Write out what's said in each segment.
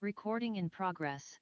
Recording in progress.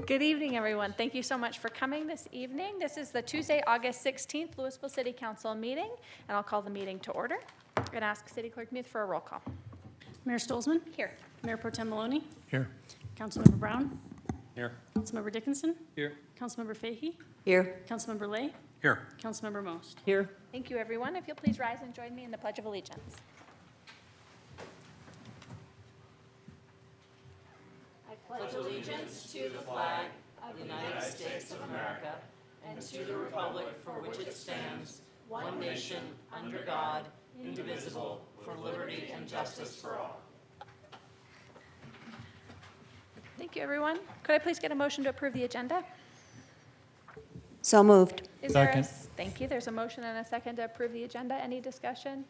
Good evening, everyone. Thank you so much for coming this evening. This is the Tuesday, August 16th Louisville City Council meeting, and I'll call the meeting to order. I'm going to ask City Clerk Muth for a roll call. Mayor Stolzman? Here. Mayor Pro Tem Maloney? Here. Councilmember Brown? Here. Councilmember Dickinson? Here. Councilmember Fahey? Here. Councilmember Lay? Here. Councilmember Most? Here. Thank you, everyone. If you'll please rise and join me in the Pledge of Allegiance. I pledge allegiance to the flag of the United States of America and to the republic for which it stands, one nation, under God, indivisible, for liberty and justice for all. Thank you, everyone. Could I please get a motion to approve the agenda? So moved. Is there Second. Thank you. There's a motion and a second to approve the agenda. Any discussion?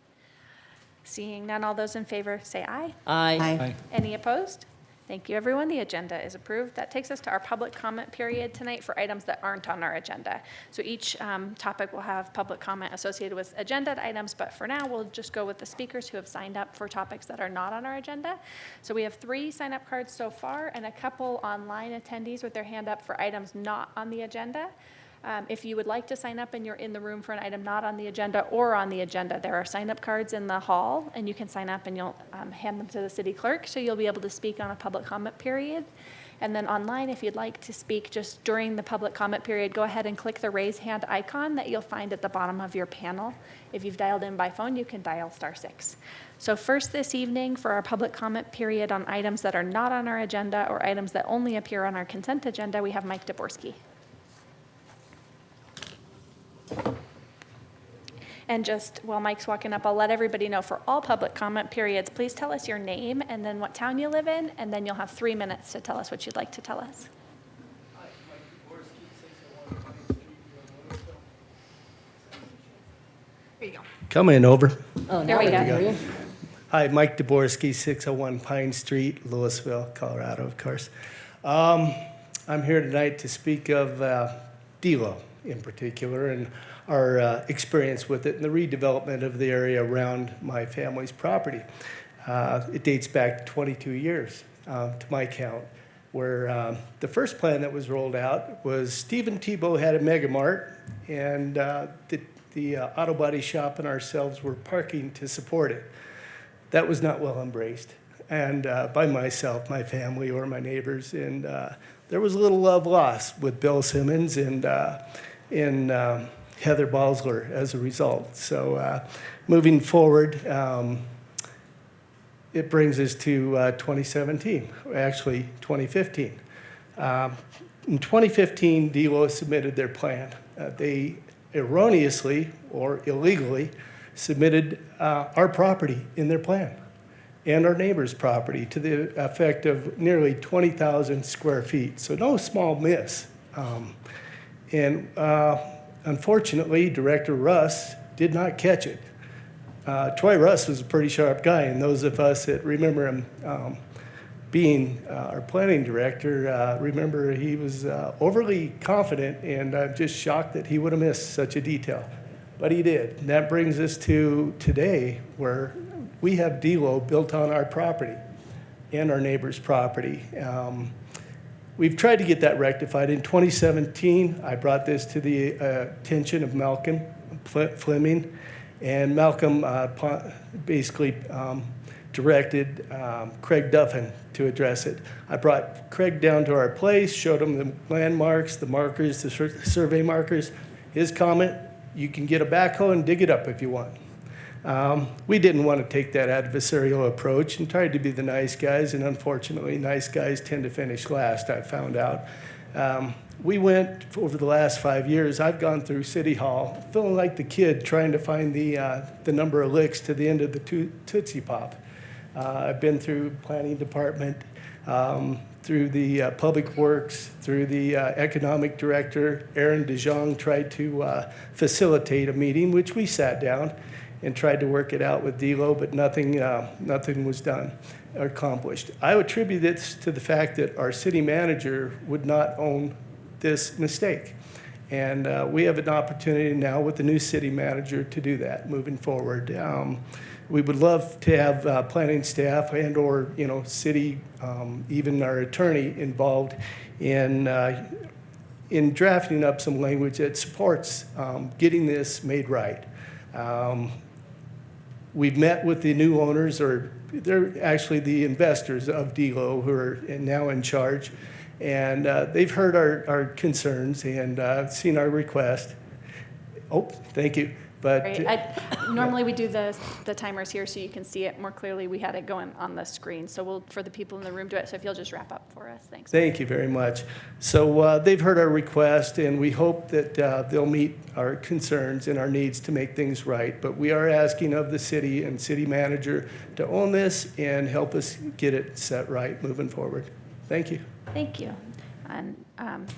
Seeing none, all those in favor say aye. Aye. Any opposed? Thank you, everyone. The agenda is approved. That takes us to our public comment period tonight for items that aren't on our agenda. So each topic will have public comment associated with agenda items, but for now, we'll just go with the speakers who have signed up for topics that are not on our agenda. So we have 3 sign-up cards so far and a couple online attendees with their hand up for items not on the agenda. If you would like to sign up and you're in the room for an item not on the agenda or on the agenda, there are sign-up cards in the hall, and you can sign up and you'll hand them to the city clerk, so you'll be able to speak on a public comment period. And then online, if you'd like to speak just during the public comment period, go ahead and click the raise hand icon that you'll find at the bottom of your panel. If you've dialed in by phone, you can dial *6. So first this evening, for our public comment period on items that are not on our agenda or items that only appear on our consent agenda, we have Mike Dvorsky. And just while Mike's walking up, I'll let everybody know for all public comment periods, please tell us your name and then what town you live in, and then you'll have 3 minutes to tell us what you'd like to tell us. Hi, Mike Dvorsky, 601 Pine Street, Louisville. There you go. Coming over. Oh, There we now go. hear you. Hi, Mike Dvorsky, 601 Pine Street, Louisville, Colorado, of course. I'm here tonight to speak of DELO in particular and our experience with it and the redevelopment of the area around my family's property. It dates back 22 years to my count, where the first plan that was rolled out was Steve and Tebow had a mega mart, and the auto body shop and ourselves were parking to support it. That was not well embraced, and by myself, my family, or my neighbors, and there was a little love lost with Bill Simmons and Heather Balsler as a result. So moving forward, it brings us to 2017, actually 2015. In 2015, DELO submitted their plan. They erroneously or illegally submitted our property in their plan and our neighbor's property to the effect of nearly 20,000 square feet. So no small miss. Unfortunately, Director Russ did not catch it. Troy Russ was a pretty sharp guy, and those of us that remember him being our planning director remember he was overly confident, and I'm just shocked that he would have missed such a detail. But he did. And that brings us to today, where we have DELO built on our property and our neighbor's property. We've tried to get that rectified. In 2017, I brought this to the attention of Malcolm Fleming, and Malcolm basically directed Craig Duffin to address it. I brought Craig down to our place, showed him the landmarks, the markers, the survey markers. His comment, you can get a backhoe and dig it up if you want. We didn't want to take that adversarial approach and tried to be the nice guys, and unfortunately, nice guys tend to finish last, I found out. We went, over the last 5 years, I've gone through City Hall, feeling like the kid trying to find the number of licks to the end of the Tootsie Pop. I've been through planning department, through the public works, through the economic director. Aaron DeJong tried to facilitate a meeting, which we sat down and tried to work it out with Delo, but nothing was done or accomplished. I would attribute this to the fact that our city manager would not own this mistake. And we have an opportunity now with the new city manager to do that moving forward. We would love to have planning staff and or, city, even our attorney involved in drafting up some language that supports getting this made right. We've met with the new owners, or they're actually the investors of Delo who are now in charge. And they've heard our concerns and seen our request. Oh, thank you. But Right. Normally, we do the timers here so you can see it more clearly. We had it going on the screen, so we'll, for the people in the room, do it. So if you'll just wrap up for us, thanks. thank you very much. So they've heard our request, and we hope that they'll meet our concerns and our needs to make things right. But we are asking of the city and city manager to own this and help us get it set right moving forward. Thank you. Thank you. And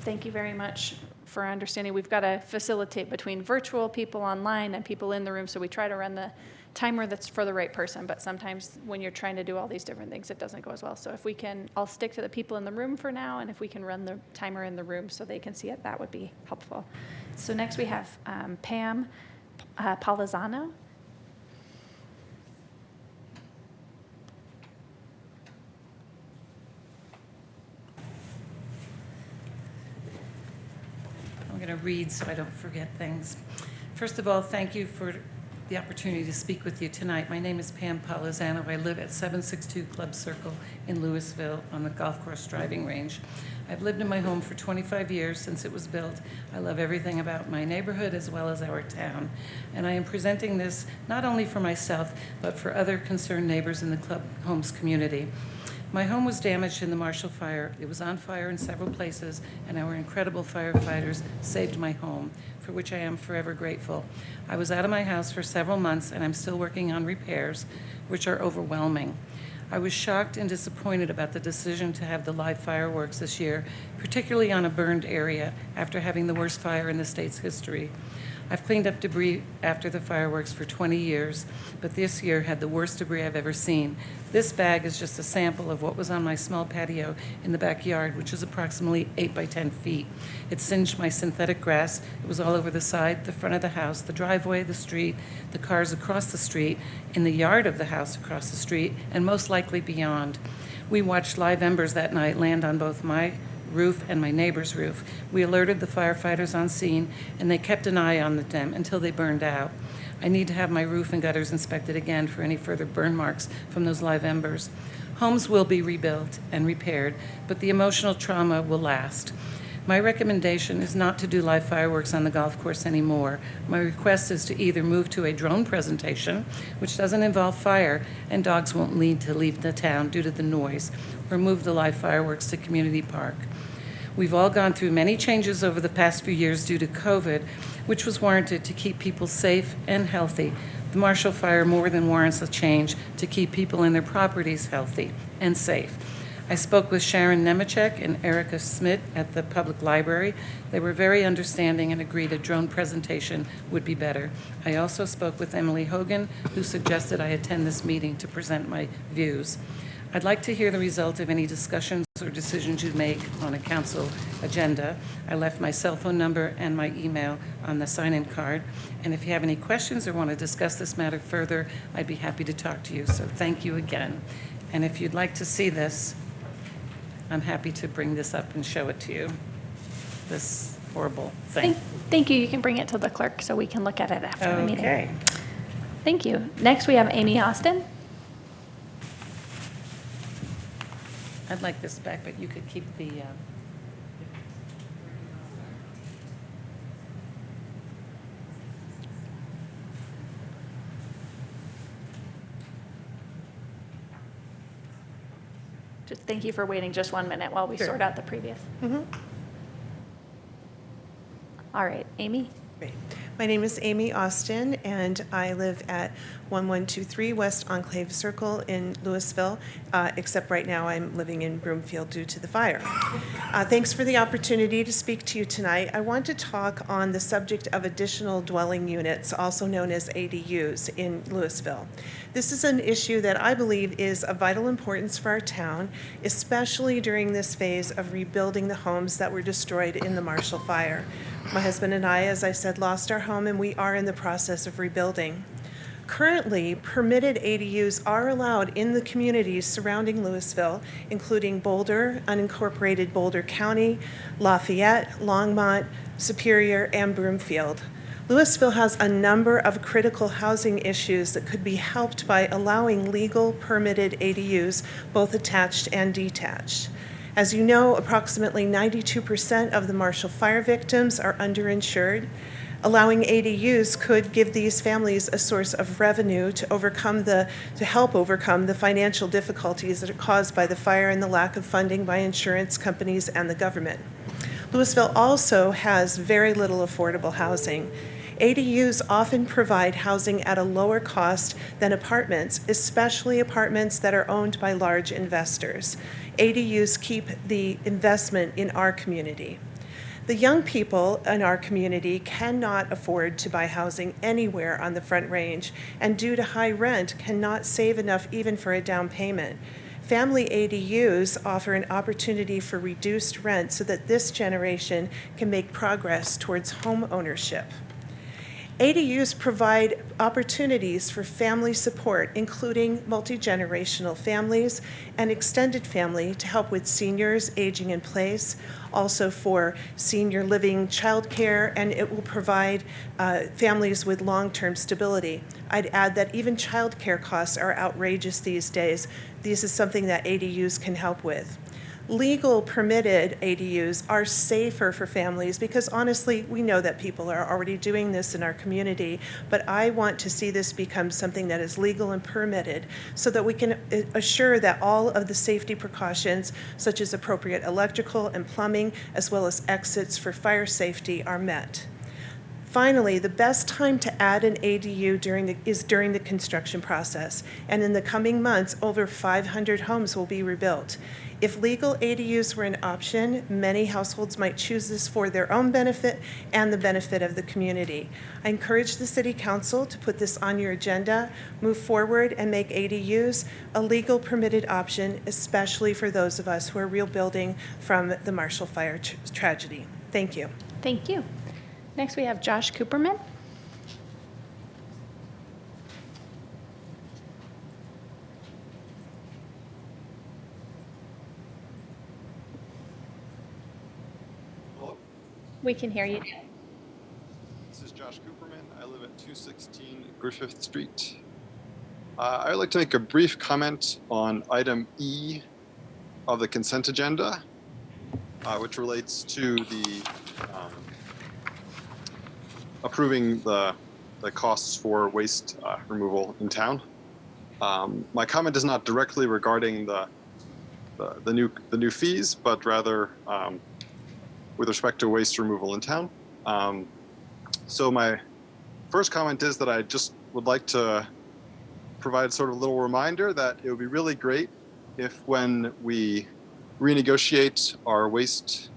thank you very much for understanding. We've got to facilitate between virtual people online and people in the room, so we try to run the timer that's for the right person, but sometimes when you're trying to do all these different things, it doesn't go as well. So if we can, I'll stick to the people in the room for now, and if we can run the timer in the room so they can see it, that would be helpful. So next we have Pam Palazzano. I'm going to read so I don't forget things. First of all, thank you for the opportunity to speak with you tonight. My name is Pam Palazzano. I live at 762 Club Circle in Louisville on the golf course driving range. I've lived in my home for 25 years since it was built. I love everything about my neighborhood as well as our town. And I am presenting this not only for myself, but for other concerned neighbors in the Club Homes community. My home was damaged in the Marshall Fire. It was on fire in several places, and our incredible firefighters saved my home, for which I am forever grateful. I was out of my house for several months, and I'm still working on repairs, which are overwhelming. I was shocked and disappointed about the decision to have the live fireworks this year, particularly on a burned area after having the worst fire in the state's history. I've cleaned up debris after the fireworks for 20 years, but this year had the worst debris I've ever seen. This bag is just a sample of what was on my small patio in the backyard, which is approximately 8 by 10 feet. It singed my synthetic grass. It was all over the side, the front of the house, the driveway, the street, the cars across the street, in the yard of the house across the street, and most likely beyond. We watched live embers that night land on both my roof and my neighbor's roof. We alerted the firefighters on scene, and they kept an eye on them until they burned out. I need to have my roof and gutters inspected again for any further burn marks from those live embers. Homes will be rebuilt and repaired, but the emotional trauma will last. My recommendation is not to do live fireworks on the golf course anymore. My request is to either move to a drone presentation, which doesn't involve fire, and dogs won't need to leave the town due to the noise, or move the live fireworks to Community Park. We've all gone through many changes over the past few years due to COVID, which was warranted to keep people safe and healthy. The Marshall Fire more than warrants a change to keep people and their properties healthy and safe. I spoke with Sharon Nemechek and Erica Smith at the public library. They were very understanding and agreed a drone presentation would be better. I also spoke with Emily Hogan, who suggested I attend this meeting to present my views. I'd like to hear the result of any discussions or decisions you make on a council agenda. I left my cell phone number and my email on the sign-in card. And if you have any questions or want to discuss this matter further, I'd be happy to talk to you. So thank you again. And if you'd like to see this, I'm happy to bring this up and show it to you, this horrible thing. Thank you. You can bring it to the clerk so we can look at it after the meeting. Okay. Thank you. Next, we have Amy Austin. I'd like this back, but you could keep the, Just thank you for waiting just 1 minute while we Sure. sort out the previous. All right, Amy? Great. My name is Amy Austin, and I live at 1123 West Enclave Circle in Louisville, except right now I'm living in Broomfield due to the fire. Thanks for the opportunity to speak to you tonight. I want to talk on the subject of additional dwelling units, also known as ADUs, in Louisville. This is an issue that I believe is of vital importance for our town, especially during this phase of rebuilding the homes that were destroyed in the Marshall Fire. My husband and I, as I said, lost our home, and we are in the process of rebuilding. Currently, permitted ADUs are allowed in the communities surrounding Louisville, including Boulder, unincorporated Boulder County, Lafayette, Longmont, Superior, and Broomfield. Louisville has a number of critical housing issues that could be helped by allowing legal permitted ADUs, both attached and detached. As you know, approximately 92% of the Marshall Fire victims are underinsured. Allowing ADUs could give these families a source of revenue to help overcome the financial difficulties that are caused by the fire and the lack of funding by insurance companies and the government. Louisville also has very little affordable housing. ADUs often provide housing at a lower cost than apartments, especially apartments that are owned by large investors. ADUs keep the investment in our community. The young people in our community cannot afford to buy housing anywhere on the Front Range, and due to high rent, cannot save enough even for a down payment. Family ADUs offer an opportunity for reduced rent so that this generation can make progress towards home ownership. ADUs provide opportunities for family support, including multi-generational families and extended family to help with seniors aging in place, also for senior living childcare, and it will provide families with long-term stability. I'd add that even childcare costs are outrageous these days. This is something that ADUs can help with. Legal permitted ADUs are safer for families because honestly, we know that people are already doing this in our community, but I want to see this become something that is legal and permitted so that we can assure that all of the safety precautions, such as appropriate electrical and plumbing, as well as exits for fire safety, are met. Finally, the best time to add an ADU is during the construction process, and in the coming months, over 500 homes will be rebuilt. If legal ADUs were an option, many households might choose this for their own benefit and the benefit of the community. I encourage the City Council to put this on your agenda, move forward, and make ADUs a legal permitted option, especially for those of us who are rebuilding from the Marshall Fire tragedy. Thank you. Thank you. Next, we have Josh Cooperman. Hello, We can hear you. this is Josh Cooperman. I live at 216 Griffith Street. I would like to make a brief comment on item E of the consent agenda, which relates to the approving the costs for waste removal in town. My comment is not directly regarding the new fees, but rather with respect to waste removal in town. So my first comment is that I just would like to provide sort of a little reminder that it would be really great if when we renegotiate our waste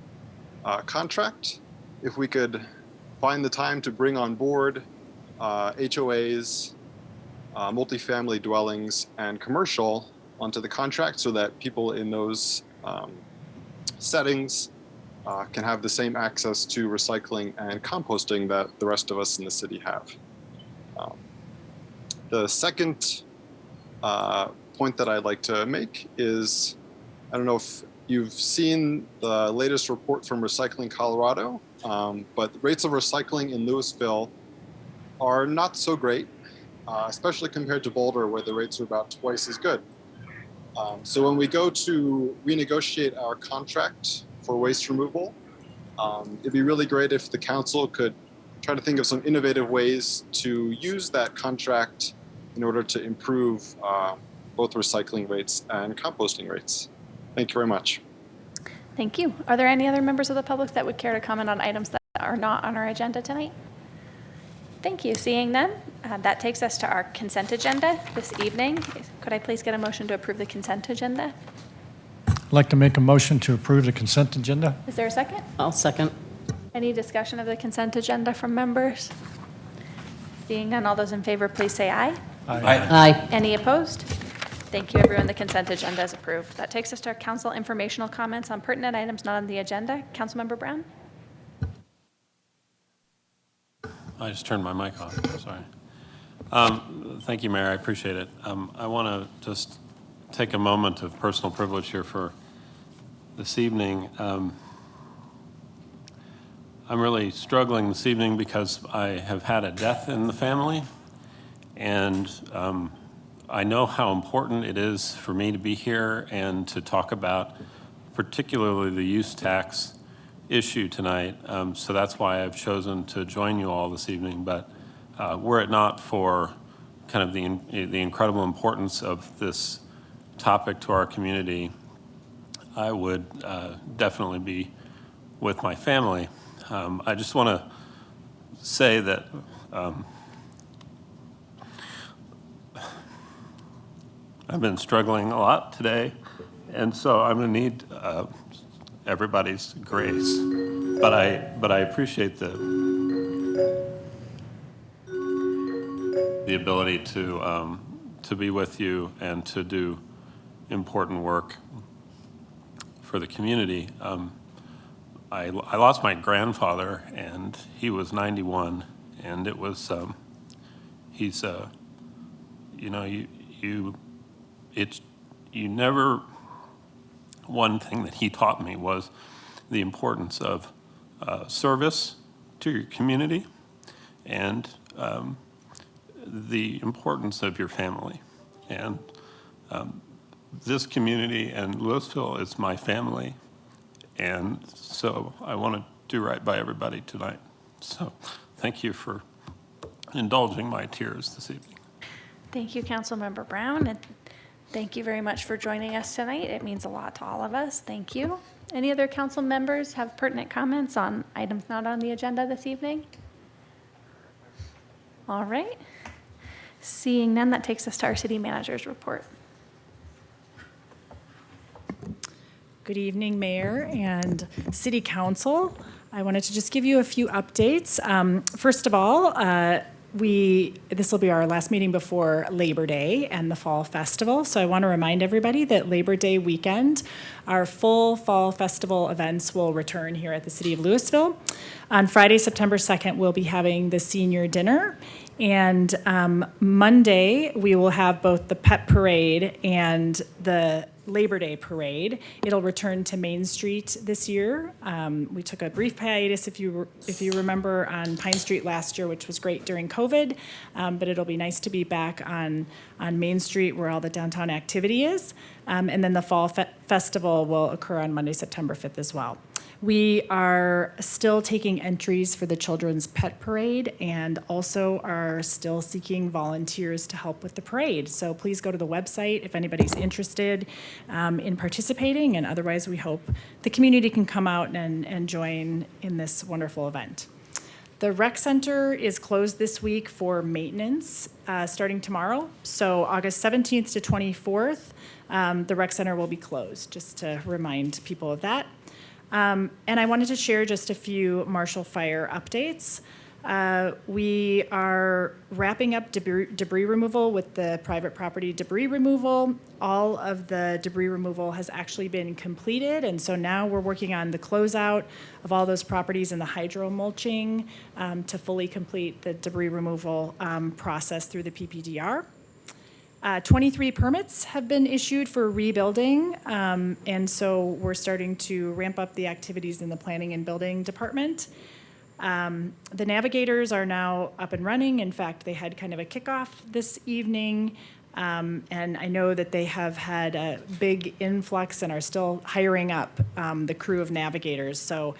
contract, if we could find the time to bring on board HOAs, multifamily dwellings, and commercial onto the contract so that people in those settings can have the same access to recycling and composting that the rest of us in the city have. The second point that I'd like to make is, I don't know if you've seen the latest report from Recycling Colorado, but the rates of recycling in Louisville are not so great, especially compared to Boulder, where the rates are about twice as good. So when we go to renegotiate our contract for waste removal, it'd be really great if the council could try to think of some innovative ways to use that contract in order to improve both recycling rates and composting rates. Thank you very much. Thank you. Are there any other members of the public that would care to comment on items that are not on our agenda tonight? Thank you. Seeing none, that takes us to our consent agenda this evening. Could I please get a motion to approve the consent agenda? I'd like to make a motion to approve the consent agenda. Is there a second? I'll second. Any discussion of the consent agenda from members? Seeing none, all those in favor, please say aye. Aye. Any opposed? Thank you, everyone. The consent agenda is approved. That takes us to our council informational comments on pertinent items not on the agenda. Councilmember Brown? I just turned my mic off, sorry. Thank you, Mayor, I appreciate it. I want to just take a moment of personal privilege here for this evening. I'm really struggling this evening because I have had a death in the family, and I know how important it is for me to be here and to talk about particularly the use tax issue tonight. So that's why I've chosen to join you all this evening. But were it not for kind of the incredible importance of this topic to our community, I would definitely be with my family. I just want to say that I've been struggling a lot today, and so I'm going to need everybody's grace. But I appreciate the ability to be with you and to do important work for the community. I lost my grandfather, and he was 91, and it was he's you know, you never, one thing that he taught me was the importance of service to your community and the importance of your family. And this community and Louisville is my family, and so I want to do right by everybody tonight. So thank you for indulging my tears this evening. Thank you, Councilmember Brown, and thank you very much for joining us tonight. It means a lot to all of us. Thank you. Any other council members have pertinent comments on items not on the agenda this evening? All right. Seeing none, that takes us to our city manager's report. Good evening, Mayor and City Council. I wanted to just give you a few updates. First of all, this will be our last meeting before Labor Day and the Fall Festival. So I want to remind everybody that Labor Day weekend, our full Fall Festival events will return here at the City of Louisville. On Friday, September 2nd, we'll be having the senior dinner. And Monday, we will have both the Pet Parade and the Labor Day Parade. It'll return to Main Street this year. We took a brief hiatus, if you remember, on Pine Street last year, which was great during COVID, but it'll be nice to be back on Main Street where all the downtown activity is. And then the Fall Festival will occur on Monday, September 5th as well. We are still taking entries for the Children's Pet Parade and also are still seeking volunteers to help with the parade. So please go to the website if anybody's interested in participating, and otherwise we hope the community can come out and join in this wonderful event. The rec center is closed this week for maintenance starting tomorrow. So August 17th to 24th, the rec center will be closed, just to remind people of that. And I wanted to share just a few Marshall Fire updates. We are wrapping up debris removal with the private property debris removal. All of the debris removal has actually been completed, and so now we're working on the closeout of all those properties and the hydro mulching to fully complete the debris removal process through the PPDR. 23 permits have been issued for rebuilding, and so we're starting to ramp up the activities in the planning and building department. The navigators are now up and running. In fact, they had kind of a kickoff this evening, and I know that they have had a big influx and are still hiring up the crew of navigators. So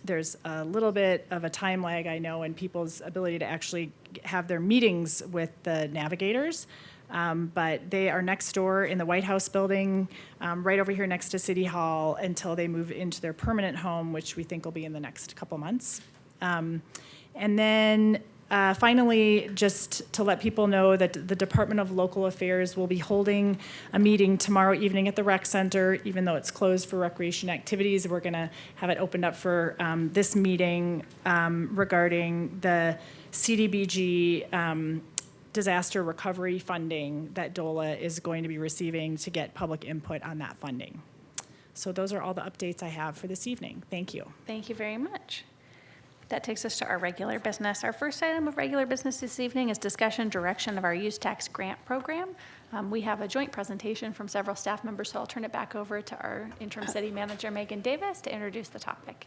there's a little bit of a time lag, I know, in people's ability to actually have their meetings with the navigators. But they are next door in the White House building, right over here next to City Hall, until they move into their permanent home, which we think will be in the next couple months. And then finally, just to let people know that the Department of Local Affairs will be holding a meeting tomorrow evening at the rec center, even though it's closed for recreation activities. We're going to have it opened up for this meeting regarding the CDBG disaster recovery funding that DOLA is going to be receiving to get public input on that funding. So those are all the updates I have for this evening. Thank you. Thank you very much. That takes us to our regular business. Our first item of regular business this evening is discussion direction of our use tax grant program. We have a joint presentation from several staff members, so I'll turn it back over to our interim city manager, Megan Davis, to introduce the topic.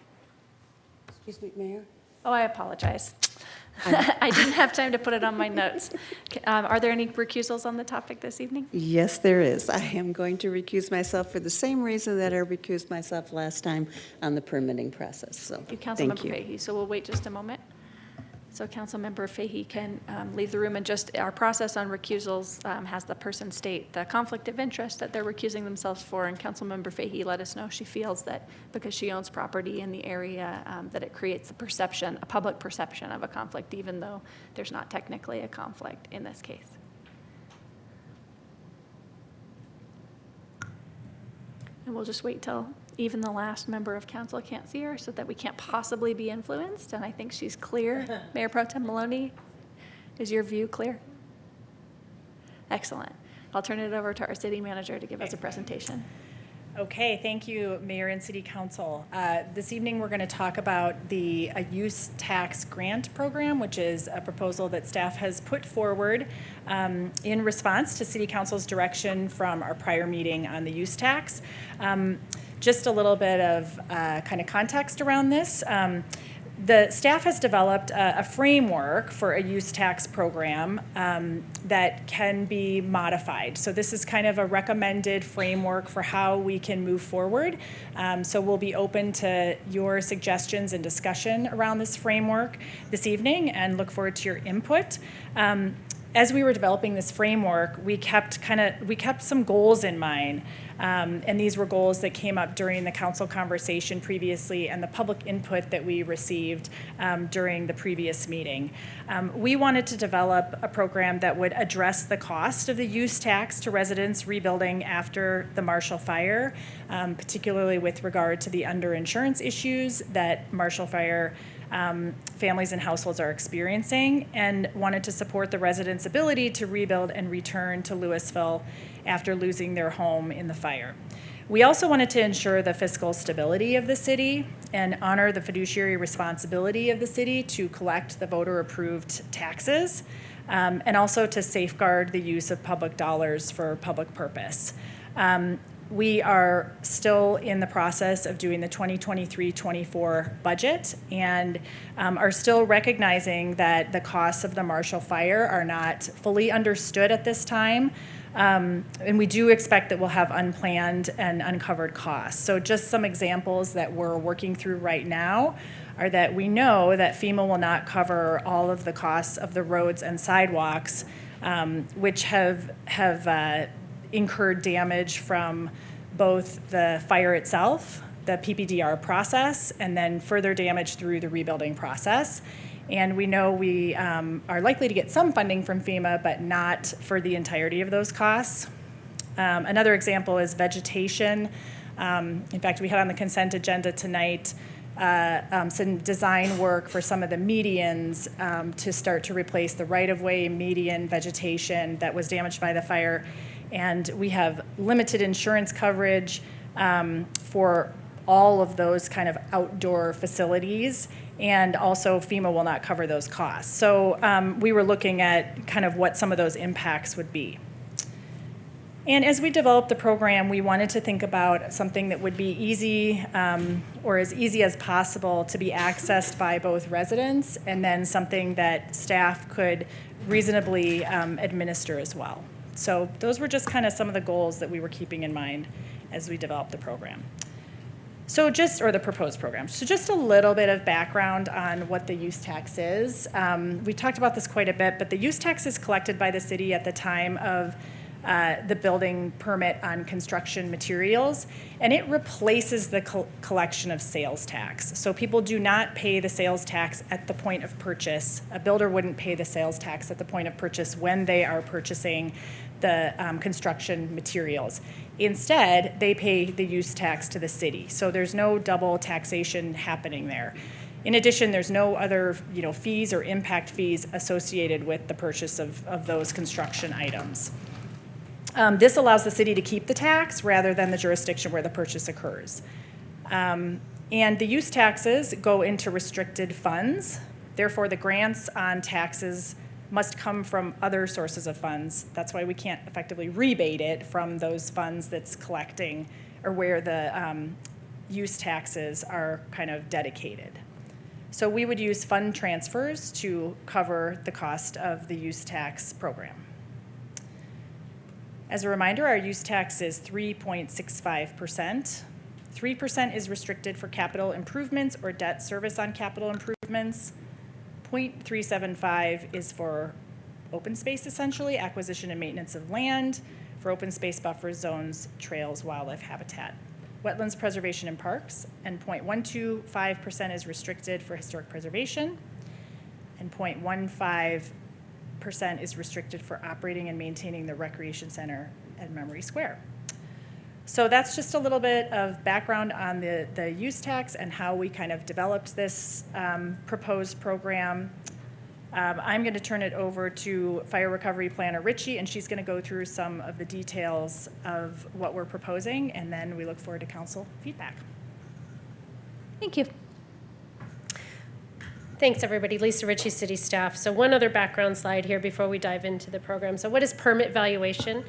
Excuse me, Mayor? Oh, I apologize. I didn't have time to put it on my notes. Are there any recusals on the topic this evening? Yes, there is. I am going to recuse myself for the same reason that I recused myself last time on the permitting process, so Thank you, thank Councilmember you. Fahey. So we'll wait just a moment. So Councilmember Fahey can leave the room, and just our process on recusals has the person state the conflict of interest that they're recusing themselves for, and Councilmember Fahey let us know she feels that because she owns property in the area that it creates a perception, a public perception of a conflict, even though there's not technically a conflict in this case. And we'll just wait till even the last member of council can't see her so that we can't possibly be influenced. And I think she's clear. Mayor Pro Tem Maloney, is your view clear? Excellent. I'll turn it over to our city manager to give us a presentation. Okay, thank you, Mayor and City Council. This evening, we're going to talk about the use tax grant program, which is a proposal that staff has put forward in response to City Council's direction from our prior meeting on the use tax. Just a little bit of kind of context around this. The staff has developed a framework for a use tax program that can be modified. So this is kind of a recommended framework for how we can move forward. So we'll be open to your suggestions and discussion around this framework this evening and look forward to your input. As we were developing this framework, we kept some goals in mind. And these were goals that came up during the council conversation previously and the public input that we received during the previous meeting. We wanted to develop a program that would address the cost of the use tax to residents rebuilding after the Marshall Fire, particularly with regard to the underinsurance issues that Marshall Fire families and households are experiencing, and wanted to support the residents' ability to rebuild and return to Louisville after losing their home in the fire. We also wanted to ensure the fiscal stability of the city and honor the fiduciary responsibility of the city to collect the voter-approved taxes, and also to safeguard the use of public dollars for public purpose. We are still in the process of doing the 2023-24 budget and are still recognizing that the costs of the Marshall Fire are not fully understood at this time. And we do expect that we'll have unplanned and uncovered costs. So just some examples that we're working through right now are that we know that FEMA will not cover all of the costs of the roads and sidewalks, which have incurred damage from both the fire itself, the PPDR process, and then further damage through the rebuilding process. And we know we are likely to get some funding from FEMA, but not for the entirety of those costs. Another example is vegetation. In fact, we had on the consent agenda tonight some design work for some of the medians to start to replace the right-of-way median vegetation that was damaged by the fire. And we have limited insurance coverage for all of those kind of outdoor facilities, and also FEMA will not cover those costs. So we were looking at kind of what some of those impacts would be. And as we developed the program, we wanted to think about something that would be easy or as easy as possible to be accessed by both residents, and then something that staff could reasonably administer as well. So those were just kind of some of the goals that we were keeping in mind as we developed the program. So the proposed program. So just a little bit of background on what the use tax is. We talked about this quite a bit, but the use tax is collected by the city at the time of the building permit on construction materials, and it replaces the collection of sales tax. So people do not pay the sales tax at the point of purchase. A builder wouldn't pay the sales tax at the point of purchase when they are purchasing the construction materials. Instead, they pay the use tax to the city. So there's no double taxation happening there. In addition, there's no other fees or impact fees associated with the purchase of those construction items. This allows the city to keep the tax rather than the jurisdiction where the purchase occurs. And the use taxes go into restricted funds. Therefore, the grants on taxes must come from other sources of funds. That's why we can't effectively rebate it from those funds that's collecting or where the use taxes are kind of dedicated. So we would use fund transfers to cover the cost of the use tax program. As a reminder, our use tax is 3.65%. 3% is restricted for capital improvements or debt service on capital improvements. 0.375 is for open space, essentially, acquisition and maintenance of land, for open space buffer zones, trails, wildlife habitat, wetlands preservation and parks, and 0.125% is restricted for historic preservation, and 0.15% is restricted for operating and maintaining the recreation center at Memory Square. So that's just a little bit of background on the use tax and how we kind of developed this proposed program. I'm going to turn it over to Fire Recovery Planner Richie, and she's going to go through some of the details of what we're proposing, and then we look forward to council feedback. Thank you. Thanks, everybody. Lisa Ritchie, city staff. So one other background slide here before we dive into the program. So what is permit valuation?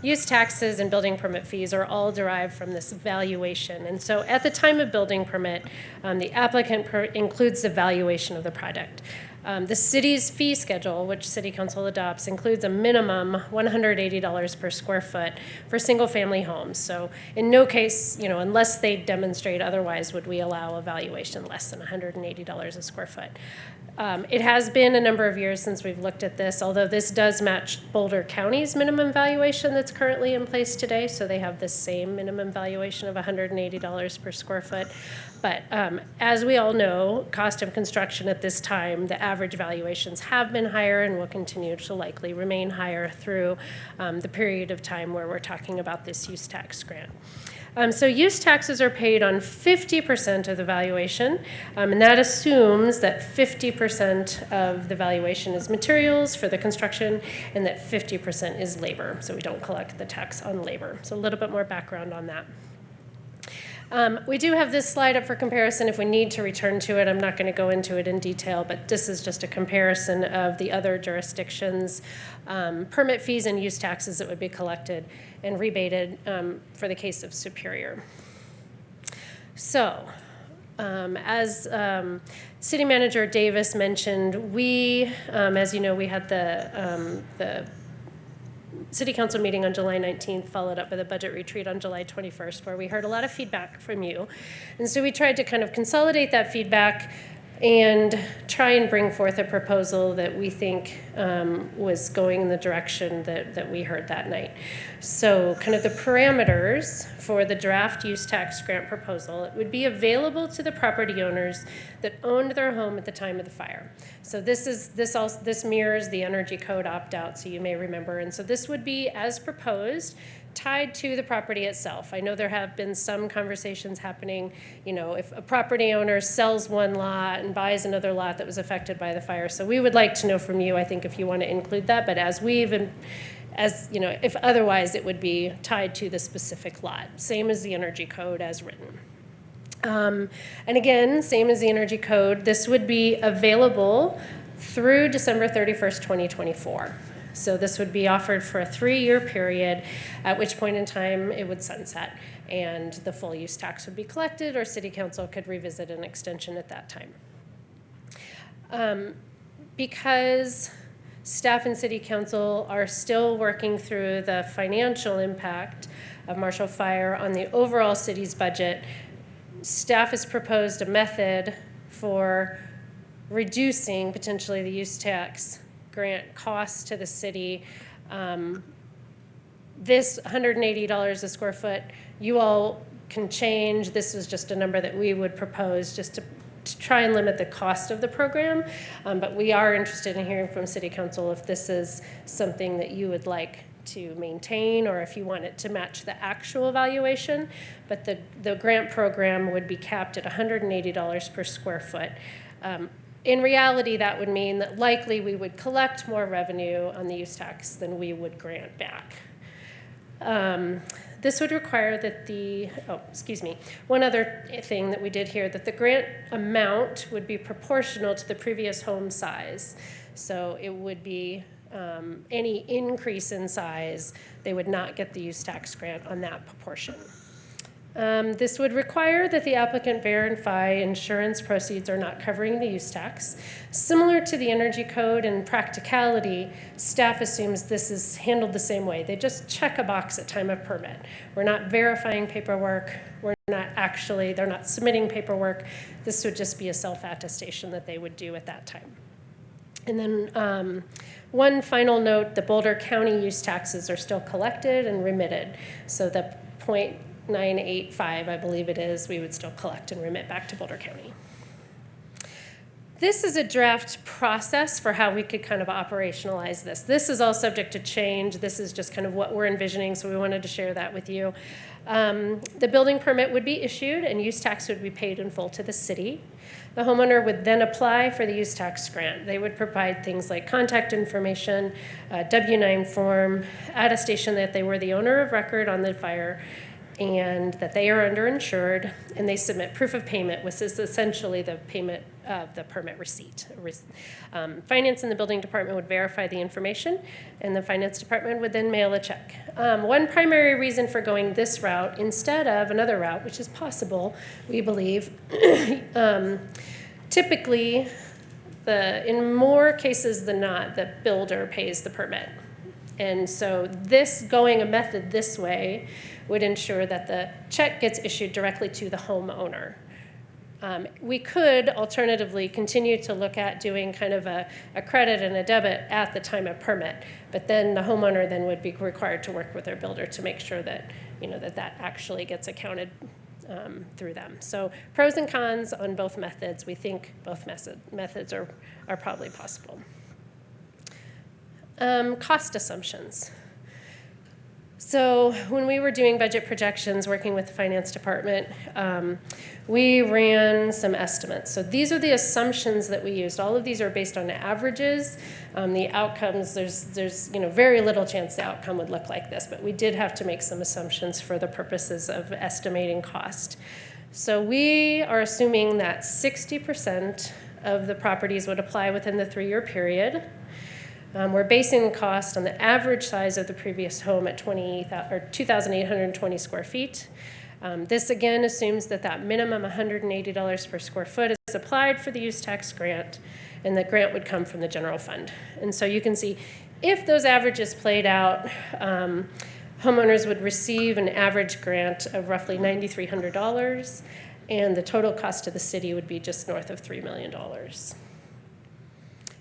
Use taxes and building permit fees are all derived from this valuation. And so at the time of building permit, the applicant includes the valuation of the project. The city's fee schedule, which City Council adopts, includes a minimum $180 per square foot for single-family homes. So in no case, unless they demonstrate otherwise, would we allow a valuation less than $180 a square foot. It has been a number of years since we've looked at this, although this does match Boulder County's minimum valuation that's currently in place today. So they have the same minimum valuation of $180 per square foot. But as we all know, cost of construction at this time, the average valuations have been higher and will continue to likely remain higher through the period of time where we're talking about this use tax grant. So use taxes are paid on 50% of the valuation, and that assumes that 50% of the valuation is materials for the construction and that 50% is labor. So we don't collect the tax on labor. So a little bit more background on that. We do have this slide up for comparison if we need to return to it. I'm not going to go into it in detail, but this is just a comparison of the other jurisdictions' permit fees and use taxes that would be collected and rebated for the case of Superior. So, as City Manager Davis mentioned, we, as you know, we had the City Council meeting on July 19th, followed up with a budget retreat on July 21st, where we heard a lot of feedback from you. And so we tried to kind of consolidate that feedback and try and bring forth a proposal that we think was going in the direction that we heard that night. So kind of the parameters for the draft use tax grant proposal, it would be available to the property owners that owned their home at the time of the fire. So this mirrors the energy code opt-out, so you may remember. And so this would be, as proposed, tied to the property itself. I know there have been some conversations happening, if a property owner sells one lot and buys another lot that was affected by the fire. So we would like to know from you, I think, if you want to include that, but if otherwise, it would be tied to the specific lot, same as the energy code as written. And again, same as the energy code, this would be available through December 31st, 2024. So this would be offered for a 3-year period, at which point in time it would sunset and the full use tax would be collected, or City Council could revisit an extension at that time. Because staff and City Council are still working through the financial impact of Marshall Fire on the overall city's budget, staff has proposed a method for reducing potentially the use tax grant costs to the city This $180 a square foot, you all can change. This was just a number that we would propose just to try and limit the cost of the program. But we are interested in hearing from City Council if this is something that you would like to maintain or if you want it to match the actual valuation. But the grant program would be capped at $180 per square foot. In reality, that would mean that likely we would collect more revenue on the use tax than we would grant back. This would require that one other thing that we did here, that the grant amount would be proportional to the previous home size. So it would be any increase in size, they would not get the use tax grant on that proportion. This would require that the applicant verify insurance proceeds are not covering the use tax. Similar to the energy code and practicality, staff assumes this is handled the same way. They just check a box at time of permit. We're not verifying paperwork. They're not submitting paperwork. This would just be a self-attestation that they would do at that time. And then one final note, the Boulder County use taxes are still collected and remitted. So the 0.985, I believe it is, we would still collect and remit back to Boulder County. This is a draft process for how we could kind of operationalize this. This is all subject to change. This is just kind of what we're envisioning, so we wanted to share that with you. The building permit would be issued and use tax would be paid in full to the city. The homeowner would then apply for the use tax grant. They would provide things like contact information, a W-9 form, attestation that they were the owner of record on the fire, and that they are underinsured, and they submit proof of payment, which is essentially the payment of the permit receipt. Finance and the building department would verify the information, and the finance department would then mail a check. One primary reason for going this route instead of another route, which is possible, we believe, typically, in more cases than not, the builder pays the permit. And so going a method this way would ensure that the check gets issued directly to the homeowner. We could alternatively continue to look at doing kind of a credit and a debit at the time of permit, but then the homeowner then would be required to work with their builder to make sure that, that actually gets accounted through them. So pros and cons on both methods. We think both methods are probably possible. Cost assumptions. So when we were doing budget projections, working with the finance department, we ran some estimates. So these are the assumptions that we used. All of these are based on averages. The outcomes, there's very little chance the outcome would look like this, but we did have to make some assumptions for the purposes of estimating cost. So we are assuming that 60% of the properties would apply within the 3-year period. We're basing the cost on the average size of the previous home at 2,820 square feet. This again assumes that minimum $180 per square foot is applied for the use tax grant, and the grant would come from the general fund. And so you can see if those averages played out, homeowners would receive an average grant of roughly $9,300, and the total cost to the city would be just north of $3 million.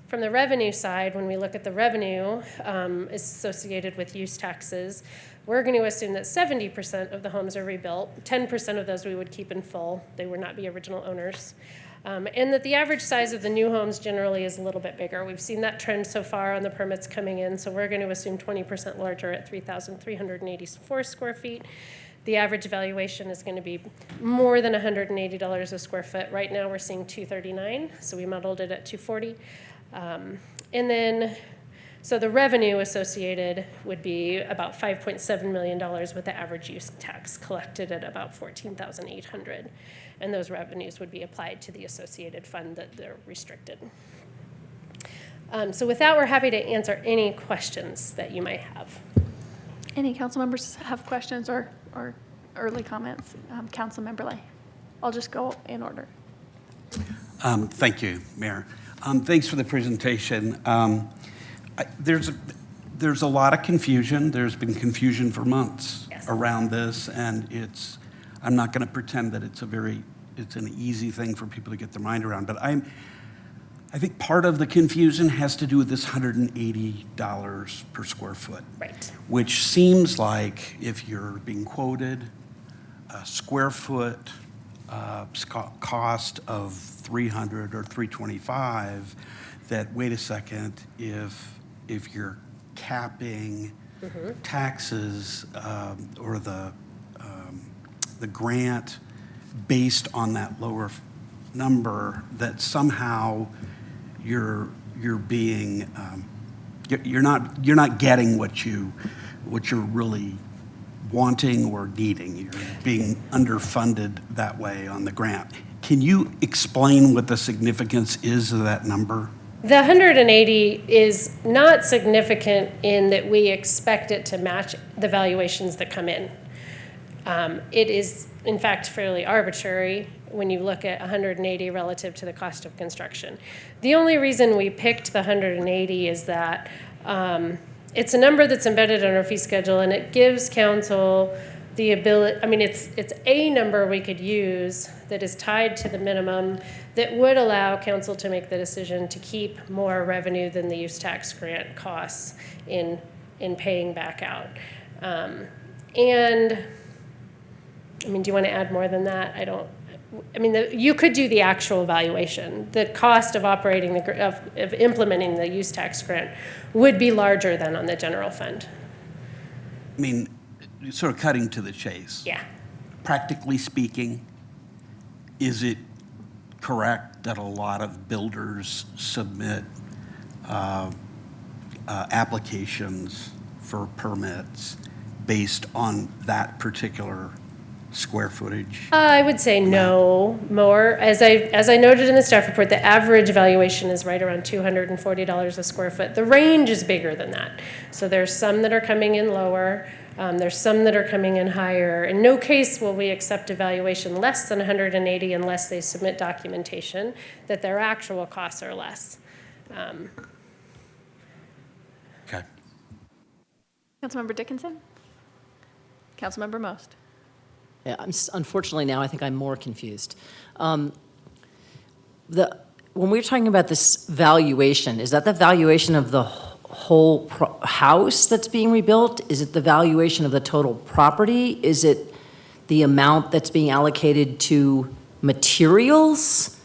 From the revenue side, when we look at the revenue associated with use taxes, we're going to assume that 70% of the homes are rebuilt. 10% of those we would keep in full. They would not be original owners. And that the average size of the new homes generally is a little bit bigger. We've seen that trend so far on the permits coming in, so we're going to assume 20% larger at 3,384 square feet. The average valuation is going to be more than $180 a square foot. Right now we're seeing $239, so we modeled it at $240. So the revenue associated would be about $5.7 million with the average use tax collected at about $14,800. And those revenues would be applied to the associated fund that they're restricted. So with that, we're happy to answer any questions that you might have. Any council members have questions or early comments? Council Member Lay. I'll just go in order. Thank you, Mayor. Thanks for the presentation. There's a lot of confusion. There's been confusion for months around this, and I'm not going to pretend that it's an easy thing for people to get their mind around. But I think part of the confusion has to do with this $180 per square foot. Right. Which seems like if you're being quoted a square foot cost of $300 or $325, that, wait a second, if you're capping taxes or the grant based on that lower number, that somehow you're being you're not getting what you're really wanting or needing. You're being underfunded that way on the grant. Can you explain what the significance is of that number? The 180 is not significant in that we expect it to match the valuations that come in. It is, in fact, fairly arbitrary when you look at 180 relative to the cost of construction. The only reason we picked the 180 is that it's a number that's embedded in our fee schedule, and it gives council the ability, I mean, it's a number we could use that is tied to the minimum that would allow council to make the decision to keep more revenue than the use tax grant costs in paying back out. And, I mean, do you want to add more than that? You could do the actual valuation. The cost of operating, of implementing the use tax grant would be larger than on the general fund. I mean, sort of cutting to the chase. Yeah. Practically speaking, is it correct that a lot of builders submit applications for permits based on that particular square footage? I would say no more. As I noted in the staff report, the average valuation is right around $240 a square foot. The range is bigger than that. So there's some that are coming in lower. There's some that are coming in higher. In no case will we accept a valuation less than 180 unless they submit documentation that their actual costs are less. Okay. Councilmember Dickinson? Councilmember Most? Yeah, unfortunately now I think I'm more confused. When we're talking about this valuation, is that the valuation of the whole house that's being rebuilt? Is it the valuation of the total property? Is it the amount that's being allocated to materials?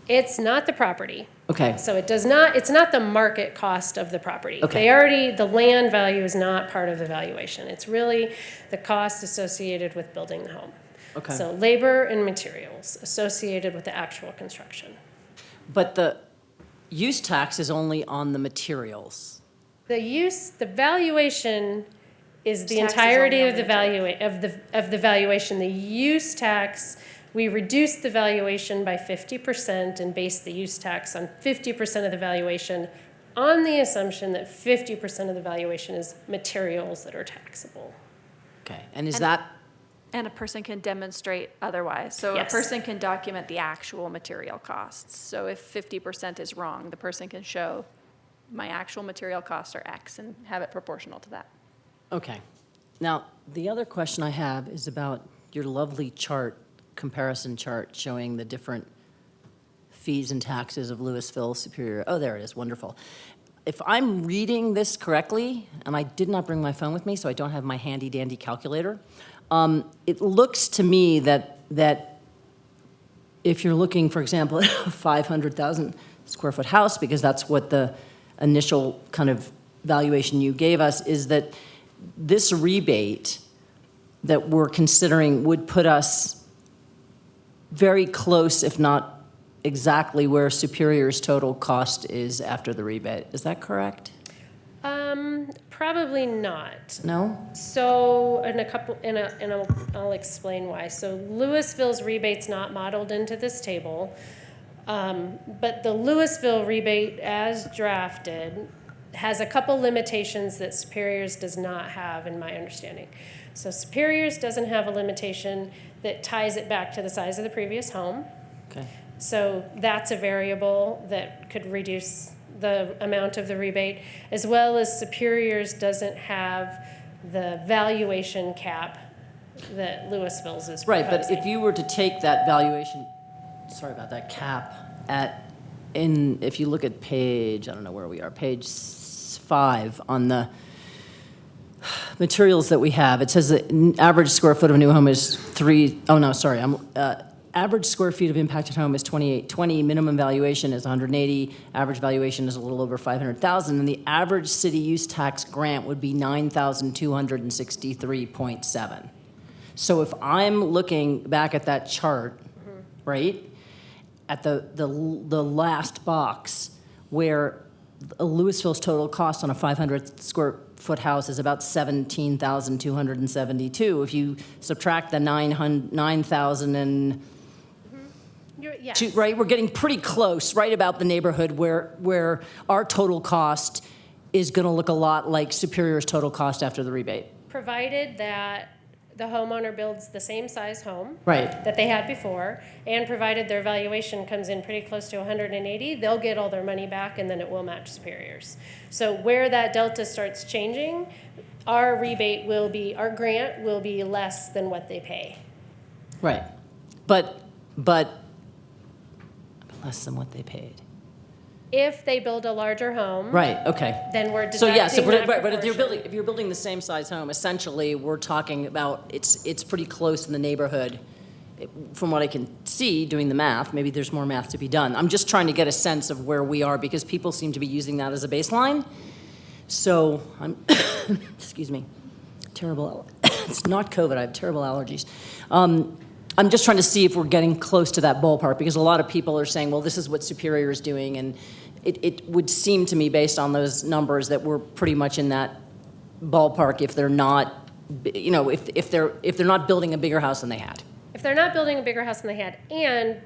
It's not the property. Okay. So it's not the market cost of the property. Okay. The land value is not part of the valuation. It's really the cost associated with building the home. Okay. So labor and materials associated with the actual construction. But the use tax is only on the materials. The valuation is the Tax is entirety only of on the valuation. The use tax, we reduced the valuation by 50% and based the use tax on 50% of the valuation on the assumption that 50% of the valuation is materials that are taxable. Okay, and is that? And a person can demonstrate otherwise. So Yes. a person can document the actual material costs. So if 50% is wrong, the person can show my actual material costs are X and have it proportional to that. Okay. Now, the other question I have is about your lovely chart, comparison chart showing the different fees and taxes of Louisville, Superior. Oh, there it is, wonderful. If I'm reading this correctly, and I did not bring my phone with me, so I don't have my handy dandy calculator, it looks to me that if you're looking, for example, at a 500,000 square foot house, because that's what the initial kind of valuation you gave us, is that this rebate that we're considering would put us very close, if not exactly where Superior's total cost is after the rebate. Is that correct? Probably not. No? So, I'll explain why. So Louisville's rebate's not modeled into this table, but the Louisville rebate as drafted has a couple limitations that Superior's does not have, in my understanding. So Superior's doesn't have a limitation that ties it back to the size of the previous home. Okay. So that's a variable that could reduce the amount of the rebate, as well as Superior's doesn't have the valuation cap that Louisville's is proposing. Right, but if you were to take that valuation, sorry about that, cap at if you look at page, I don't know where we are, page 5 on the materials that we have, it says that average square foot of a new home is average square feet of impacted home is 2820, minimum valuation is 180, average valuation is a little over 500,000, and the average city use tax grant would be 9,263.7. So if I'm looking back at that chart, right, at the last box where Louisville's total cost on a 500 square foot house is about 17,272. If you subtract the 9,000 and Yes. right, we're getting pretty close, right about the neighborhood where our total cost is going to look a lot like Superior's total cost after the rebate. Provided that the homeowner builds the same size home. Right. That they had before, and provided their valuation comes in pretty close to 180, they'll get all their money back, and then it will match Superior's. So where that delta starts changing, our grant will be less than what they pay. Right. But less than what they paid. If they build a larger home. Right, okay. Then we're So yes, deducting that but if proportion. you're building the same size home, essentially, we're talking about, it's pretty close in the neighborhood. From what I can see, doing the math, maybe there's more math to be done. I'm just trying to get a sense of where we are, because people seem to be using that as a baseline. So I'm, excuse me, terrible, it's not COVID, I have terrible allergies. I'm just trying to see if we're getting close to that ballpark, because a lot of people are saying, well, this is what Superior is doing, and it would seem to me, based on those numbers, that we're pretty much in that ballpark if they're not, if they're not building a bigger house than they had. If they're not building a bigger house than they had, and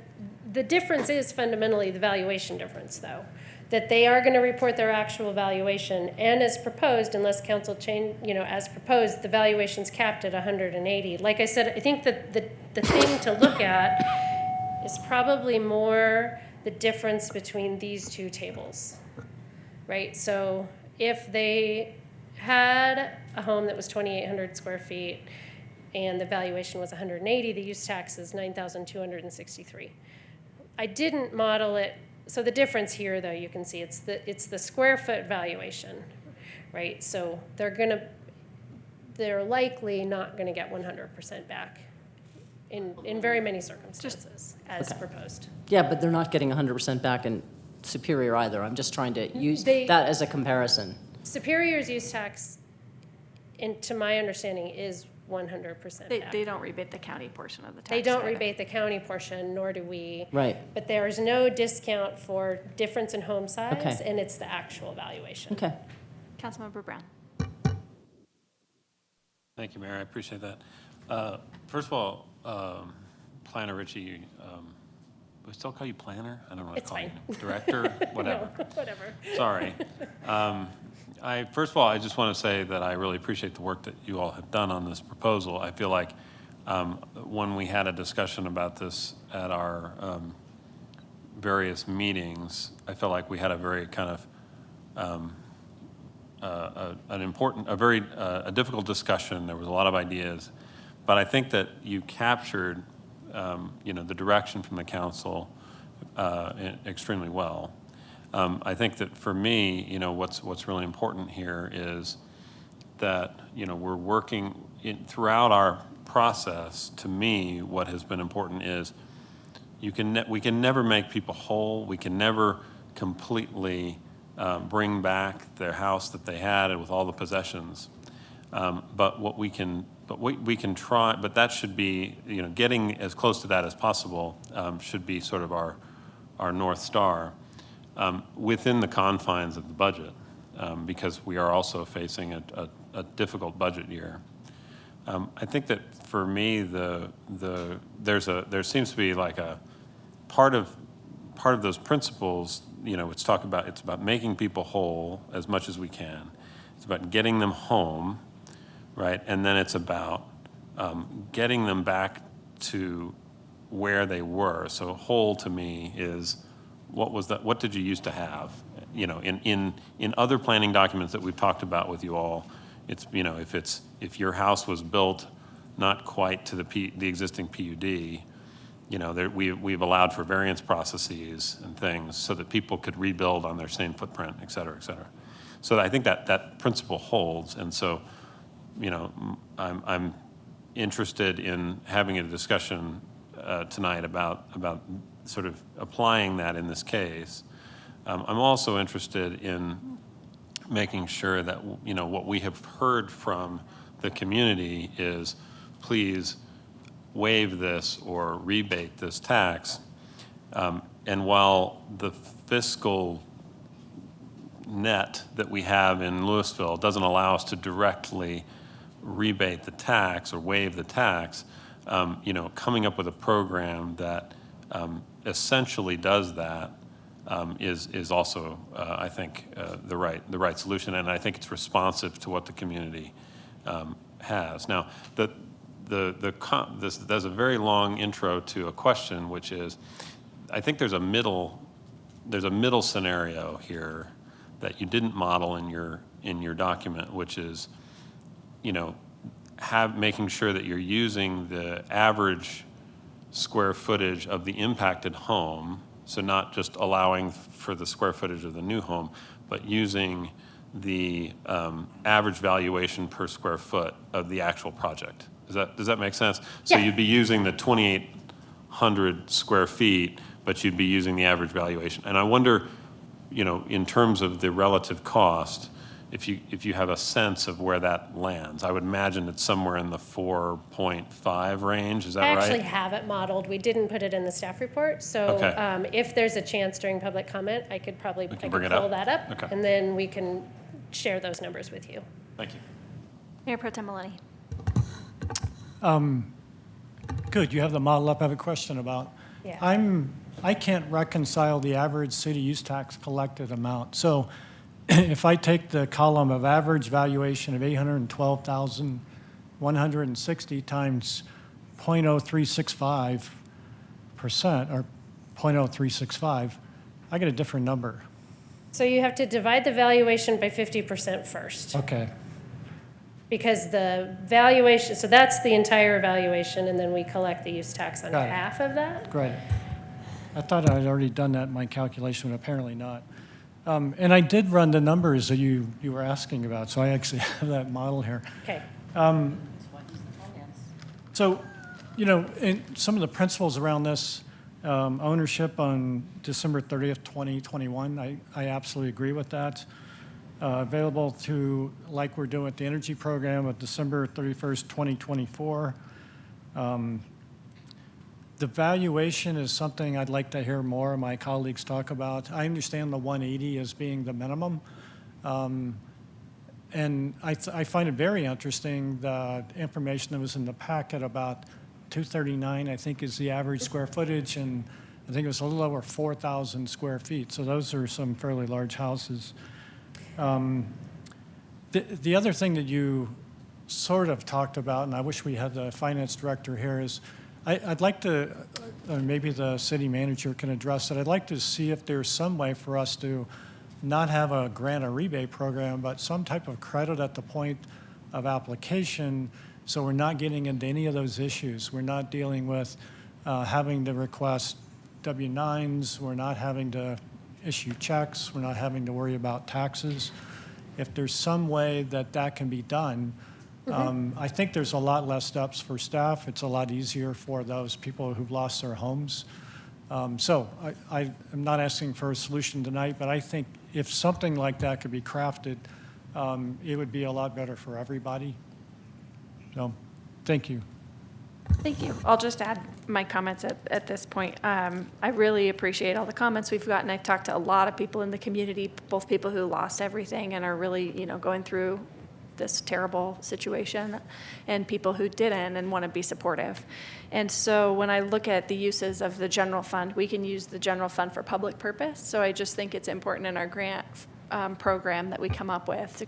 the difference is fundamentally the valuation difference, though, that they are going to report their actual valuation, and as proposed, unless council change, as proposed, the valuation's capped at 180. Like I said, I think that the thing to look at is probably more the difference between these two tables, right? So if they had a home that was 2,800 square feet and the valuation was 180, the use tax is 9,263. I didn't model it. So the difference here, though, you can see it's the square foot valuation, right? So they're likely not going to get 100% back in very many circumstances, as proposed. Yeah, but they're not getting 100% back in Superior either. I'm just trying to use that as a comparison. Superior's use tax, to my understanding, is 100% back. They don't rebate the county portion of the tax. They don't either. rebate the county portion, nor do we. Right. But there is no discount for difference in home size, Okay. and it's the actual valuation. Okay. Councilmember Brown. Thank you, Mayor. I appreciate that. First of all, Planner Ritchie, we still call you Planner? I don't know what to It's call fine. you. Director? Whatever. No, whatever. Sorry. First of all, I just want to say that I really appreciate the work that you all have done on this proposal. I feel like when we had a discussion about this at our various meetings, I felt like we had a very kind of a difficult discussion. There was a lot of ideas, but I think that you captured, the direction from the council extremely well. I think that for me, what's really important here is that, we're working throughout our process. To me, what has been important is we can never make people whole. We can never completely bring back their house that they had and with all the possessions. But we can try, but that should be, getting as close to that as possible should be sort of our North Star. Within the confines of the budget, because we are also facing a difficult budget year. I think that for me, there seems to be like a part of those principles. It's about making people whole as much as we can. It's about getting them home, right? And then it's about getting them back to where they were. So whole to me is, what was that? What did you used to have? In other planning documents that we've talked about with you all, it's if your house was built not quite to the existing PUD, we've allowed for variance processes and things so that people could rebuild on their same footprint, et cetera, et cetera. So I think that principle holds, and so, I'm interested in having a discussion tonight about sort of applying that in this case. I'm also interested in making sure that, what we have heard from the community is, please waive this or rebate this tax. And while the fiscal net that we have in Louisville doesn't allow us to directly rebate the tax or waive the tax, coming up with a program that essentially does that is also, I think, the right solution, and I think it's responsive to what the community has. Now, there's a very long intro to a question, which is, I think there's a middle scenario here that you didn't model in your document, which is, making sure that you're using the average square footage of the impacted home, so not just allowing for the square footage of the new home, but using the average valuation per square foot of the actual project. Does that make sense? So Yeah. you'd be using the 2,800 square feet, but you'd be using the average valuation. And I wonder, in terms of the relative cost, if you have a sense of where that lands. I would imagine it's somewhere in the 4.5 range. Is that I right? actually have it modeled. We didn't put it in the staff report, so Okay. If there's a chance during public comment, I could bring it pull up. that up, Okay. and then we can share those numbers with you. Thank you. Mayor Pro Tem Maloney. Good, you have the model up. I have a question about. Yeah. I can't reconcile the average city use tax collected amount. So if I take the column of average valuation of 812,160 times 0.0365% or 0.0365, I get a different number. So you have to divide the valuation by 50% first. Okay, Because the valuation, so that's the entire valuation, and then we collect the use tax on Got it. half of that. great. I thought I'd already done that in my calculation, but apparently not. And I did run the numbers that you were asking about, so I actually have that model here. Okay. So, in some of the principles around this, ownership on December 30th, 2021, I absolutely agree with that. Available to, like we're doing with the energy program, of December 31st, 2024. The valuation is something I'd like to hear more of my colleagues talk about. I understand the 180 as being the minimum. And I find it very interesting, the information that was in the packet about 239, I think, is the average square footage, and I think it was a little over 4,000 square feet. So those are some fairly large houses. The other thing that you sort of talked about, and I wish we had the finance director here, is I'd like to, maybe the city manager can address it, I'd like to see if there's some way for us to not have a grant or rebate program, but some type of credit at the point of application, so we're not getting into any of those issues. We're not dealing with having to request W-9s, we're not having to issue checks, we're not having to worry about taxes. If there's some way that that can be done, I think there's a lot less steps for staff. It's a lot easier for those people who've lost their homes. So I'm not asking for a solution tonight, but I think if something like that could be crafted, it would be a lot better for everybody. So, thank you. Thank you. I'll just add my comments at this point. I really appreciate all the comments we've gotten. I've talked to a lot of people in the community, both people who lost everything and are really, going through this terrible situation, and people who didn't and want to be supportive. And so when I look at the uses of the general fund, we can use the general fund for public purpose. So I just think it's important in our grant program that we come up with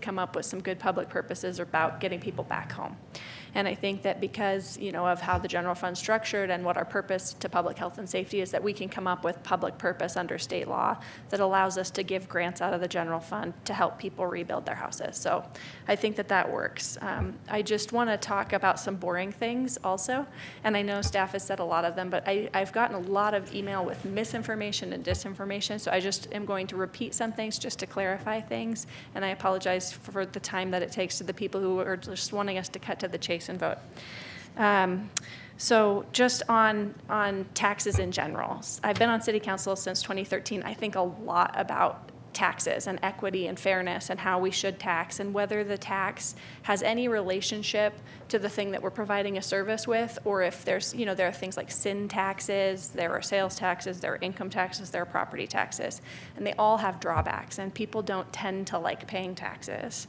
some good public purposes about getting people back home. And I think that because, of how the general fund's structured and what our purpose to public health and safety is, that we can come up with public purpose under state law that allows us to give grants out of the general fund to help people rebuild their houses. So I think that that works. I just want to talk about some boring things also. And I know staff has said a lot of them, but I've gotten a lot of email with misinformation and disinformation. So I just am going to repeat some things just to clarify things. And I apologize for the time that it takes to the people who are just wanting us to cut to the chase and vote. So just on taxes in general, I've been on city council since 2013. I think a lot about taxes and equity and fairness and how we should tax and whether the tax has any relationship to the thing that we're providing a service with, or if there's, there are things like sin taxes, there are sales taxes, there are income taxes, there are property taxes, and they all have drawbacks, and people don't tend to like paying taxes.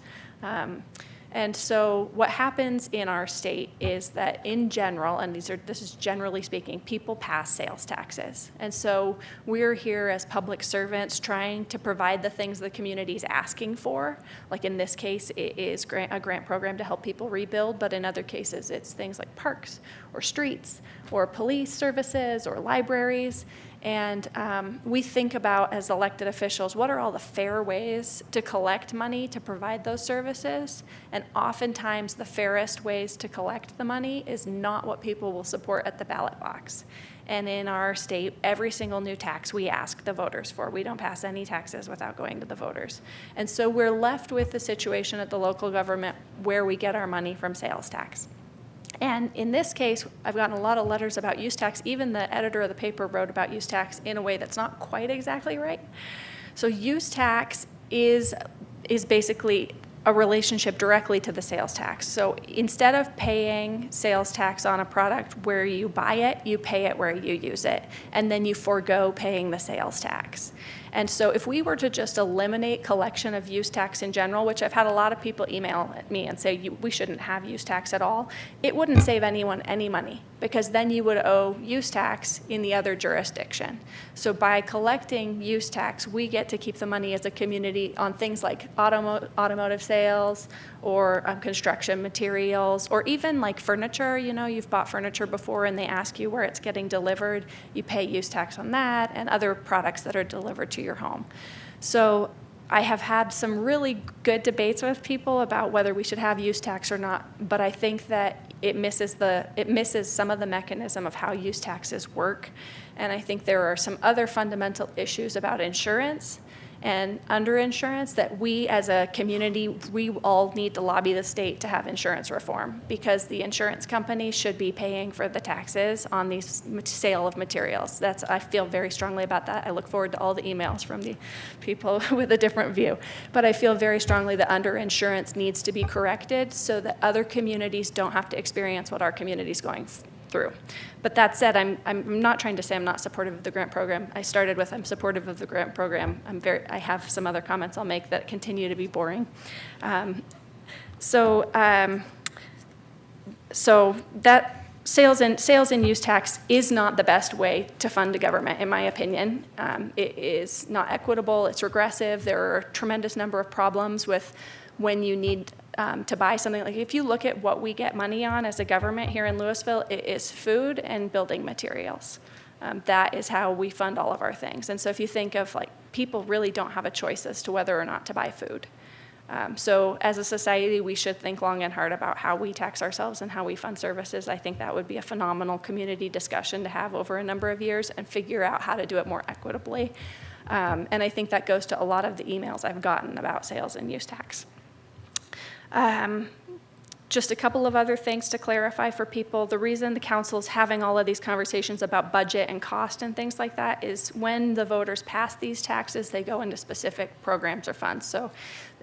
And so what happens in our state is that in general, and this is generally speaking, people pass sales taxes. And so we're here as public servants trying to provide the things the community is asking for. Like in this case, it is a grant program to help people rebuild, but in other cases, it's things like parks or streets or police services or libraries. And we think about, as elected officials, what are all the fair ways to collect money to provide those services? And oftentimes the fairest ways to collect the money is not what people will support at the ballot box. And in our state, every single new tax we ask the voters for. We don't pass any taxes without going to the voters. And so we're left with the situation at the local government where we get our money from sales tax. And in this case, I've gotten a lot of letters about use tax. Even the editor of the paper wrote about use tax in a way that's not quite exactly right. So use tax is basically a relationship directly to the sales tax. So instead of paying sales tax on a product where you buy it, you pay it where you use it, and then you forego paying the sales tax. And so if we were to just eliminate collection of use tax in general, which I've had a lot of people email at me and say we shouldn't have use tax at all, it wouldn't save anyone any money, because then you would owe use tax in the other jurisdiction. So by collecting use tax, we get to keep the money as a community on things like automotive sales or construction materials, or even like furniture. You've bought furniture before and they ask you where it's getting delivered. You pay use tax on that and other products that are delivered to your home. So I have had some really good debates with people about whether we should have use tax or not, but I think that it misses some of the mechanism of how use taxes work. And I think there are some other fundamental issues about insurance and underinsurance that we as a community, we all need to lobby the state to have insurance reform, because the insurance companies should be paying for the taxes on the sale of materials. I feel very strongly about that. I look forward to all the emails from the people with a different view. But I feel very strongly that underinsurance needs to be corrected so that other communities don't have to experience what our community is going through. But that said, I'm not trying to say I'm not supportive of the grant program. I started with I'm supportive of the grant program. I have some other comments I'll make that continue to be boring. So that sales and use tax is not the best way to fund a government, in my opinion. It is not equitable. It's regressive. There are a tremendous number of problems with when you need to buy something. Like if you look at what we get money on as a government here in Louisville, it is food and building materials. That is how we fund all of our things. And so if you think of people really don't have a choice as to whether or not to buy food. So as a society, we should think long and hard about how we tax ourselves and how we fund services. I think that would be a phenomenal community discussion to have over a number of years and figure out how to do it more equitably. And I think that goes to a lot of the emails I've gotten about sales and use tax. Just a couple of other things to clarify for people. The reason the council is having all of these conversations about budget and cost and things like that is when the voters pass these taxes, they go into specific programs or funds. So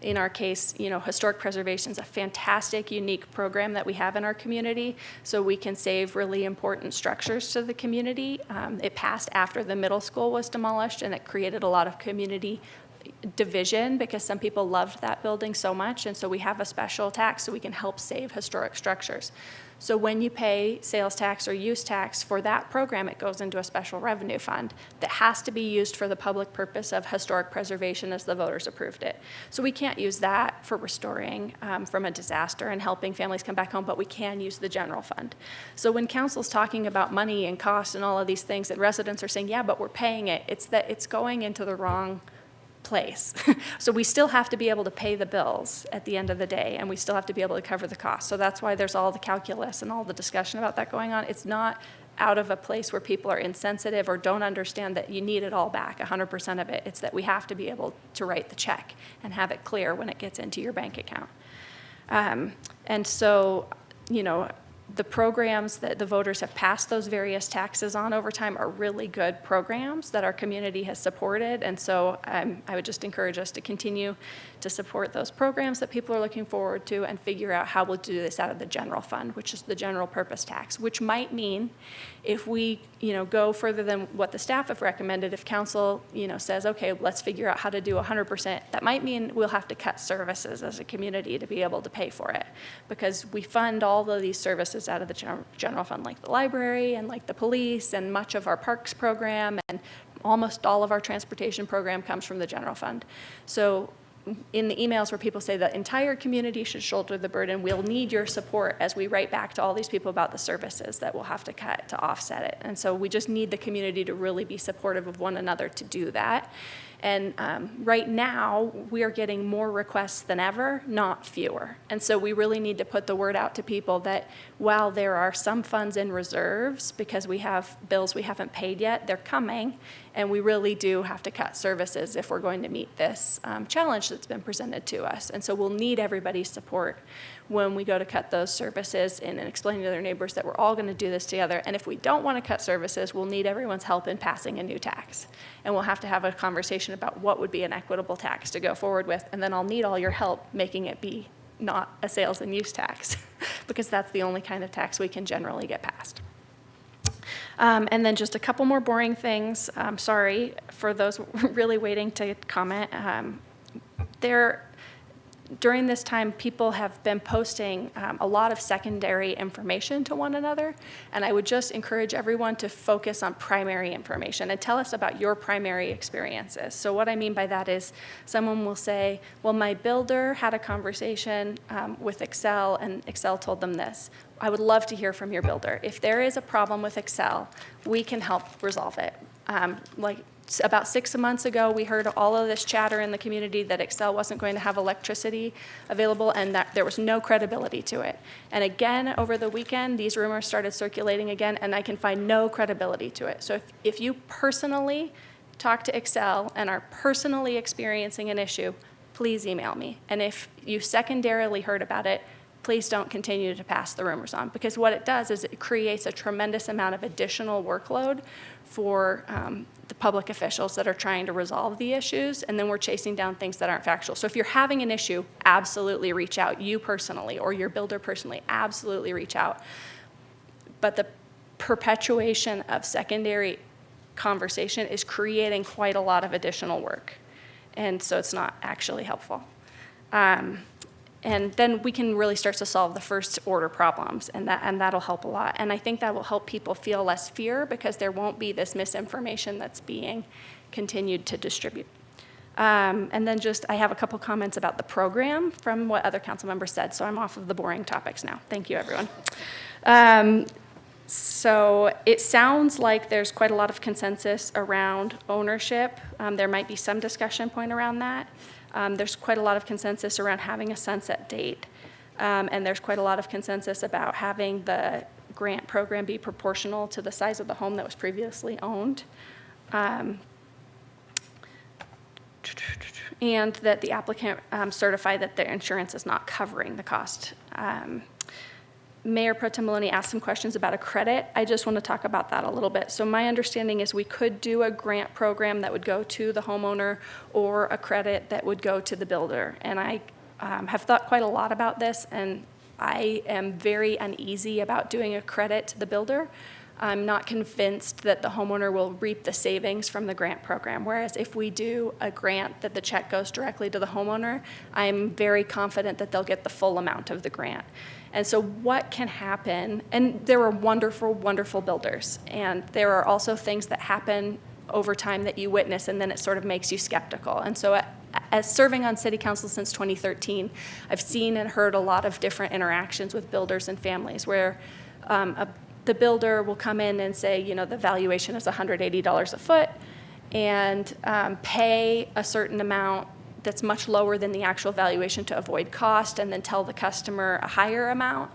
in our case, historic preservation is a fantastic, unique program that we have in our community, so we can save really important structures to the community. It passed after the middle school was demolished, and it created a lot of community division because some people loved that building so much, and so we have a special tax so we can help save historic structures. So when you pay sales tax or use tax for that program, it goes into a special revenue fund that has to be used for the public purpose of historic preservation as the voters approved it. So we can't use that for restoring from a disaster and helping families come back home, but we can use the general fund. So when council's talking about money and cost and all of these things, and residents are saying, yeah, but we're paying it, it's that it's going into the wrong place. So we still have to be able to pay the bills at the end of the day, and we still have to be able to cover the costs. So that's why there's all the calculus and all the discussion about that going on. It's not out of a place where people are insensitive or don't understand that you need it all back, 100% of it. It's that we have to be able to write the check and have it clear when it gets into your bank account. And so, you know, the programs that the voters have passed those various taxes on over time are really good programs that our community has supported. And so I would just encourage us to continue to support those programs that people are looking forward to and figure out how we'll do this out of the general fund, which is the general purpose tax, which might mean if we, you know, go further than what the staff have recommended, if council, you know, says, okay, let's figure out how to do 100%, that might mean we'll have to cut services as a community to be able to pay for it, because we fund all of these services out of the general fund, like the library and like the police and much of our parks program and almost all of our transportation program comes from the general fund. So in the emails where people say the entire community should shoulder the burden, we'll need your support as we write back to all these people about the services that we'll have to cut to offset it. And so we just need the community to really be supportive of one another to do that. And right now, we are getting more requests than ever, not fewer. And so we really need to put the word out to people that while there are some funds in reserves, because we have bills we haven't paid yet, they're coming, and we really do have to cut services if we're going to meet this challenge that's been presented to us. And so we'll need everybody's support when we go to cut those services and explaining to their neighbors that we're all going to do this together. And if we don't want to cut services, we'll need everyone's help in passing a new tax. And we'll have to have a conversation about what would be an equitable tax to go forward with. And then I'll need all your help making it be not a sales and use tax, because that's the only kind of tax we can generally get passed. And then just a couple more boring things. Sorry for those really waiting to comment. During this time, people have been posting a lot of secondary information to one another, and I would just encourage everyone to focus on primary information and tell us about your primary experiences. So what I mean by that is someone will say, well, my builder had a conversation with Excel, and Excel told them this. I would love to hear from your builder. If there is a problem with Excel, we can help resolve it. About 6 months ago, we heard all of this chatter in the community that Excel wasn't going to have electricity available and that there was no credibility to it. And again, over the weekend, these rumors started circulating again, and I can find no credibility to it. So if you personally talk to Excel and are personally experiencing an issue, please email me. And if you secondarily heard about it, please don't continue to pass the rumors on, because what it does is it creates a tremendous amount of additional workload for the public officials that are trying to resolve the issues, and then we're chasing down things that aren't factual. So if you're having an issue, absolutely reach out. You personally or your builder personally, absolutely reach out. But the perpetuation of secondary conversation is creating quite a lot of additional work, and so it's not actually helpful. And then we can really start to solve the first order problems, and that'll help a lot. And I think that will help people feel less fear, because there won't be this misinformation that's being continued to distribute. And then I have a couple comments about the program from what other council members said, so I'm off of the boring topics now. Thank you, everyone. So it sounds like there's quite a lot of consensus around ownership. There might be some discussion point around that. There's quite a lot of consensus around having a sunset date. And there's quite a lot of consensus about having the grant program be proportional to the size of the home that was previously owned. And that the applicant certify that their insurance is not covering the cost. Mayor Pro Tem Maloney asked some questions about a credit. I just want to talk about that a little bit. So my understanding is we could do a grant program that would go to the homeowner, or a credit that would go to the builder. And I have thought quite a lot about this, and I am very uneasy about doing a credit to the builder. I'm not convinced that the homeowner will reap the savings from the grant program. Whereas if we do a grant that the check goes directly to the homeowner, I'm very confident that they'll get the full amount of the grant. And so what can happen, and there are wonderful, wonderful builders, and there are also things that happen over time that you witness, and then it sort of makes you skeptical. And so as serving on city council since 2013, I've seen and heard a lot of different interactions with builders and families where the builder will come in and say, you know, the valuation is $180 a foot, and pay a certain amount that's much lower than the actual valuation to avoid cost, and then tell the customer a higher amount.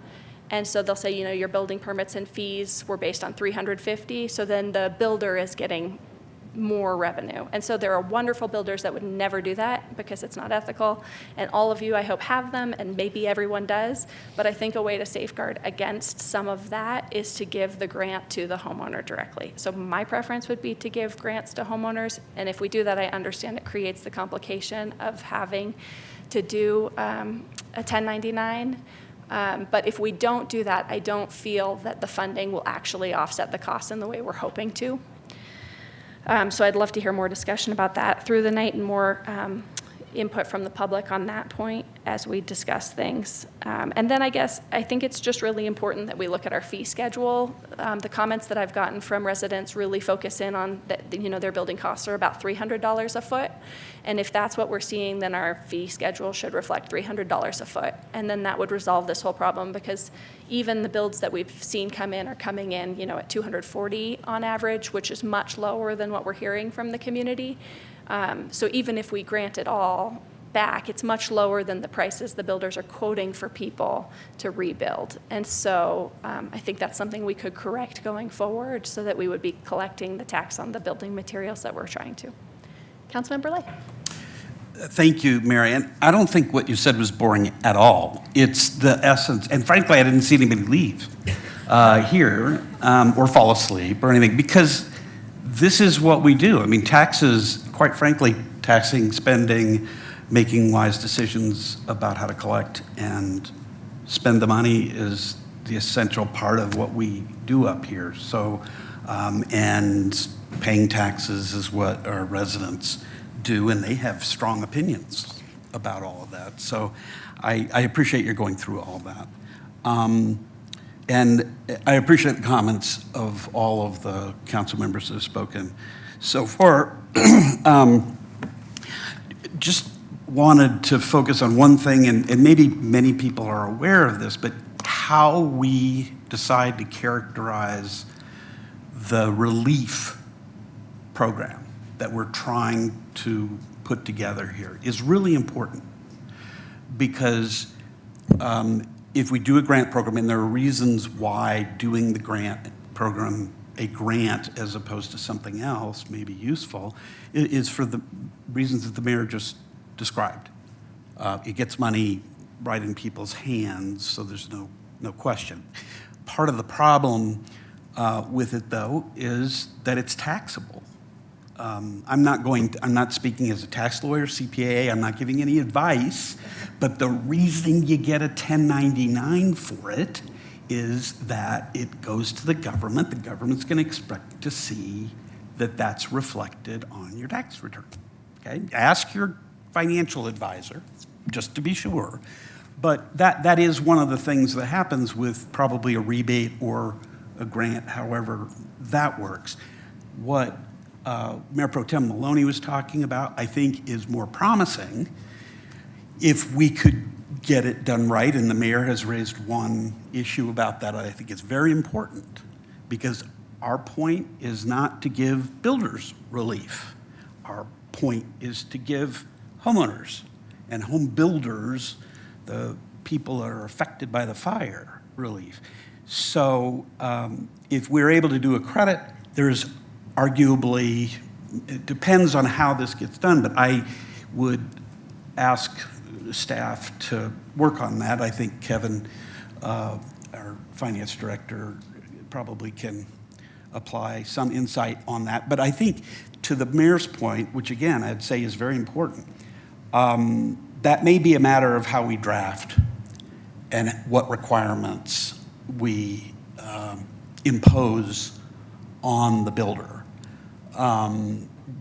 And so they'll say, you know, your building permits and fees were based on $350, so then the builder is getting more revenue. And so there are wonderful builders that would never do that because it's not ethical. And all of you, I hope, have them, and maybe everyone does. But I think a way to safeguard against some of that is to give the grant to the homeowner directly. So my preference would be to give grants to homeowners. And if we do that, I understand it creates the complication of having to do a 1099. But if we don't do that, I don't feel that the funding will actually offset the costs in the way we're hoping to. So I'd love to hear more discussion about that through the night and more input from the public on that point as we discuss things. And then I think it's just really important that we look at our fee schedule. The comments that I've gotten from residents really focus in on that, you know, their building costs are about $300 a foot. And if that's what we're seeing, then our fee schedule should reflect $300 a foot. And then that would resolve this whole problem, because even the builds that we've seen come in are coming in, you know, at $240 on average, which is much lower than what we're hearing from the community. So even if we grant it all back, it's much lower than the prices the builders are quoting for people to rebuild. And so I think that's something we could correct going forward, so that we would be collecting the tax on the building materials that we're trying to. Councilmember Lay. Thank you, Mary. And I don't think what you said was boring at all. It's the essence. And frankly, I didn't see anybody leave here or fall asleep or anything, because this is what we do. I mean, taxes, quite frankly, taxing, spending, making wise decisions about how to collect and spend the money is the essential part of what we do up here. So, and paying taxes is what our residents do, and they have strong opinions about all of that. So I appreciate your going through all that. And I appreciate the comments of all of the council members that have spoken so far. Just wanted to focus on one thing, and maybe many people are aware of this, but how we decide to characterize the relief program that we're trying to put together here is really important, because if we do a grant program, and there are reasons why doing the grant program, a grant as opposed to something else, may be useful, is for the reasons that the mayor just described. It gets money right in people's hands, so there's no question. Part of the problem with it, though, is that it's taxable. I'm not speaking as a tax lawyer, CPA, I'm not giving any advice, but the reason you get a 1099 for it is that it goes to the government. The government's going to expect to see that that's reflected on your tax return. Okay? Ask your financial advisor, just to be sure. But that is one of the things that happens with probably a rebate or a grant, however that works. What Mayor Pro Tem Maloney was talking about, I think, is more promising if we could get it done right. And the mayor has raised one issue about that I think is very important, because our point is not to give builders relief. Our point is to give homeowners and home builders, the people that are affected by the fire, relief. So if we're able to do a credit, there's arguably, it depends on how this gets done, but I would ask staff to work on that. I think Kevin, our finance director, probably can apply some insight on that. But I think to the mayor's point, which again I'd say is very important, that may be a matter of how we draft and what requirements we impose on the builder.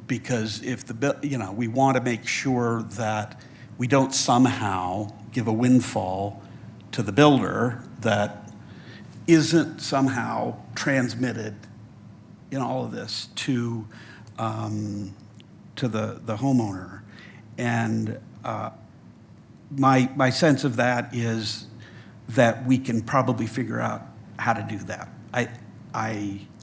Because if we want to make sure that we don't somehow give a windfall to the builder that isn't somehow transmitted in all of this to the homeowner. And my sense of that is that we can probably figure out how to do that.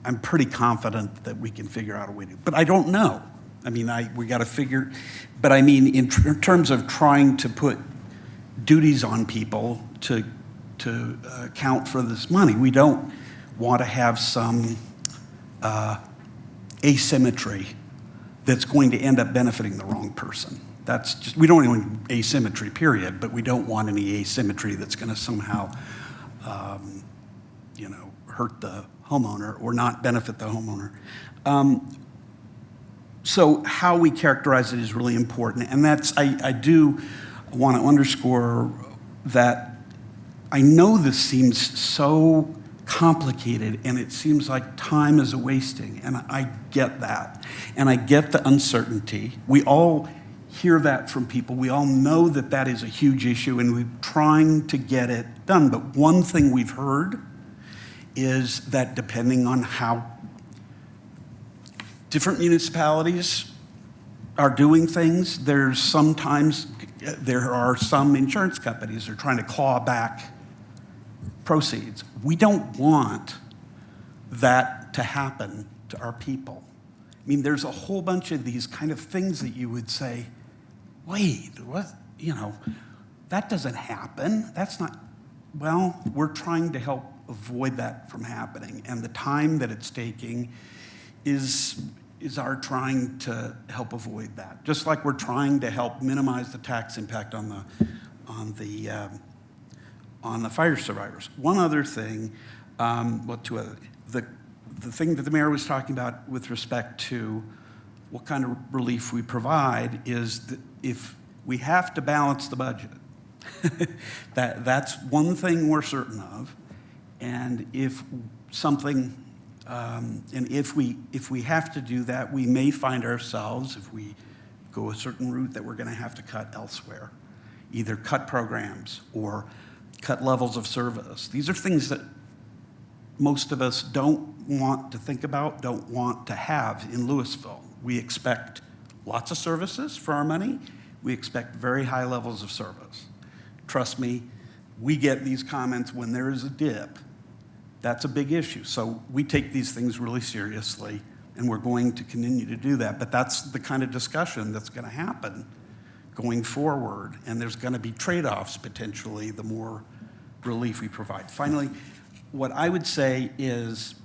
I'm pretty confident that we can figure out a way to, but I don't know. I mean, we got to figure, but I mean, in terms of trying to put duties on people to account for this money, we don't want to have some asymmetry that's going to end up benefiting the wrong person. That's just, we don't want asymmetry, period, but we don't want any asymmetry that's going to somehow, hurt the homeowner or not benefit the homeowner. So how we characterize it is really important, and that's, I do want to underscore that I know this seems so complicated and it seems like time is a wasting, and I get that. And I get the uncertainty. We all hear that from people. We all know that that is a huge issue and we're trying to get it done. But one thing we've heard is that depending on how different municipalities are doing things, there are some insurance companies that are trying to claw back proceeds. We don't want that to happen to our people. I mean, there's a whole bunch of these kind of things that you would say, wait, what, that doesn't happen. That's not, well, we're trying to help avoid that from happening. And the time that it's taking is our trying to help avoid that. Just like we're trying to help minimize the tax impact on the fire survivors. One other thing, two other things. The thing that the mayor was talking about with respect to what kind of relief we provide is that if we have to balance the budget, that's one thing we're certain of. And if something, and if we have to do that, we may find ourselves, if we go a certain route, that we're going to have to cut elsewhere, either cut programs or cut levels of service. These are things that most of us don't want to think about, don't want to have in Louisville. We expect lots of services for our money. We expect very high levels of service. Trust me, we get these comments when there is a dip. That's a big issue. So we take these things really seriously, and we're going to continue to do that. But that's the kind of discussion that's going to happen going forward, and there's going to be trade-offs potentially the more relief we provide. Finally, what I would say is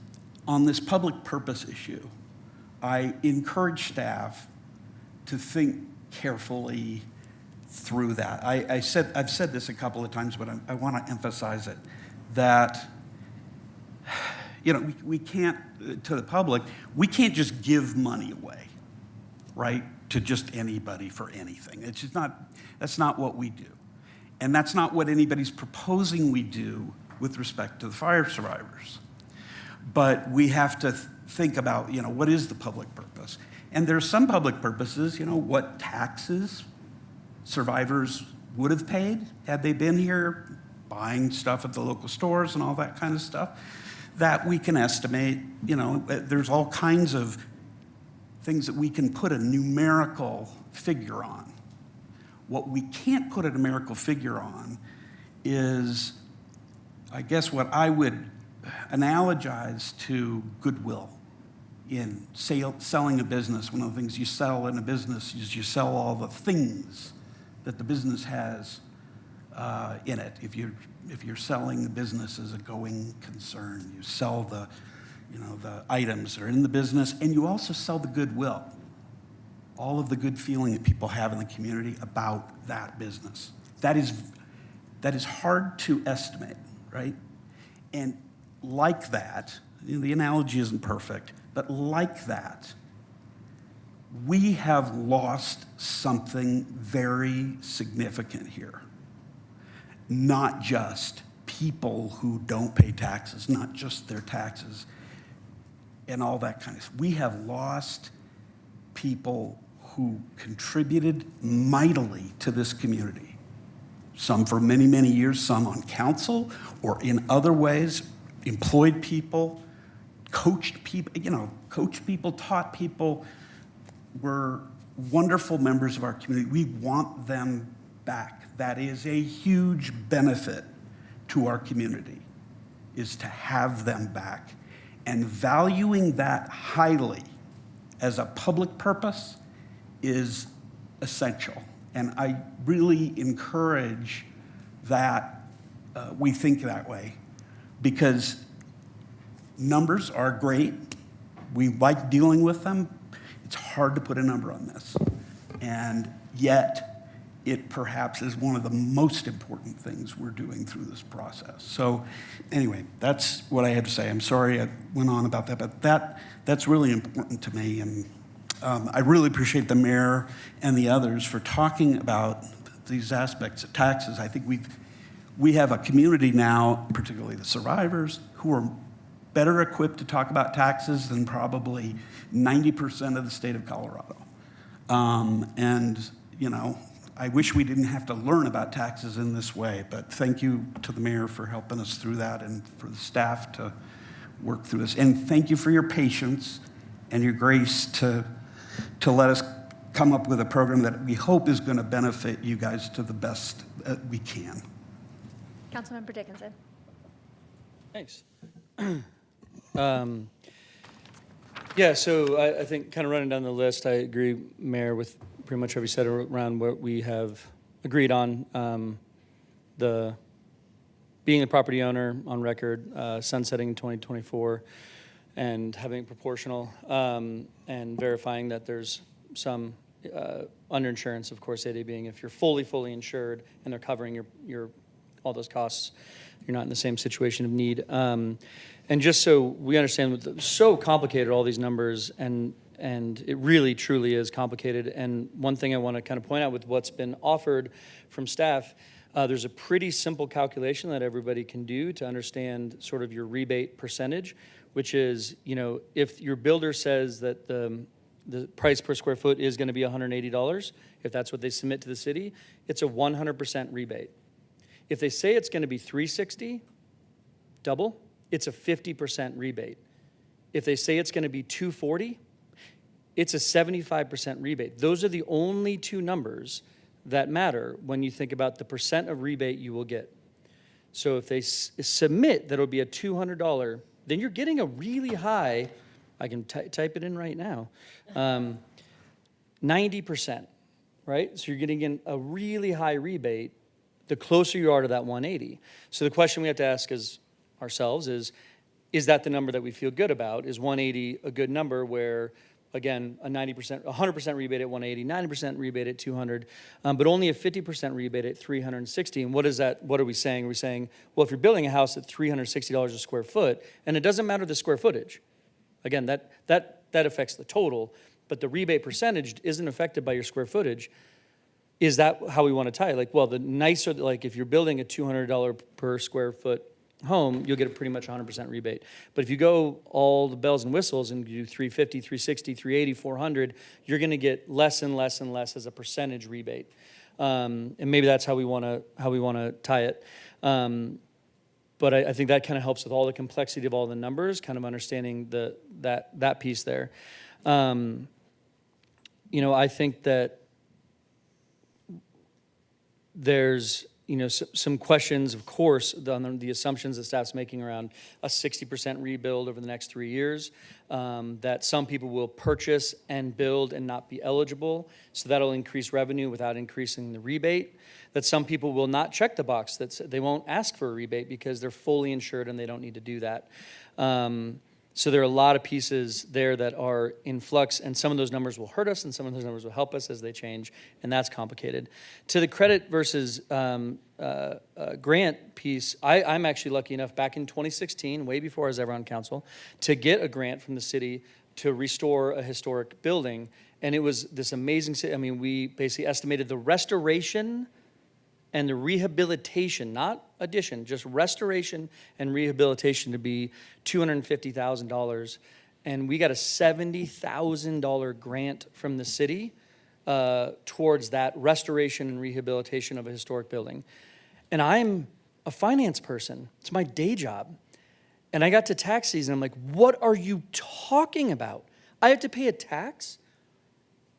on this public purpose issue, I encourage staff to think carefully through that. I've said this a couple of times, but I want to emphasize it, that we can't, to the public, we can't just give money away, right, to just anybody for anything. It's just not, that's not what we do. And that's not what anybody's proposing we do with respect to the fire survivors. But we have to think about, what is the public purpose? And there's some public purposes, what taxes survivors would have paid had they been here, buying stuff at the local stores and all that kind of stuff, that we can estimate. There's all kinds of things that we can put a numerical figure on. What we can't put a numerical figure on is, I guess, what I would analogize to goodwill in selling a business. One of the things you sell in a business is you sell all the things that the business has in it. If you're selling the business as a going concern, you sell the items that are in the business, and you also sell the goodwill, all of the good feeling that people have in the community about that business. That is hard to estimate, right? And like that, the analogy isn't perfect, but like that, we have lost something very significant here. Not just people who don't pay taxes, not just their taxes, and all that kind of stuff. We have lost people who contributed mightily to this community. Some for many, many years, some on council or in other ways, employed people, coached people, taught people, were wonderful members of our community. We want them back. That is a huge benefit to our community, is to have them back. And valuing that highly as a public purpose is essential. And I really encourage that we think that way, because numbers are great. We like dealing with them. It's hard to put a number on this. And yet, it perhaps is one of the most important things we're doing through this process. So anyway, that's what I had to say. I'm sorry I went on about that, but that's really important to me. And I really appreciate the mayor and the others for talking about these aspects of taxes. I think we have a community now, particularly the survivors, who are better equipped to talk about taxes than probably 90% of the state of Colorado. And, you know, I wish we didn't have to learn about taxes in this way, but thank you to the mayor for helping us through that and for the staff to work through this. And thank you for your patience and your grace to let us come up with a program that we hope is going to benefit you guys to the best that we can. Councilmember Dickinson. Thanks. Yeah, so I think kind of running down the list, I agree, Mayor, with pretty much every set around what we have agreed on. The being the property owner on record, sunsetting in 2024, and having it proportional, and verifying that there's some underinsurance, of course, AD being if you're fully insured and they're covering your all those costs, you're not in the same situation of need. And just so we understand, so complicated, all these numbers, and it really, truly is complicated. And one thing I want to kind of point out with what's been offered from staff, there's a pretty simple calculation that everybody can do to understand sort of your rebate percentage, which is, you know, if your builder says that the price per square foot is going to be $180, if that's what they submit to the city, it's a 100% rebate. If they say it's going to be $360, double, it's a 50% rebate. If they say it's going to be $240, it's a 75% rebate. Those are the only two numbers that matter when you think about the percent of rebate you will get. So if they submit that it'll be a $200, then you're getting a really high, I can type it in right now, 90%, right? So you're getting in a really high rebate the closer you are to that 180. So the question we have to ask ourselves is that the number that we feel good about? Is 180 a good number where, again, a 100% rebate at 180, 90% rebate at 200, but only a 50% rebate at 360? And what is that? What are we saying? Are we saying, well, if you're building a house at $360 a square foot, and it doesn't matter the square footage, again, that affects the total, but the rebate percentage isn't affected by your square footage. Is that how we want to tie it? Like, well, the nicer, like if you're building a $200 per square foot home, you'll get a pretty much 100% rebate. But if you go all the bells and whistles and you do 350, 360, 380, 400, you're going to get less and less and less as a percentage rebate. And maybe that's how we want to tie it. But I think that kind of helps with all the complexity of all the numbers, kind of understanding that piece there. You know, I think that there's, you know, some questions, of course, on the assumptions that staff's making around a 60% rebuild over the next 3 years, that some people will purchase and build and not be eligible, so that'll increase revenue without increasing the rebate, that some people will not check the box, that they won't ask for a rebate because they're fully insured and they don't need to do that. So there are a lot of pieces there that are in flux, and some of those numbers will hurt us, and some of those numbers will help us as they change, and that's complicated. To the credit versus grant piece, I'm actually lucky enough back in 2016, way before I was ever on council, to get a grant from the city to restore a historic building, and it was this amazing, I mean, we basically estimated the restoration and the rehabilitation, not addition, just restoration and rehabilitation to be $250,000. And we got a $70,000 grant from the city towards that restoration and rehabilitation of a historic building. And I'm a finance person. It's my day job. And I got to tax season. I'm like, what are you talking about? I have to pay a tax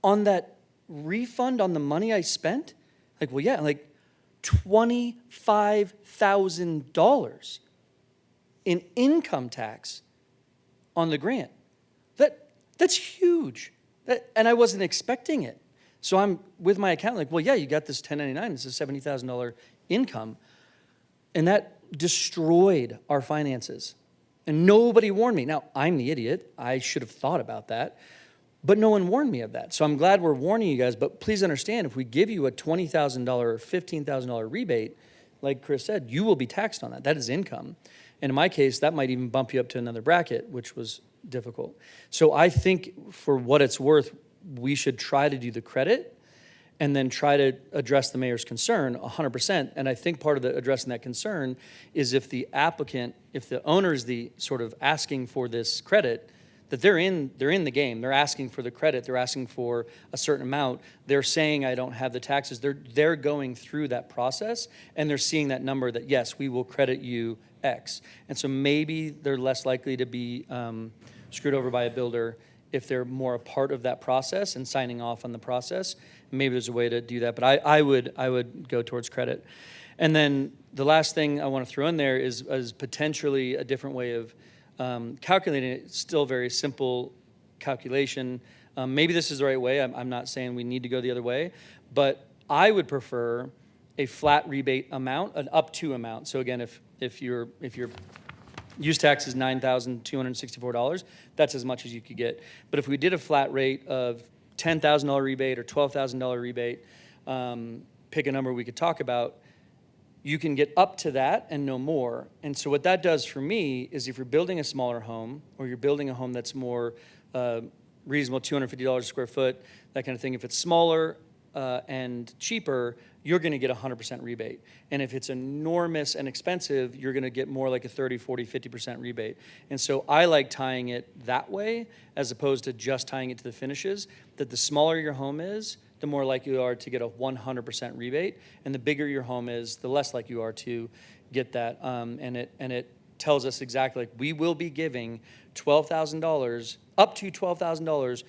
on that refund on the money I spent? Like, well, yeah, like $25,000 in income tax on the grant. That's huge. And I wasn't expecting it. So I'm with my accountant like, well, yeah, you got this 1099. It's a $70,000 income. And that destroyed our finances. And nobody warned me. Now, I'm the idiot. I should have thought about that. But no one warned me of that. So I'm glad we're warning you guys. But please understand, if we give you a $20,000 or $15,000 rebate, like Chris said, you will be taxed on that. That is income. And in my case, that might even bump you up to another bracket, which was difficult. So I think for what it's worth, we should try to do the credit and then try to address the mayor's concern 100%. And I think part of addressing that concern is if the applicant, if the owner is the sort of asking for this credit, that they're in the game. They're asking for the credit. They're asking for a certain amount. They're saying, I don't have the taxes. They're going through that process, and they're seeing that number that, yes, we will credit you X. And so maybe they're less likely to be screwed over by a builder if they're more a part of that process and signing off on the process. Maybe there's a way to do that, but I would go towards credit. And then the last thing I want to throw in there is potentially a different way of calculating it. It's still very simple calculation. Maybe this is the right way. I'm not saying we need to go the other way, but I would prefer a flat rebate amount, an up to amount. So again, if your use tax is $9,264, that's as much as you could get. But if we did a flat rate of $10,000 rebate or $12,000 rebate, pick a number we could talk about, you can get up to that and no more. And so what that does for me is if you're building a smaller home or you're building a home that's more reasonable, $250 a square foot, that kind of thing, if it's smaller and cheaper, you're going to get 100% rebate. And if it's enormous and expensive, you're going to get more like a 30, 40, 50% rebate. And so I like tying it that way as opposed to just tying it to the finishes, that the smaller your home is, the more likely you are to get a 100% rebate. And the bigger your home is, the less likely you are to get that. And it tells us exactly, like, we will be giving $12,000, up to $12,000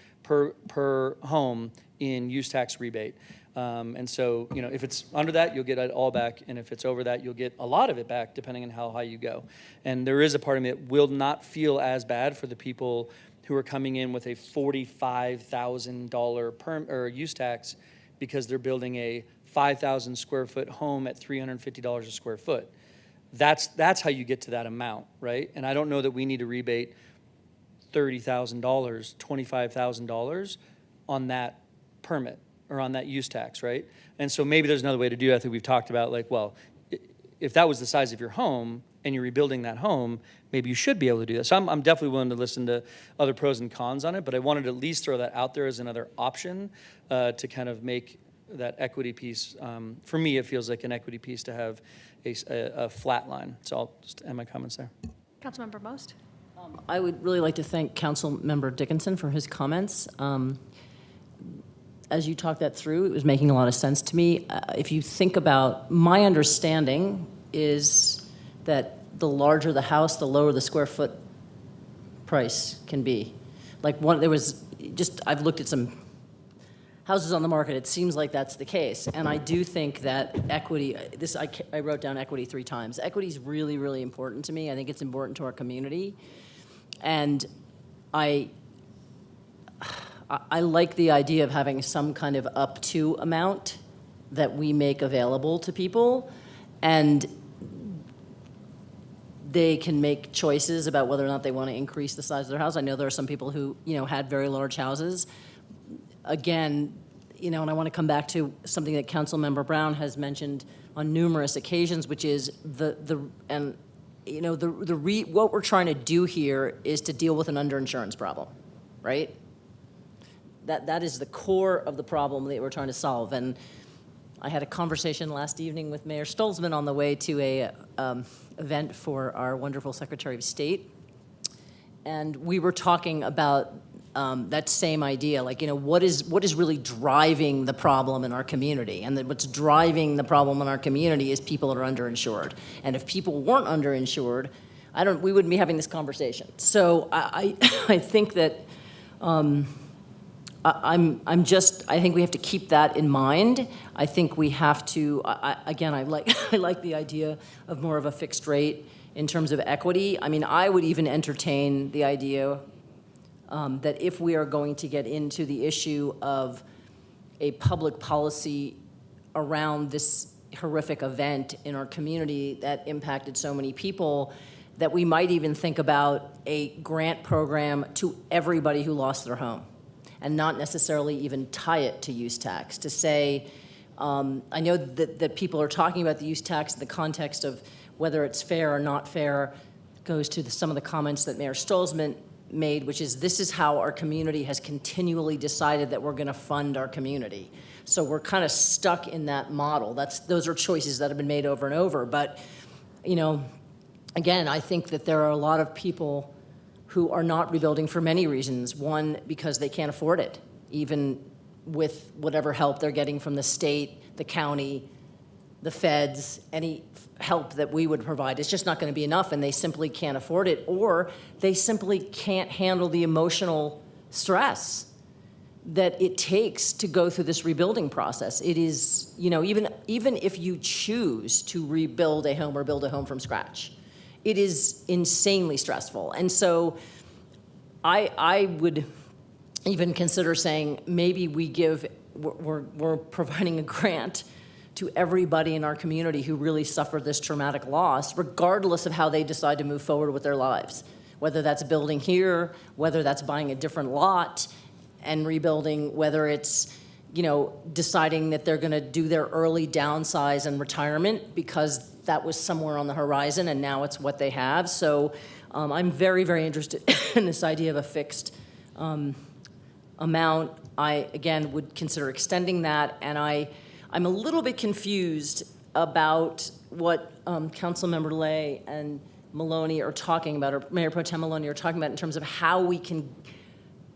per home in use tax rebate. And so, if it's under that, you'll get it all back. And if it's over that, you'll get a lot of it back, depending on how high you go. And there is a part of me that will not feel as bad for the people who are coming in with a $45,000 use tax because they're building a 5,000 square foot home at $350 a square foot. That's how you get to that amount, right? And I don't know that we need to rebate $30,000, $25,000 on that permit or on that use tax, right? And so maybe there's another way to do it. I think we've talked about, like, well, if that was the size of your home and you're rebuilding that home, maybe you should be able to do that. So I'm definitely willing to listen to other pros and cons on it, but I wanted to at least throw that out there as another option to kind of make that equity piece. For me, it feels like an equity piece to have a flat line. So I'll just end my comments there. Councilmember Most? I would really like to thank Councilmember Dickinson for his comments. As you talked that through, it was making a lot of sense to me. If you think about, my understanding is that the larger the house, the lower the square foot price can be. Like I've looked at some houses on the market, it seems like that's the case. And I do think that equity, I wrote down equity 3 times. Equity is really, really important to me. I think it's important to our community. And I like the idea of having some kind of up to amount that we make available to people, and they can make choices about whether or not they want to increase the size of their house. I know there are some people who, had very large houses. Again, and I want to come back to something that Councilmember Brown has mentioned on numerous occasions, which is what we're trying to do here is to deal with an underinsurance problem, right? That is the core of the problem that we're trying to solve. And I had a conversation last evening with Mayor Stolzman on the way to a event for our wonderful Secretary of State. And we were talking about that same idea, like, what is really driving the problem in our community? And that what's driving the problem in our community is people that are underinsured. And if people weren't underinsured, we wouldn't be having this conversation. So I think that I think we have to keep that in mind. I think we have to, I like the idea of more of a fixed rate in terms of equity. I mean, I would even entertain the idea that if we are going to get into the issue of a public policy around this horrific event in our community that impacted so many people, that we might even think about a grant program to everybody who lost their home, and not necessarily even tie it to use tax, to say, I know that people are talking about the use tax in the context of whether it's fair or not fair. It goes to some of the comments that Mayor Stolzman made, which is this is how our community has continually decided that we're going to fund our community. So we're kind of stuck in that model. Those are choices that have been made over and over. But, again, I think that there are a lot of people who are not rebuilding for many reasons. One, because they can't afford it, even with whatever help they're getting from the state, the county, the feds, any help that we would provide. It's just not going to be enough, and they simply can't afford it, or they simply can't handle the emotional stress that it takes to go through this rebuilding process. It is, even if you choose to rebuild a home or build a home from scratch, it is insanely stressful. And so I would even consider saying maybe we're providing a grant to everybody in our community who really suffered this traumatic loss, regardless of how they decide to move forward with their lives, whether that's building here, whether that's buying a different lot and rebuilding, whether it's deciding that they're going to do their early downsize and retirement because that was somewhere on the horizon and now it's what they have. So I'm very, very interested in this idea of a fixed amount. I, again, would consider extending that, and I'm a little bit confused about what Councilmember Lay and Maloney are talking about, or Mayor Pro Tem Maloney are talking about in terms of how we can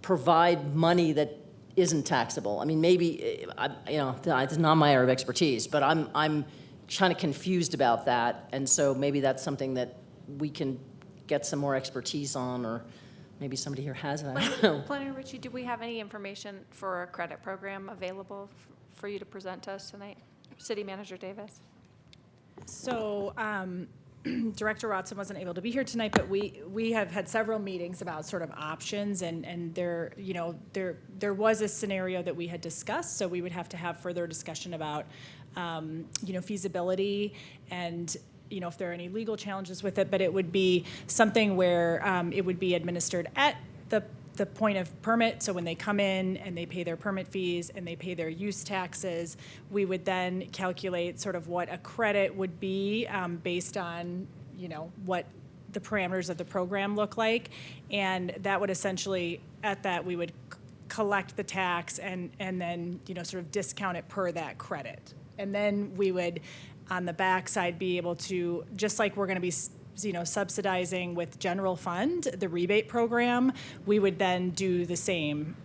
provide money that isn't taxable. I mean, maybe, it's not my area of expertise, but I'm kind of confused about that, and so maybe that's something that we can get some more expertise on, or maybe somebody here has it, I don't know. Planner Ritchie, do we have any information for a credit program available for you to present to us tonight? City Manager Davis. So Director Watson wasn't able to be here tonight, but we have had several meetings about sort of options, and there was a scenario that we had discussed, so we would have to have further discussion about feasibility and if there are any legal challenges with it, but it would be something where it would be administered at the point of permit. So when they come in and they pay their permit fees and they pay their use taxes, we would then calculate sort of what a credit would be based on, what the parameters of the program look like. And that would essentially, at that, we would collect the tax and then, sort of discount it per that credit. And then we would, on the backside, be able to, just like we're going to be subsidizing with general fund, the rebate program, we would then do the same.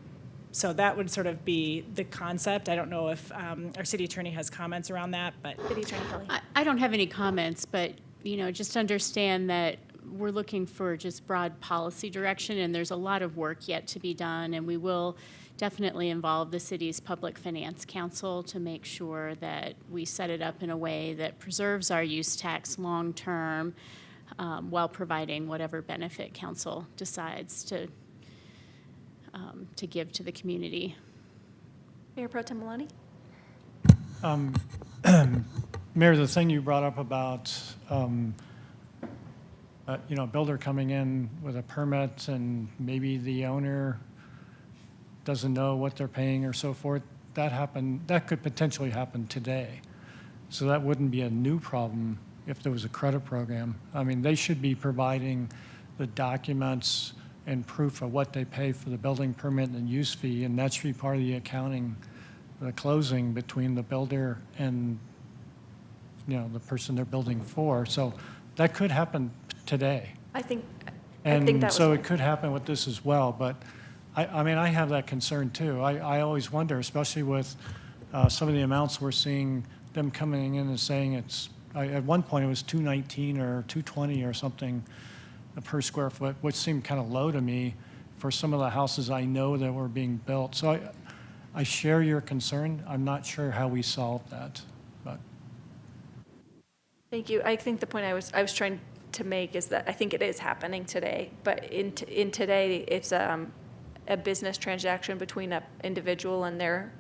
So that would sort of be the concept. I don't know if our city attorney has comments around that, but. City Attorney Kelly. I don't have any comments, but, just understand that we're looking for just broad policy direction, and there's a lot of work yet to be done, and we will definitely involve the city's Public Finance Council to make sure that we set it up in a way that preserves our use tax long-term, while providing whatever benefit council decides to give to the community. Mayor Pro Tem Maloney? Mayor, the thing you brought up about, a builder coming in with a permit and maybe the owner doesn't know what they're paying or so forth, that could potentially happen today. So that wouldn't be a new problem if there was a credit program. I mean, they should be providing the documents and proof of what they pay for the building permit and use fee, and that should be part of the accounting the closing between the builder and, the person they're building for. So that could happen today. I think And that so was, it could happen with this as well, but I mean, I have that concern too. I always wonder, especially with some of the amounts we're seeing them coming in and saying at one point it was $219 or $220 or something per square foot, which seemed kind of low to me for some of the houses I know that were being built. So I share your concern. I'm not sure how we solve that, but. thank you. I think the point I was trying to make is that I think it is happening today, but in today, it's a business transaction between an individual and their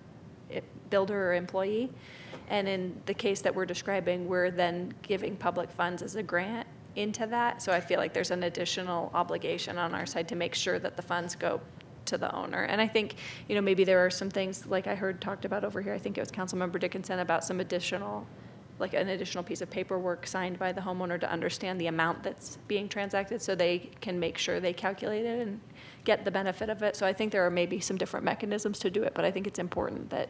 builder or employee. And in the case that we're describing, we're then giving public funds as a grant into that. So I feel like there's an additional obligation on our side to make sure that the funds go to the owner. And I think, maybe there are some things like I heard talked about over here. I think it was Councilmember Dickinson about some additional, like an additional piece of paperwork signed by the homeowner to understand the amount that's being transacted so they can make sure they calculate it and get the benefit of it. So I think there are maybe some different mechanisms to do it, but I think it's important that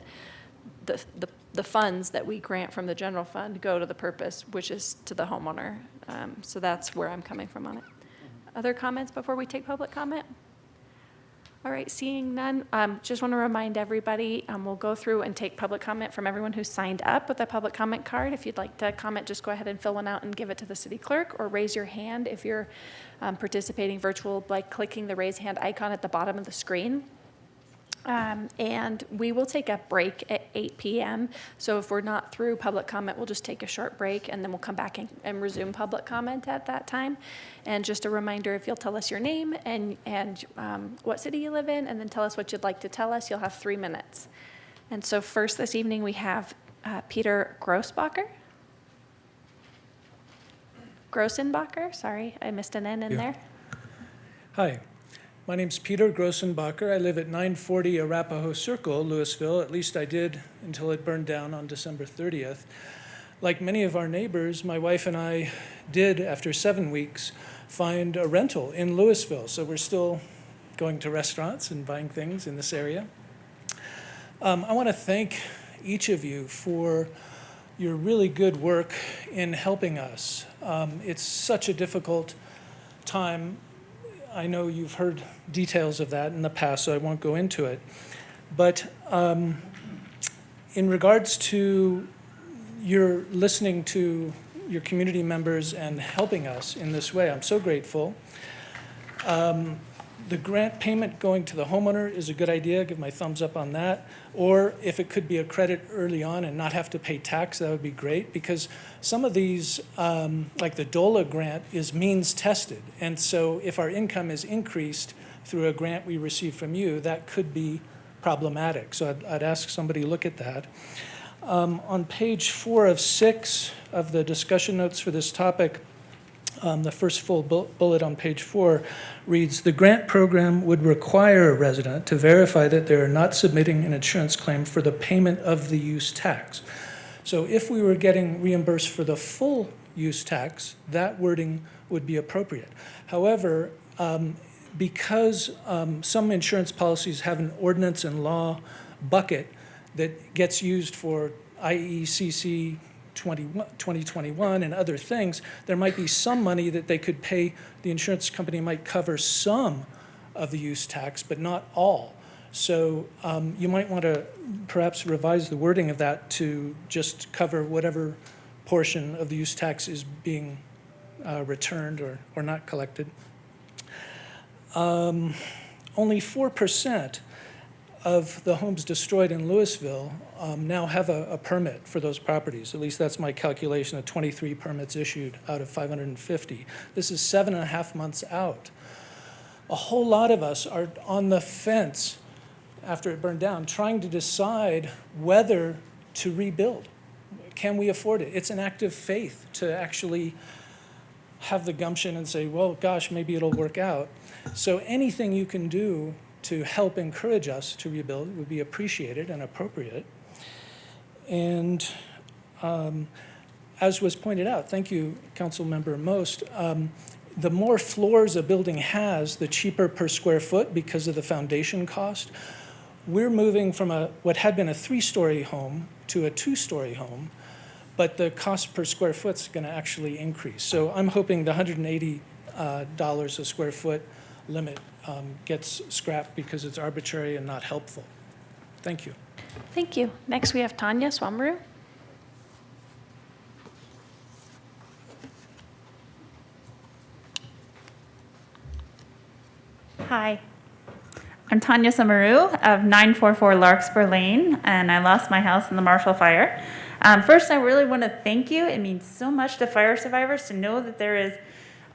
the funds that we grant from the general fund go to the purpose, which is to the homeowner. So that's where I'm coming from on it. Other comments before we take public comment? All right, seeing none, just want to remind everybody, we'll go through and take public comment from everyone who signed up with a public comment card. If you'd like to comment, just go ahead and fill one out and give it to the city clerk, or raise your hand if you're participating virtual by clicking the raise hand icon at the bottom of the screen. And we will take a break at 8 p.m. So if we're not through public comment, we'll just take a short break and then we'll come back and resume public comment at that time. And just a reminder, if you'll tell us your name and what city you live in, and then tell us what you'd like to tell us, you'll have 3 minutes. And so first this evening we have Peter Grossenbacher, sorry, I missed an N in there. Hi, my name's Peter Grossenbacher. I live at 940 Arapahoe Circle, Louisville. At least I did until it burned down on December 30th. Like many of our neighbors, my wife and I did, after 7 weeks, find a rental in Louisville. So we're still going to restaurants and buying things in this area. I want to thank each of you for your really good work in helping us. It's such a difficult time. I know you've heard details of that in the past, so I won't go into it. But in regards to your listening to your community members and helping us in this way, I'm so grateful. The grant payment going to the homeowner is a good idea. Give my thumbs up on that. Or if it could be a credit early on and not have to pay tax, that would be great, because some of these, like the DOLA grant, is means tested. And so if our income is increased through a grant we receive from you, that could be problematic. So I'd ask somebody to look at that. On page 4 of 6 of the discussion notes for this topic, the first full bullet on page 4 reads, the grant program would require a resident to verify that they are not submitting an insurance claim for the payment of the use tax. So if we were getting reimbursed for the full use tax, that wording would be appropriate. However, because some insurance policies have an ordinance and law bucket that gets used for IECC 2021 and other things, there might be some money that they could pay. The insurance company might cover some of the use tax, but not all. So you might want to perhaps revise the wording of that to just cover whatever portion of the use tax is being returned or not collected. Only 4% of the homes destroyed in Louisville now have a permit for those properties. At least that's my calculation of 23 permits issued out of 550. This is 7.5 months out. A whole lot of us are on the fence after it burned down, trying to decide whether to rebuild. Can we afford it? It's an act of faith to actually have the gumption and say, well, gosh, maybe it'll work out. So anything you can do to help encourage us to rebuild would be appreciated and appropriate. And as was pointed out, thank you, Councilmember Most, the more floors a building has, the cheaper per square foot because of the foundation cost. we're moving from what had been a 3-story home to a 2-story home, but the cost per square foot is going to actually increase. So I'm hoping the $180 a square foot limit gets scrapped because it's arbitrary and not helpful. Thank you. Thank you. Next, we have Tanya Swamaru. Hi, I'm Tanya Samaru of 944 Larkspur Lane, and I lost my house in the Marshall Fire. First, I really want to thank you. It means so much to fire survivors to know that there is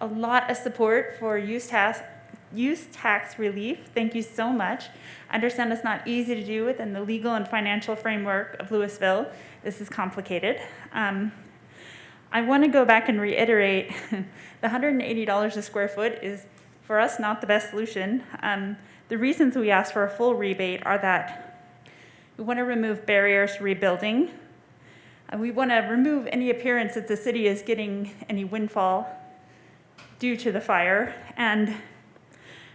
a lot of support for use tax relief. Thank you so much. I understand it's not easy to do within the legal and financial framework of Louisville. This is complicated. I want to go back and reiterate the $180 a square foot is, for us, not the best solution. The reasons we ask for a full rebate are that we want to remove barriers to rebuilding. We want to remove any appearance that the city is getting any windfall due to the fire. And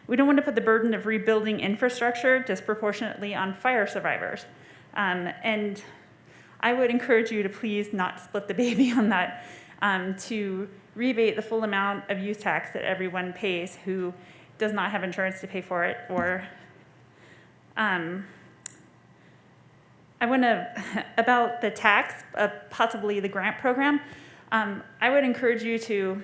we don't want to put the burden of rebuilding infrastructure disproportionately on fire survivors. And I would encourage you to please not split the baby on that, to rebate the full amount of use tax that everyone pays who does not have insurance to pay for it, or I want to, about the tax, possibly the grant program, I would encourage you to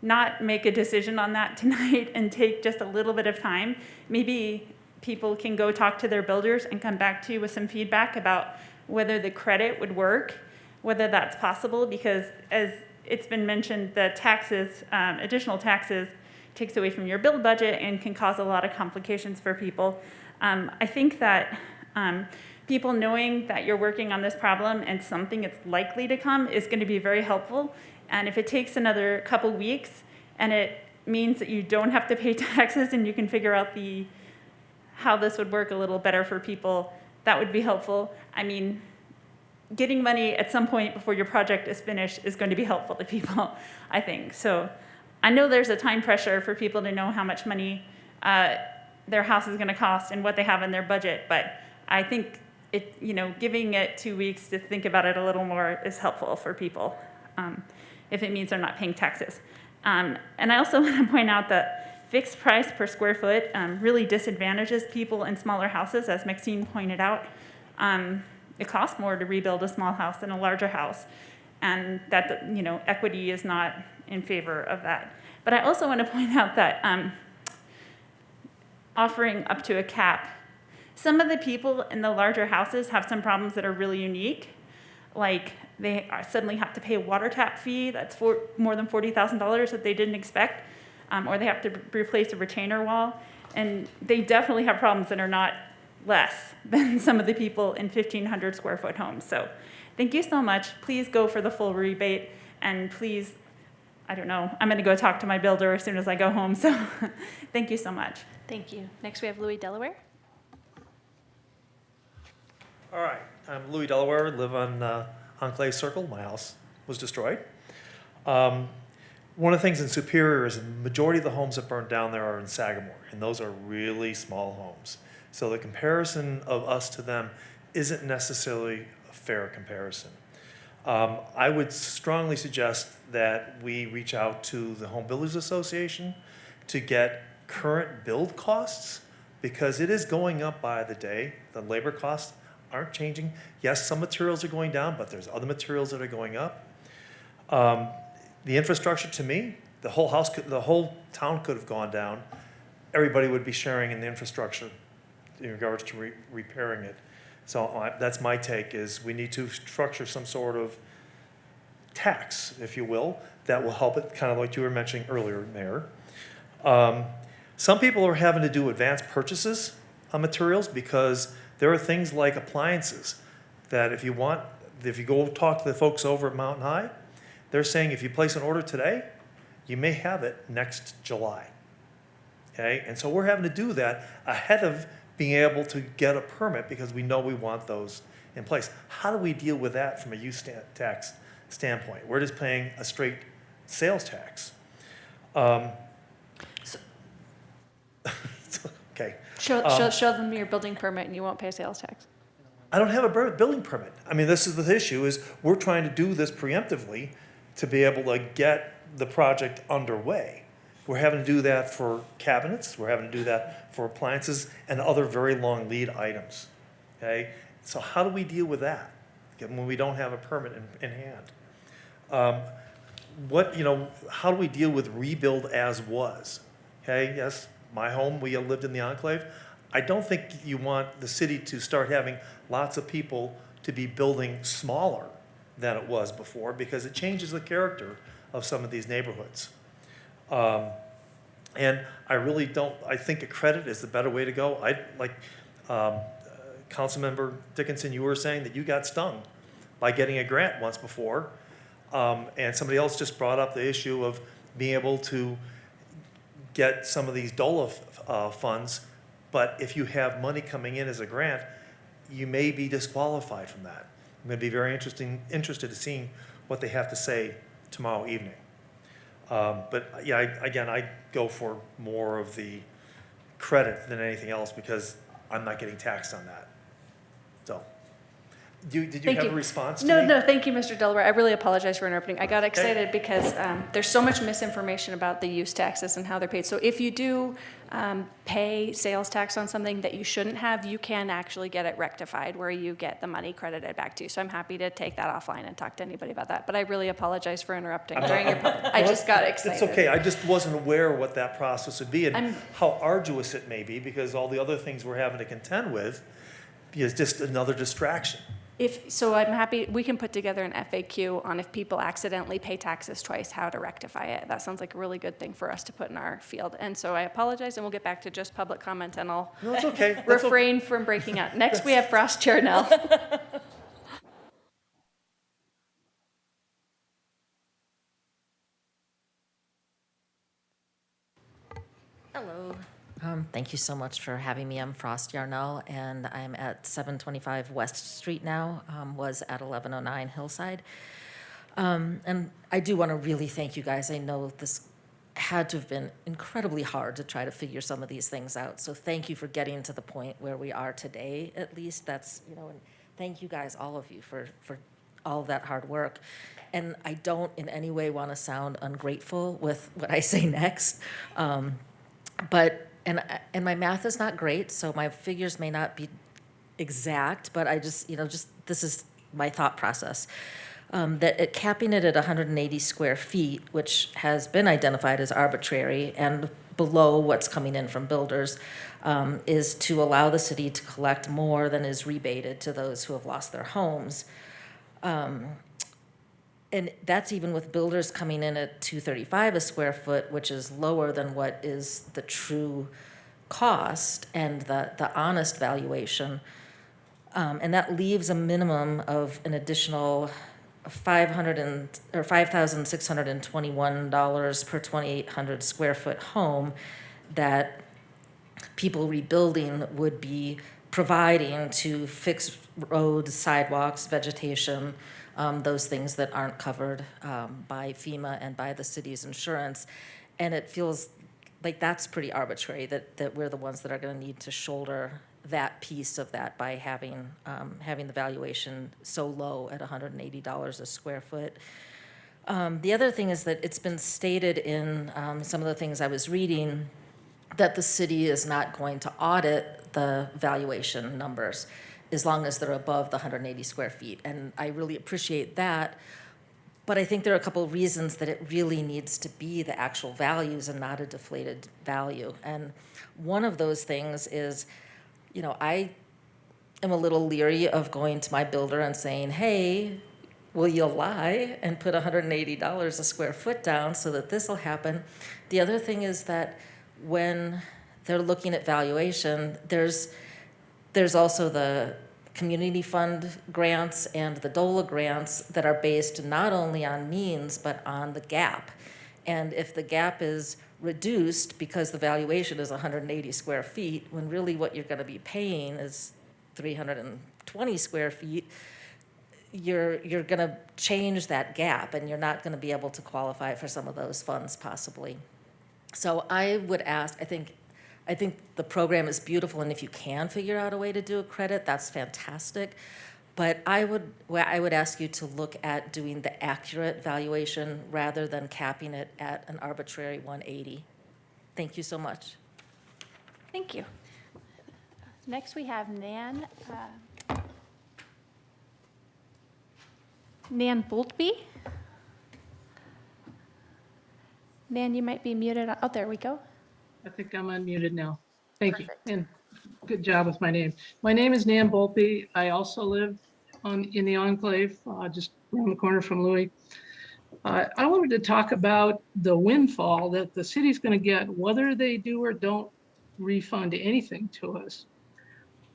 not make a decision on that tonight and take just a little bit of time. Maybe people can go talk to their builders and come back to you with some feedback about whether the credit would work, whether that's possible, because as it's been mentioned, the taxes, additional taxes, takes away from your build budget and can cause a lot of complications for people. I think that people knowing that you're working on this problem and something that's likely to come is going to be very helpful. And if it takes another couple weeks and it means that you don't have to pay taxes and you can figure out how this would work a little better for people, that would be helpful. I mean, getting money at some point before your project is finished is going to be helpful to people, I think. So I know there's a time pressure for people to know how much money their house is going to cost and what they have in their budget, but I think giving it 2 weeks to think about it a little more is helpful for people, if it means they're not paying taxes. And I also want to point out that fixed price per square foot really disadvantages people in smaller houses, as Maxine pointed out. It costs more to rebuild a small house than a larger house, and that equity is not in favor of that. But I also want to point out that offering up to a cap, some of the people in the larger houses have some problems that are really unique, like they suddenly have to pay a water tap fee that's more than $40,000 that they didn't expect, or they have to replace a retainer wall, and they definitely have problems that are not less than some of the people in 1,500 square foot homes. So thank you so much. Please go for the full rebate, and please, I don't know, I'm going to go talk to my builder as soon as I go home. So thank you so much. Thank you. Next, we have Louis Delaware. All right, I'm Louis Delaware, live on Enclave Circle. My house was destroyed. One of the things in Superior is the majority of the homes that burned down there are in Sagamore, and those are really small homes. So the comparison of us to them isn't necessarily a fair comparison. I would strongly suggest that we reach out to the Home Builders Association to get current build costs, because it is going up by the day. The labor costs aren't changing. Yes, some materials are going down, but there's other materials that are going up. The infrastructure, to me, the whole town could have gone down. Everybody would be sharing in the infrastructure in regards to repairing it. So that's my take, is we need to structure some sort of tax, if you will, that will help it, kind of like you were mentioning earlier, Mayor. Some people are having to do advanced purchases of materials because there are things like appliances that if you go talk to the folks over at Mountain High, they're saying if you place an order today, you may have it next July. Okay, and so we're having to do that ahead of being able to get a permit because we know we want those in place. How do we deal with that from a use tax standpoint? We're just paying a straight sales tax. Okay. Show them your building permit and you won't pay sales tax. I don't have a building permit. I mean, this is the issue, is we're trying to do this preemptively to be able to get the project underway. We're having to do that for cabinets, we're having to do that for appliances and other very long lead items, okay? So how do we deal with that, when we don't have a permit in hand? How do we deal with rebuild as was? Okay, yes, my home, we lived in the enclave. I don't think you want the city to start having lots of people to be building smaller than it was before, because it changes the character of some of these neighborhoods. And I really don't, I think a credit is the better way to go. Councilmember Dickinson, you were saying that you got stung by getting a grant once before. And somebody else just brought up the issue of being able to get some of these DOLA funds, but if you have money coming in as a grant, you may be disqualified from that. I'm going to be very interested in seeing what they have to say tomorrow evening. But yeah, I go for more of the credit than anything else because I'm not getting taxed on that. So, did you have a response to me? No, thank you, Mr. Delaware. I really apologize for interrupting. I got excited because there's so much misinformation about the use taxes and how they're paid. So if you do pay sales tax on something that you shouldn't have, you can actually get it rectified where you get the money credited back to you. So I'm happy to take that offline and talk to anybody about that. But I really apologize for interrupting during your public. I just got excited. It's okay. I just wasn't aware of what that process would be and how arduous it may be, because all the other things we're having to contend with is just another distraction. So I'm happy, we can put together an FAQ on if people accidentally pay taxes twice, how to rectify it. That sounds like a really good thing for us to put in our field. And so I apologize, and we'll get back to just public comment, and I'll No, it's okay. refrain from breaking out. Next, we have Frost Chair Nell. Hello. Thank you so much for having me. I'm Frost Yarnell, and I'm at 725 West Street now, was at 1109 Hillside. And I do want to really thank you guys. I know this had to have been incredibly hard to try to figure some of these things out. So thank you for getting to the point where we are today, at least. That's, and thank you guys, all of you, for all of that hard work. And I don't in any way want to sound ungrateful with what I say next. And my math is not great, so my figures may not be exact, but I just this is my thought process. That capping it at 180 square feet, which has been identified as arbitrary and below what's coming in from builders, is to allow the city to collect more than is rebated to those who have lost their homes. And that's even with builders coming in at $235 a square foot, which is lower than what is the true cost and the honest valuation. And that leaves a minimum of an additional $5,621 per 2,800 square foot home that people rebuilding would be providing to fix roads, sidewalks, vegetation, those things that aren't covered by FEMA and by the city's insurance. And it feels like that's pretty arbitrary, that we're the ones that are going to need to shoulder that piece of that by having the valuation so low at $180 a square foot. The other thing is that it's been stated in some of the things I was reading that the city is not going to audit the valuation numbers as long as they're above the 180 square feet. And I really appreciate that. But I think there are a couple of reasons that it really needs to be the actual values and not a deflated value. And one of those things is, I am a little leery of going to my builder and saying, hey, will you lie and put $180 a square foot down so that this will happen? The other thing is that when they're looking at valuation, there's also the community fund grants and the DOLA grants that are based not only on means, but on the gap. And if the gap is reduced because the valuation is 180 square feet, when really what you're going to be paying is 320 square feet, you're going to change that gap, and you're not going to be able to qualify for some of those funds possibly. So I would ask, I think I think the program is beautiful, and if you can figure out a way to do a credit, that's fantastic. But I would ask you to look at doing the accurate valuation rather than capping it at an arbitrary 180. Thank you so much. Thank you. Next, we have Nan Boltby. Nan, you might be muted. Oh, there we go. I think I'm unmuted now. Thank you, and good job with my name. My name is Nan Boltby. I also live in the Enclave, just around the corner from Louis. I wanted to talk about the windfall that the city's going to get, whether they do or don't refund anything to us.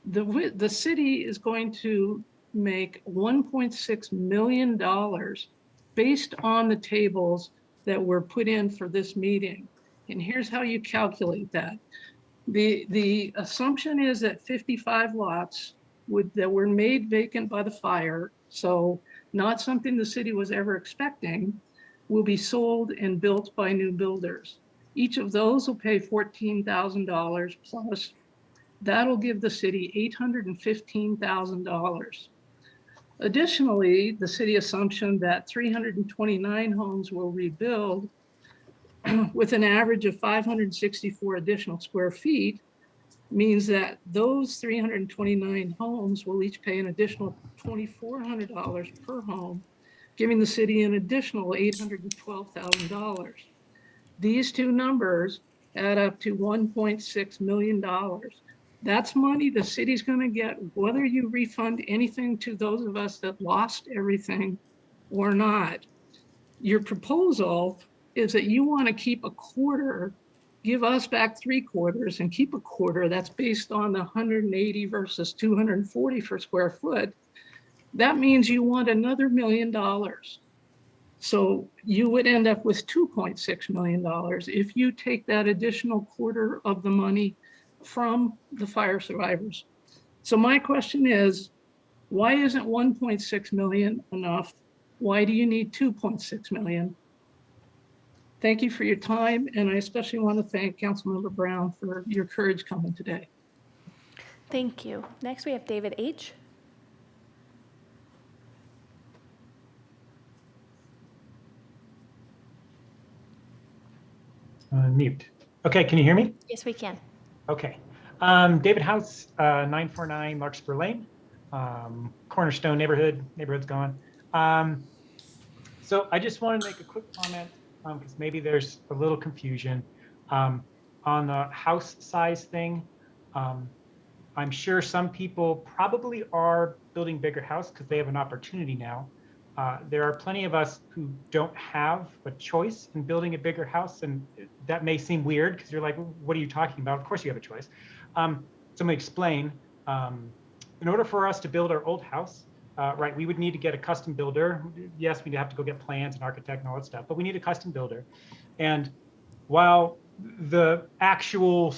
The city is going to make $1.6 million based on the tables that were put in for this meeting. And here's how you calculate that. The assumption is that 55 lots that were made vacant by the fire, so not something the city was ever expecting, will be sold and built by new builders. Each of those will pay $14,000 plus. That'll give the city $815,000. Additionally, the city assumption that 329 homes will rebuild with an average of 564 additional square feet means that those 329 homes will each pay an additional $2,400 per home, giving the city an additional $812,000. These two numbers add up to $1.6 million. That's money the city's going to get, whether you refund anything to those of us that lost everything or not. Your proposal is that you want to keep a quarter, give us back 3/4 and keep a quarter. That's based on the 180 versus 240 per square foot. That means you want another $1 million. So you would end up with $2.6 million if you take that additional quarter of the money from the fire survivors. So my question is, why isn't 1.6 million enough? Why do you need 2.6 million? Thank you for your time, and I especially want to thank Councilmember Brown for your courage coming today. Thank you. Next, we have David H. Mute. Okay, can you hear me? Yes, we can. Okay. David House, 949 Larkspur Lane, Cornerstone neighborhood. Neighborhood's gone. So I just wanted to make a quick comment because maybe there's a little confusion on the house size thing. I'm sure some people probably are building bigger house because they have an opportunity now. There are plenty of us who don't have a choice in building a bigger house, and that may seem weird because you're like, what are you talking about? Of course you have a choice. So I'm gonna explain. In order for us to build our old house, right, we would need to get a custom builder. Yes, we'd have to go get plans and architect and all that stuff, but we need a custom builder. And while the actual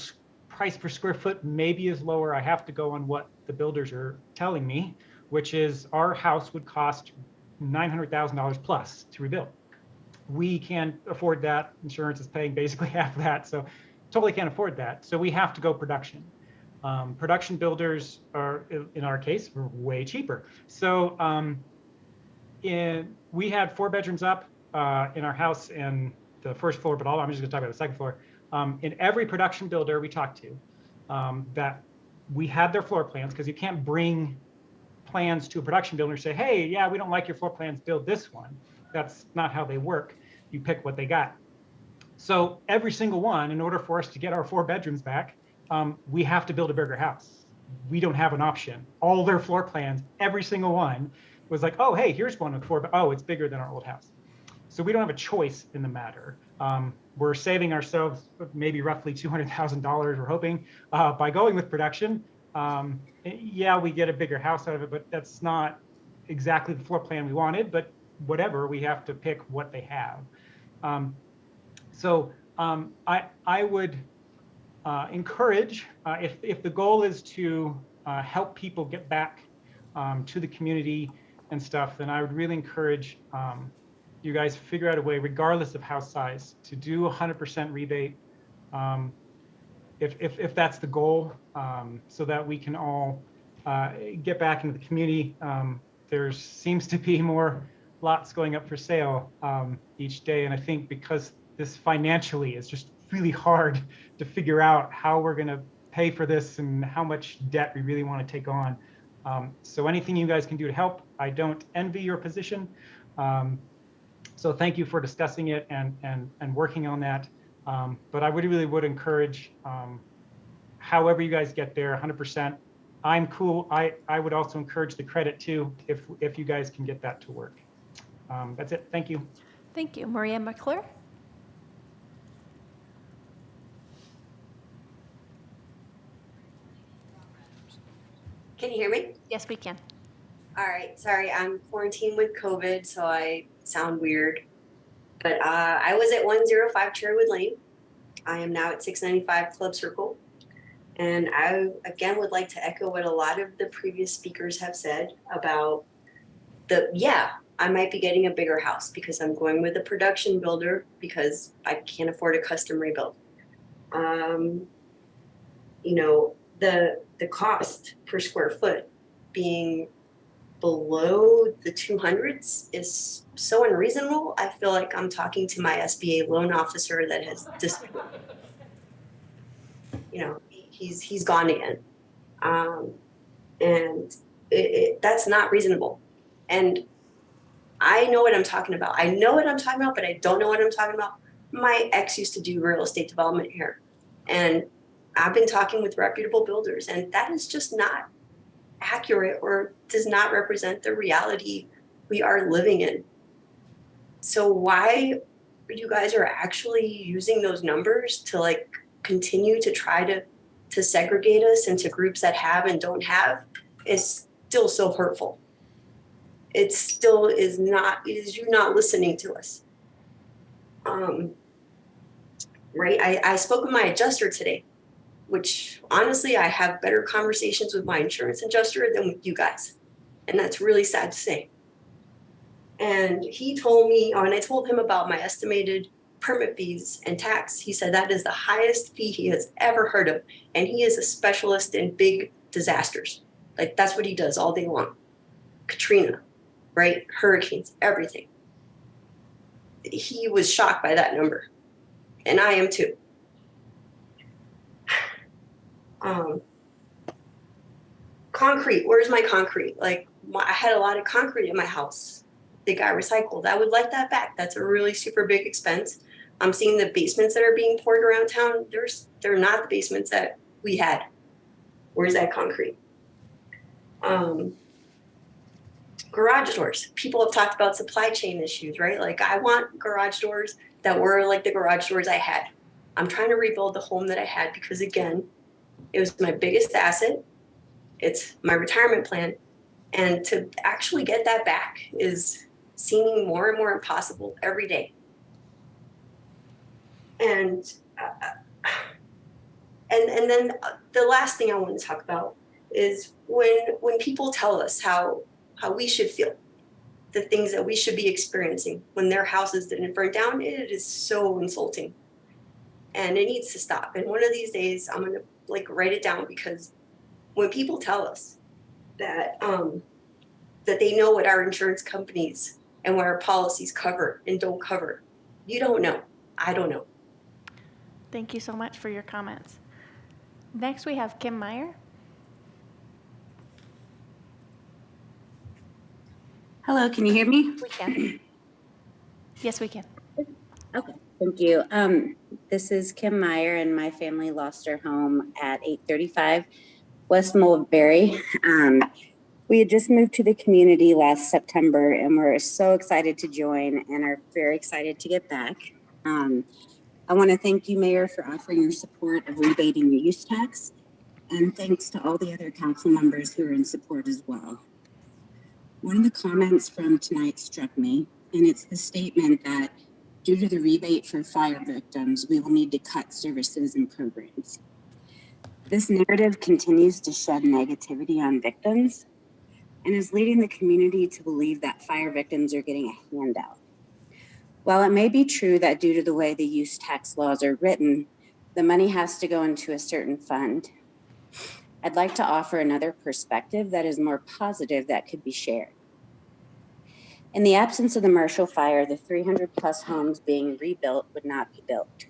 price per square foot maybe is lower, I have to go on what the builders are telling me, which is our house would cost $900,000 plus to rebuild. We can't afford that. Insurance is paying basically half of that, so totally can't afford that. So we have to go production. Production builders are, in our case, were way cheaper. So we had 4 bedrooms up in our house in the first floor, but I'm just gonna talk about the second floor. In every production builder we talked to, that we had their floor plans, because you can't bring plans to a production builder and say, hey, yeah, we don't like your floor plans, build this one. That's not how they work. You pick what they got. So every single one, in order for us to get our 4 bedrooms back, we have to build a bigger house. We don't have an option. All their floor plans, every single one was like, oh, hey, here's one with 4, but oh, it's bigger than our old house. So we don't have a choice in the matter. We're saving ourselves maybe roughly $200,000, we're hoping, by going with production. Yeah, we get a bigger house out of it, but that's not exactly the floor plan we wanted, but whatever, we have to pick what they have. I would encourage, if the goal is to help people get back to the community and stuff, then I would really encourage you guys figure out a way, regardless of house size, to do 100% rebate. if that's the goal, so that we can all get back into the community. There seems to be more lots going up for sale each day. And I think because this financially is just really hard to figure out how we're going to pay for this and how much debt we really want to take on. So anything you guys can do to help, I don't envy your position. So thank you for discussing it and working on that. But I really would encourage, however you guys get there, 100%. I'm cool. I would also encourage the credit too, if you guys can get that to work. That's it. Thank you. Thank you. Maria McClure? Can you hear me? Yes, we can. All right. Sorry, I'm quarantined with COVID, so I sound weird. But I was at 105 Cherrywood Lane. I am now at 695 Club Circle. And I, again, would like to echo what a lot of the previous speakers have said about I might be getting a bigger house because I'm going with a production builder because I can't afford a custom rebuild. The cost per square foot being below the 200s is so unreasonable. I feel like I'm talking to my SBA loan officer that has disappeared. He's gone again. And that's not reasonable. And I know what I'm talking about. I know what I'm talking about, but I don't know what I'm talking about. My ex used to do real estate development here. And I've been talking with reputable builders, and that is just not accurate or does not represent the reality we are living in. So why you guys are actually using those numbers to continue to try to segregate us into groups that have and don't have is still so hurtful. It still is not, it is you not listening to us. Right, I spoke with my adjuster today, which honestly, I have better conversations with my insurance adjuster than with you guys. And that's really sad to say. And he told me, and I told him about my estimated permit fees and tax. He said that is the highest fee he has ever heard of. And he is a specialist in big disasters. That's what he does all day long. Katrina, right? Hurricanes, everything. He was shocked by that number. And I am too. Concrete, where's my concrete? I had a lot of concrete in my house that got recycled. I would like that back. That's a really super big expense. I'm seeing the basements that are being poured around town. They're not the basements that we had. Where's that concrete? Garage doors. People have talked about supply chain issues, right? I want garage doors that were like the garage doors I had. I'm trying to rebuild the home that I had because, again, it was my biggest asset. It's my retirement plan. And to actually get that back is seeming more and more impossible every day. And then the last thing I want to talk about is when people tell us how we should feel, the things that we should be experiencing when their houses didn't burn down, it is so insulting. And it needs to stop. And one of these days, I'm going to write it down, because when people tell us that that they know what our insurance companies and what our policies cover and don't cover, you don't know. I don't know. Thank you so much for your comments. Next, we have Kim Meyer. Hello, can you hear me? We can. Yes, we can. Okay, thank you. This is Kim Meyer, and my family lost our home at 835 West Mulberry. We had just moved to the community last September, and we're so excited to join and are very excited to get back. I want to thank you, Mayor, for offering your support of rebating the use tax, and thanks to all the other council members who are in support as well. One of the comments from tonight struck me, and it's the statement that due to the rebate for fire victims, we will need to cut services and programs. This narrative continues to shed negativity on victims and is leading the community to believe that fire victims are getting a handout. While it may be true that due to the way the use tax laws are written, The money has to go into a certain fund. I'd like to offer another perspective that is more positive that could be shared. In the absence of the Marshall Fire, the 300 plus homes being rebuilt would not be built.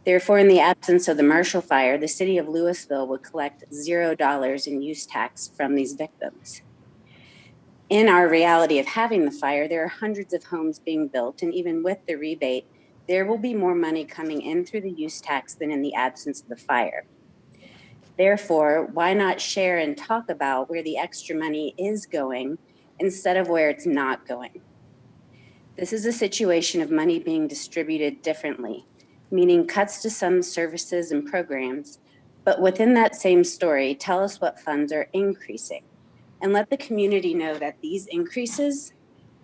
Therefore, in the absence of the Marshall Fire, the city of Louisville would collect $0 in use tax from these victims. In our reality of having the fire, there are hundreds of homes being built, and even with the rebate, there will be more money coming in through the use tax than in the absence of the fire. Therefore, why not share and talk about where the extra money is going instead of where it's not going? This is a situation of money being distributed differently, meaning cuts to some services and programs, but within that same story, tell us what funds are increasing and let the community know that these increases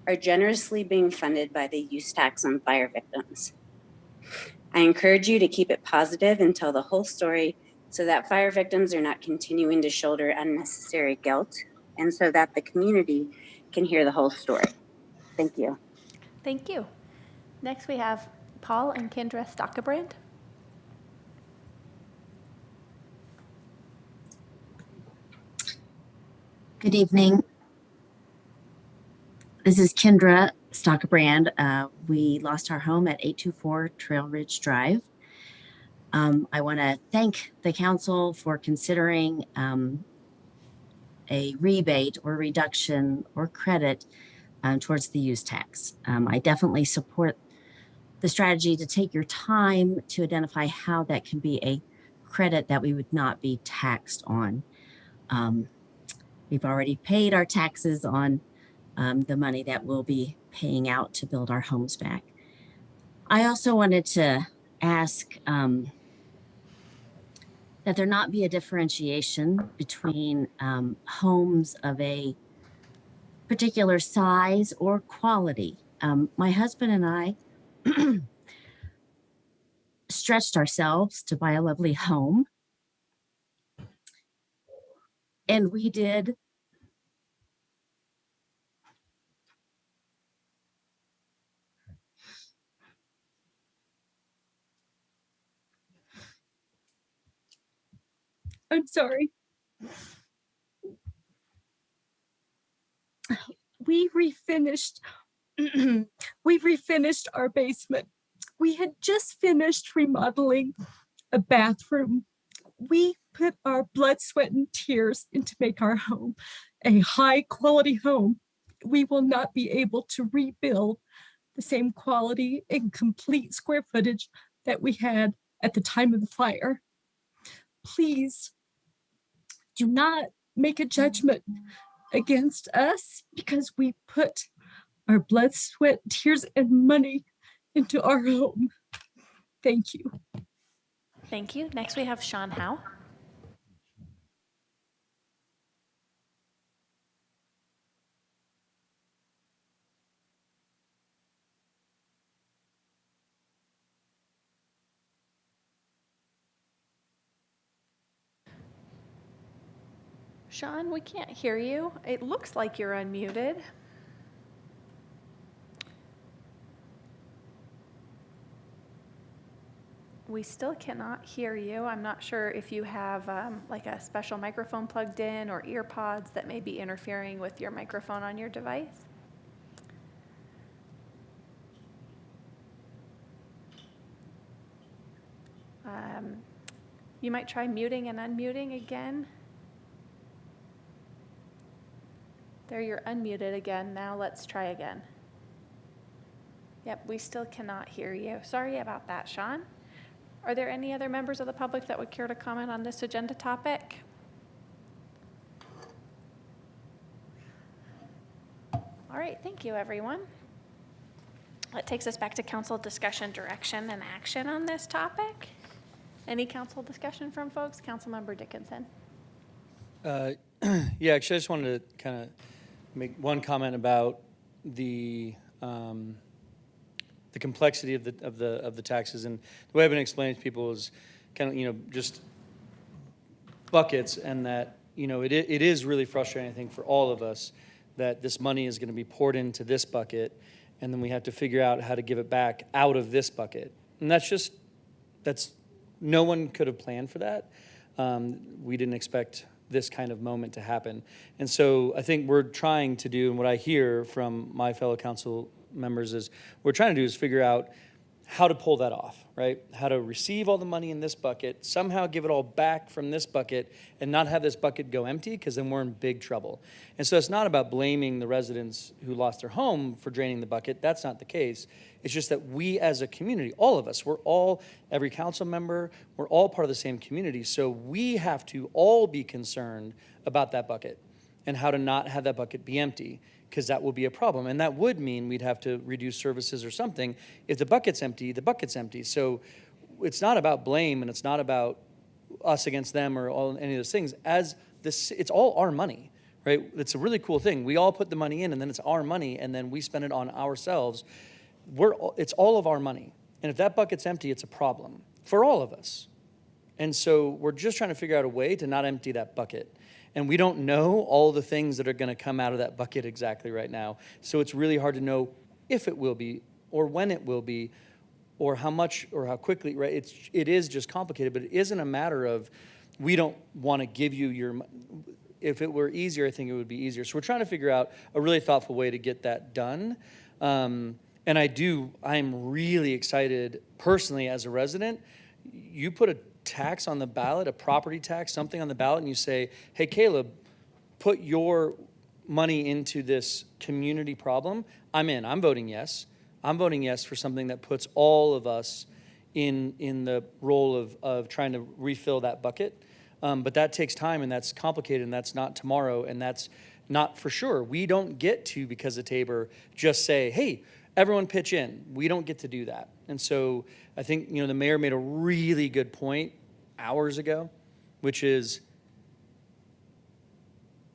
are generously being funded by the use tax on fire victims. I encourage you to keep it positive and tell the whole story so that fire victims are not continuing to shoulder unnecessary guilt, and so that the community can hear the whole story. Thank you. Thank you. Next, we have Paul and Kendra Stockebrand. Good evening. This is Kendra Stockebrand. We lost our home at 824 Trail Ridge Drive. I want to thank the council for considering a rebate or reduction or credit towards the use tax. I definitely support the strategy to take your time to identify how that can be a credit that we would not be taxed on. We've already paid our taxes on the money that we'll be paying out to build our homes back. I also wanted to ask that there not be a differentiation between homes of a particular size or quality. My husband and I stretched ourselves to buy a lovely home. And we did I'm sorry. We refinished our basement. We had just finished remodeling a bathroom. We put our blood, sweat, and tears into make our home a high quality home. We will not be able to rebuild the same quality and complete square footage that we had at the time of the fire. Please do not make a judgment against us because we put our blood, sweat, tears, and money into our home. Thank you. Thank you. Next, we have Sean Howe. Sean, we can't hear you. It looks like you're unmuted. We still cannot hear you. I'm not sure if you have like a special microphone plugged in or ear pods that may be interfering with your microphone on your device. You might try muting and unmuting again. There, you're unmuted again. Now let's try again. Yep, we still cannot hear you. Sorry about that, Sean. Are there any other members of the public that would care to comment on this agenda topic? All right, thank you, everyone. That takes us back to council discussion, direction, and action on this topic. Any council discussion from folks? Councilmember Dickinson. Yeah, actually, I just wanted to kind of make one comment about the complexity of the taxes, and the way I've been explaining to people is kind of just buckets, and that it is really frustrating, I think, for all of us that this money is going to be poured into this bucket, and then we have to figure out how to give it back out of this bucket, and that's no one could have planned for that. We didn't expect this kind of moment to happen. And so I think we're trying to do, and what I hear from my fellow council members is, what we're trying to do is figure out how to pull that off, right? How to receive all the money in this bucket, somehow give it all back from this bucket, and not have this bucket go empty, because then we're in big trouble. And so it's not about blaming the residents who lost their home for draining the bucket. That's not the case. It's just that we as a community, all of us, every council member, we're all part of the same community. So we have to all be concerned about that bucket and how to not have that bucket be empty, because that will be a problem. And that would mean we'd have to reduce services or something. If the bucket's empty, the bucket's empty. So it's not about blame, and it's not about us against them or any of those things. It's all our money, right? It's a really cool thing. We all put the money in, and then it's our money, and then we spend it on ourselves. It's all of our money. And if that bucket's empty, it's a problem for all of us. And so we're just trying to figure out a way to not empty that bucket. And we don't know all the things that are going to come out of that bucket exactly right now. So it's really hard to know if it will be, or when it will be, or how much or how quickly, right? It is just complicated, but it isn't a matter of we don't want to give you your, if it were easier, I think it would be easier. So we're trying to figure out a really thoughtful way to get that done. And I'm really excited personally as a resident. You put a tax on the ballot, a property tax, something on the ballot, and you say, hey, Caleb, put your money into this community problem, I'm in. I'm voting yes. I'm voting yes for something that puts all of us in the role of trying to refill that bucket. But that takes time, and that's complicated, and that's not tomorrow, and that's not for sure. We don't get to, because of Tabor, just say, hey, everyone pitch in. We don't get to do that. And so I think, the mayor made a really good point hours ago, which is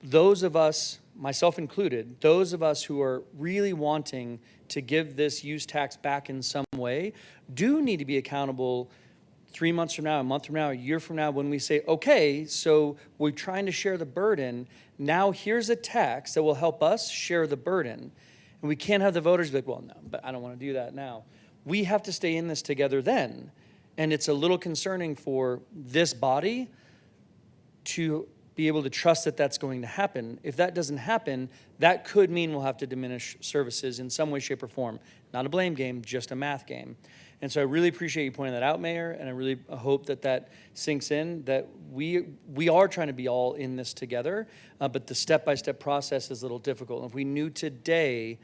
those of us, myself included, those of us who are really wanting to give this use tax back in some way do need to be accountable 3 months from now, a month from now, a year from now, when we say, okay, so we're trying to share the burden. Now here's a tax that will help us share the burden. And we can't have the voters be like, well, no, but I don't want to do that now. We have to stay in this together then. And it's a little concerning for this body to be able to trust that that's going to happen. If that doesn't happen, that could mean we'll have to diminish services in some way, shape, or form. Not a blame game, just a math game. And so I really appreciate you pointing that out, Mayor, and I really hope that that sinks in, that we are trying to be all in this together, but the step-by-step process is a little difficult. And if we knew today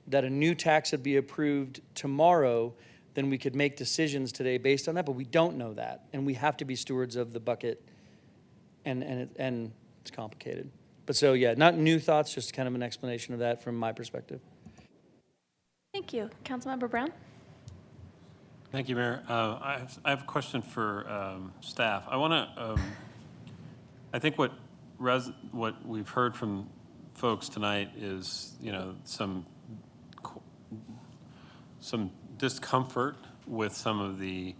that a new tax would be approved tomorrow, then we could make decisions today based on that, but we don't know that. And we have to be stewards of the bucket, and it's complicated. But so, yeah, not new thoughts, just kind of an explanation of that from my perspective. Thank you. Councilmember Brown? Thank you, Mayor. I have a question for staff. I want to, I think what we've heard from folks tonight is, some discomfort with some of the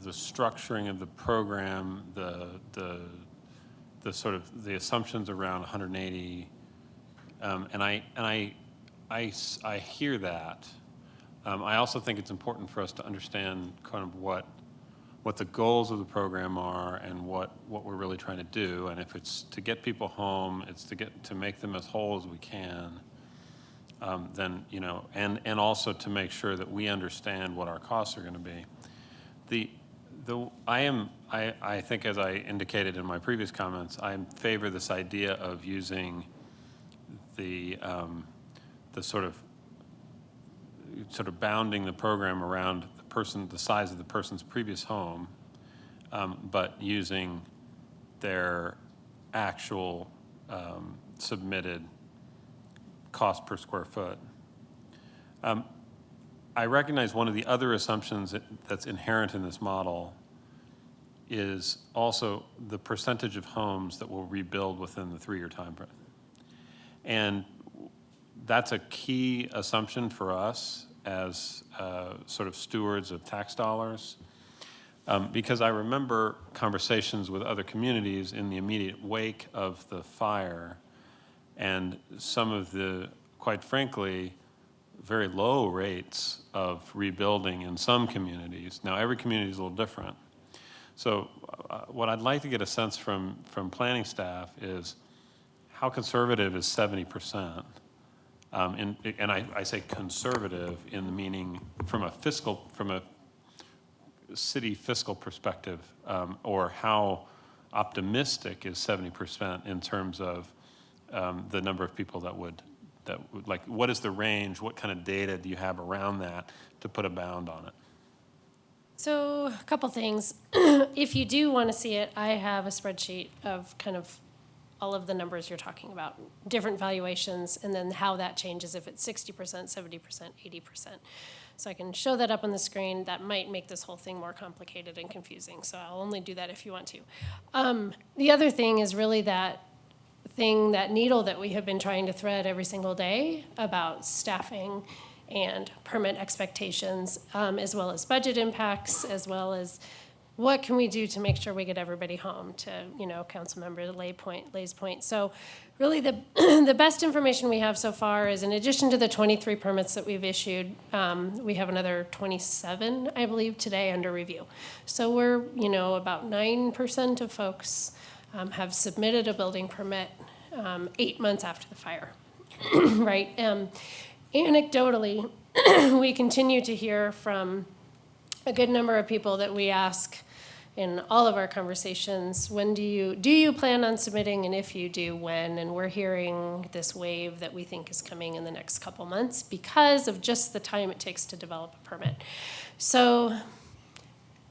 structuring of the program, the sort of the assumptions around 180, and I hear that. I also think it's important for us to understand kind of what the goals of the program are and what we're really trying to do. And if it's to get people home, it's to make them as whole as we can. Then and also to make sure that we understand what our costs are going to be. I think, as I indicated in my previous comments, I favor this idea of using the sort of bounding the program around the size of the person's previous home, but using their actual submitted cost per square foot. I recognize one of the other assumptions that's inherent in this model is also the percentage of homes that will rebuild within the 3-year time frame. And that's a key assumption for us as sort of stewards of tax dollars, because I remember conversations with other communities in the immediate wake of the fire, and some of the, quite frankly, very low rates of rebuilding in some communities. Now, every community is a little different, So what I'd like to get a sense from planning staff is how conservative is 70%? And I say conservative in the meaning from a city fiscal perspective, or how optimistic is 70% in terms of the number of people that would like, what is the range? What kind of data do you have around that to put a bound on it? So a couple things. If you do want to see it, I have a spreadsheet of kind of all of the numbers you're talking about, different valuations, and then how that changes if it's 60%, 70%, 80%. So I can show that up on the screen. That might make this whole thing more complicated and confusing, so I'll only do that if you want to. The other thing is really that needle that we have been trying to thread every single day about staffing and permit expectations, as well as budget impacts, as well as what can we do to make sure we get everybody home, to, Councilmember Lay's point. So really the best information we have so far is, in addition to the 23 permits that we've issued, we have another 27, I believe, today under review. So we're, about 9% of folks have submitted a building permit 8 months after the fire, right? Anecdotally, we continue to hear from a good number of people that we ask in all of our conversations, when do you plan on submitting, and if you do, when? And we're hearing this wave that we think is coming in the next couple months because of just the time it takes to develop a permit. So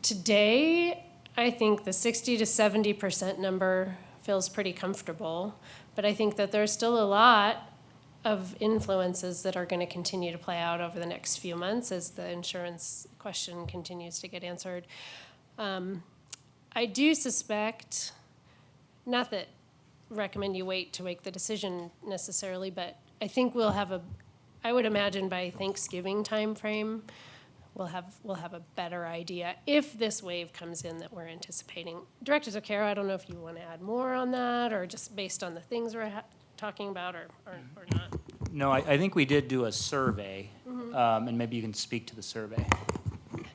today, I think the 60 to 70% number feels pretty comfortable, but I think that there's still a lot of influences that are going to continue to play out over the next few months as the insurance question continues to get answered. I do suspect, not that recommend you wait to make the decision necessarily, but I think we'll have I would imagine by Thanksgiving timeframe, we'll have a better idea if this wave comes in that we're anticipating. Director Zucchero, I don't know if you want to add more on that, or just based on the things we're talking about, or not. No, I think we did do a survey, and maybe you can speak to the survey.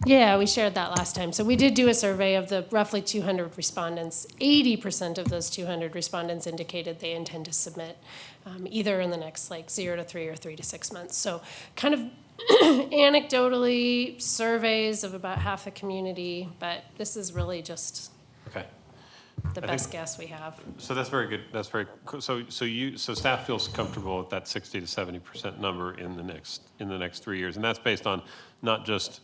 Yeah, we shared that last time. So we did do a survey of the roughly 200 respondents. 80% of those 200 respondents indicated they intend to submit either in the next 0 to 3 or 3 to 6 months. So kind of anecdotally, surveys of about half the community, but this is really just the best guess we have. So that's very good. That's very cool. So staff feels comfortable with that 60 to 70% number in the next 3 years, and that's based on not just.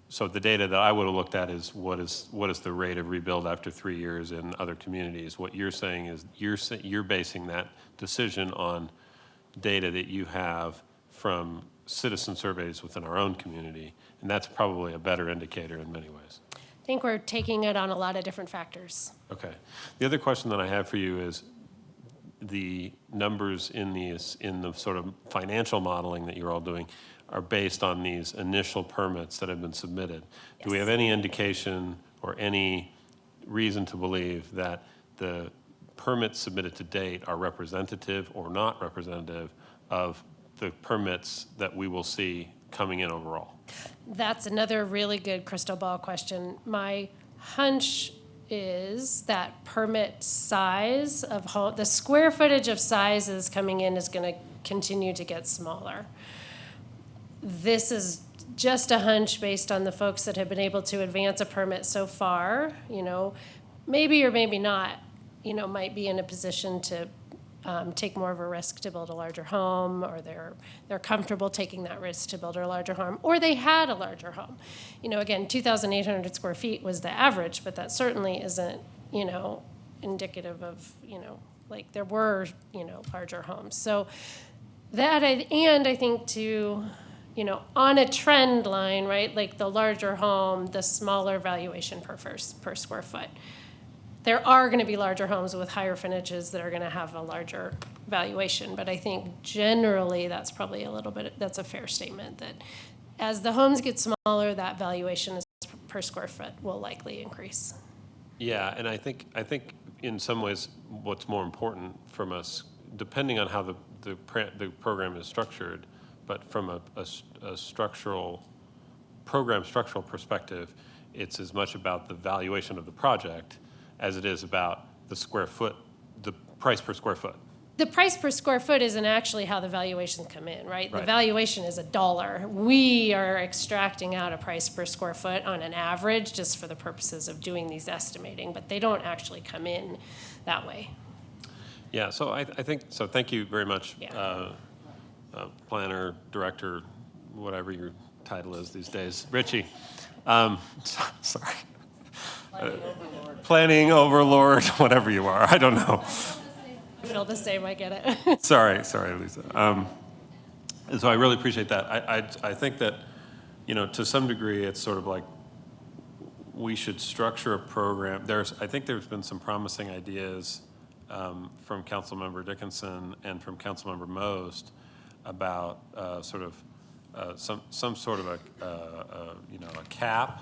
So the data that I would have looked at is what is the rate of rebuild after 3 years in other communities. What you're saying is you're basing that decision on data that you have from citizen surveys within our own community, and that's probably a better indicator in many ways. I think we're taking it on a lot of different factors. Okay. The other question that I have for you is the numbers in the sort of financial modeling that you're all doing are based on these initial permits that have been submitted. Yes. Do we have any indication or any reason to believe that the permits submitted to date are representative or not representative of the permits that we will see coming in overall? That's another really good crystal ball question. My hunch is that permit size of home, the square footage of sizes coming in is going to continue to get smaller. This is just a hunch based on the folks that have been able to advance a permit so far. Maybe or maybe not, might be in a position to take more of a risk to build a larger home, or they're comfortable taking that risk to build a larger home, or they had a larger home. Again, 2,800 square feet was the average, but that certainly isn't, indicative of, there were, larger homes. So that, I think to, on a trend line, right, like the larger home, the smaller valuation per square foot. There are going to be larger homes with higher finishes that are going to have a larger valuation, but I think generally that's probably that's a fair statement, that as the homes get smaller, that valuation per square foot will likely increase. Yeah, and I think in some ways what's more important from us, depending on how the program is structured, but from a structural perspective, it's as much about the valuation of the project as it is about the square foot, the price per square foot. The price per square foot isn't actually how the valuations come in, right? The Right. valuation is $1. We are extracting out a price per square foot on an average just for the purposes of doing these estimating, but they don't actually come in that way. Yeah, so I think, so thank you very much, Yeah. planner, director, whatever your title is these days. Richie, sorry. Planning overlord, whatever you are, I don't know. I feel the same, I get it. Sorry, Lisa. And so I really appreciate that. I think that, to some degree, it's sort of like we should structure a program. I think there's been some promising ideas from Councilmember Dickinson and from Councilmember Most about some sort of a cap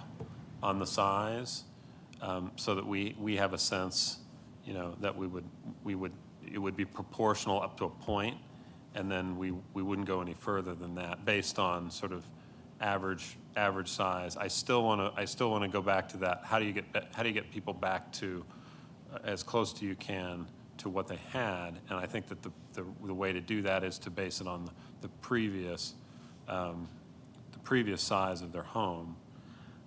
on the size, so that we have a sense, that it would be proportional up to a point, and then we wouldn't go any further than that based on sort of average size. I still want to go back to that. How do you get people back to as close to you can to what they had? And I think that the way to do that is to base it on the previous size of their home.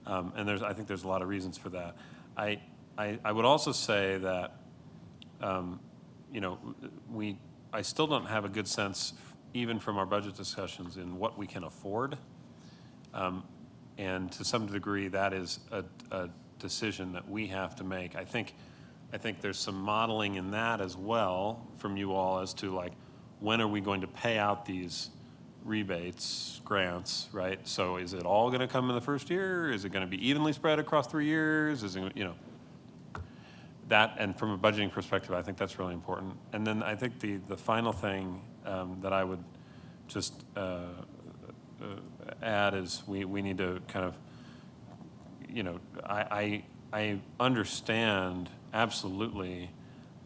And I think there's a lot of reasons for that. I would also say that I still don't have a good sense, even from our budget discussions, in what we can afford. And to some degree, that is a decision that we have to make. I think there's some modeling in that as well from you all as to, like, when are we going to pay out these rebates, grants, right? So is it all going to come in the first year? Is it going to be evenly spread across 3 years? Is it, that, and from a budgeting perspective, I think that's really important. And then I think the final thing that I would just add is we need to kind of, I understand absolutely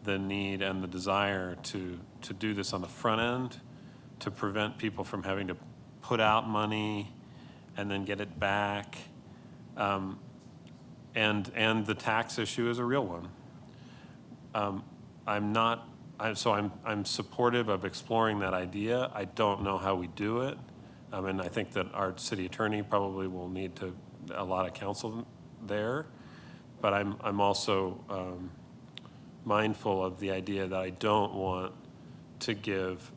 the need and the desire to do this on the front end, to prevent people from having to put out money and then get it back. And the tax issue is a real one. I'm supportive of exploring that idea. I don't know how we do it. And I think that our city attorney probably will need a lot of counsel there. But I'm also mindful of the idea that I don't want to give,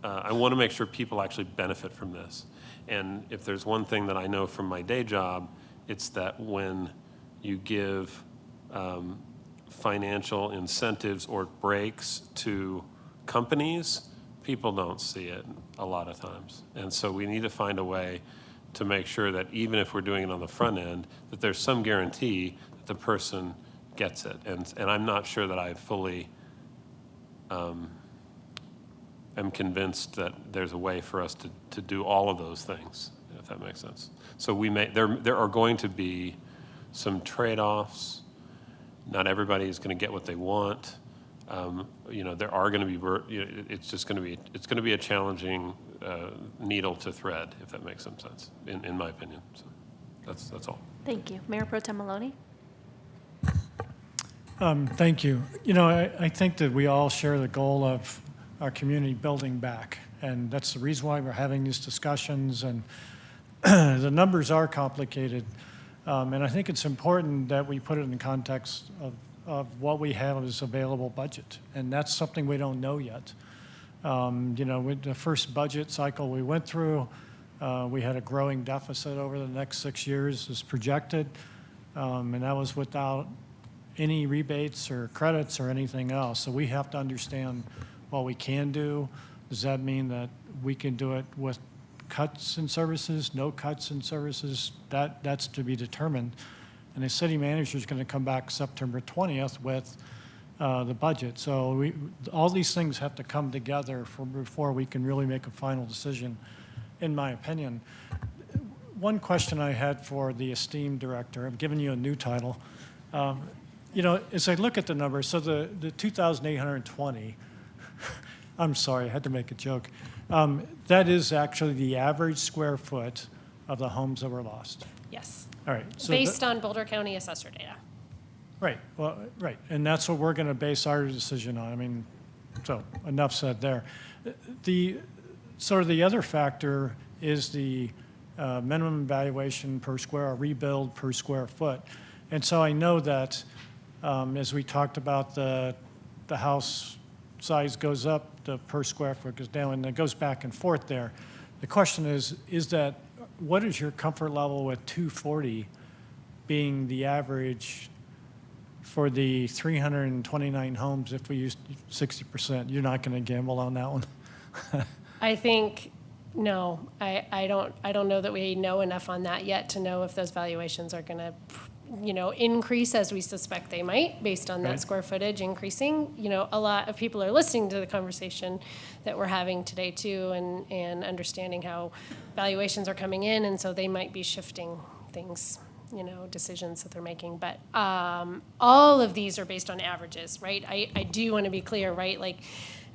I want to make sure people actually benefit from this. And if there's one thing that I know from my day job, it's that when you give financial incentives or breaks to companies, people don't see it a lot of times. And so we need to find a way to make sure that even if we're doing it on the front end, that there's some guarantee that the person gets it. And I'm not sure that I fully am convinced that there's a way for us to do all of those things, if that makes sense. So there are going to be some trade-offs. Not everybody is going to get what they want. There are going to be, it's going to be a challenging needle to thread, if that makes some sense, in my opinion. So that's all. Thank you. Mayor Pro Tem Maloney? Thank you. I think that we all share the goal of our community building back, and that's the reason why we're having these discussions, and the numbers are complicated. And I think it's important that we put it in the context of what we have as available budget, and that's something we don't know yet. With the first budget cycle we went through, we had a growing deficit over the next 6 years as projected, and that was without any rebates or credits or anything else. So we have to understand what we can do. Does that mean that we can do it with cuts in services, no cuts in services? That's to be determined. And the city manager is going to come back September 20th with the budget. So all these things have to come together before we can really make a final decision, in my opinion. One question I had for the esteemed director, I'm giving you a new title. As I look at the numbers, so the 2,820, I'm sorry, I had to make a joke. That is actually the average square foot of the homes that were lost. Yes. All right. So Based on Boulder County assessor data. Right, well, right, and that's what we're going to base our decision on. I mean, so enough said there. The sort of the other factor is the minimum valuation per square, or rebuild per square foot. And so I know that as we talked about, the house size goes up, the per square foot goes down, and it goes back and forth there. The question is that, what is your comfort level with 240 being the average for the 329 homes? If we use 60%, you're not going to gamble on that one? I think, no, I don't know that we know enough on that yet to know if those valuations are going to, increase as we suspect they might, based on that Right. square footage increasing. A lot of people are listening to the conversation that we're having today too, and understanding how valuations are coming in, and so they might be shifting things, decisions that they're making. But all of these are based on averages, right? I do want to be clear, right? Like,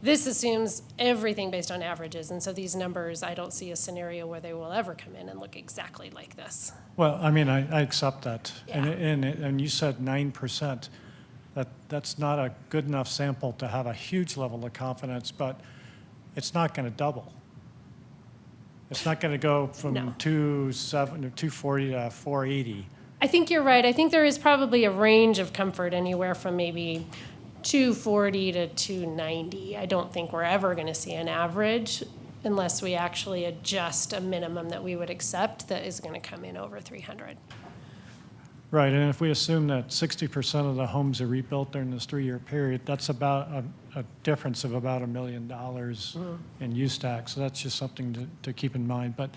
this assumes everything based on averages, and so these numbers, I don't see a scenario where they will ever come in and look exactly like this. Well, I mean, I accept that. Yeah. And you said 9%. That's not a good enough sample to have a huge level of confidence, but it's not going to double. It's not going to go from No. 240 to 480. I think you're right. I think there is probably a range of comfort anywhere from maybe 240 to 290. I don't think we're ever going to see an average unless we actually adjust a minimum that we would accept that is going to come in over 300. Right, and if we assume that 60% of the homes are rebuilt during this 3-year period, that's about a difference of about $1 million in use tax. So that's just something to keep in mind. But,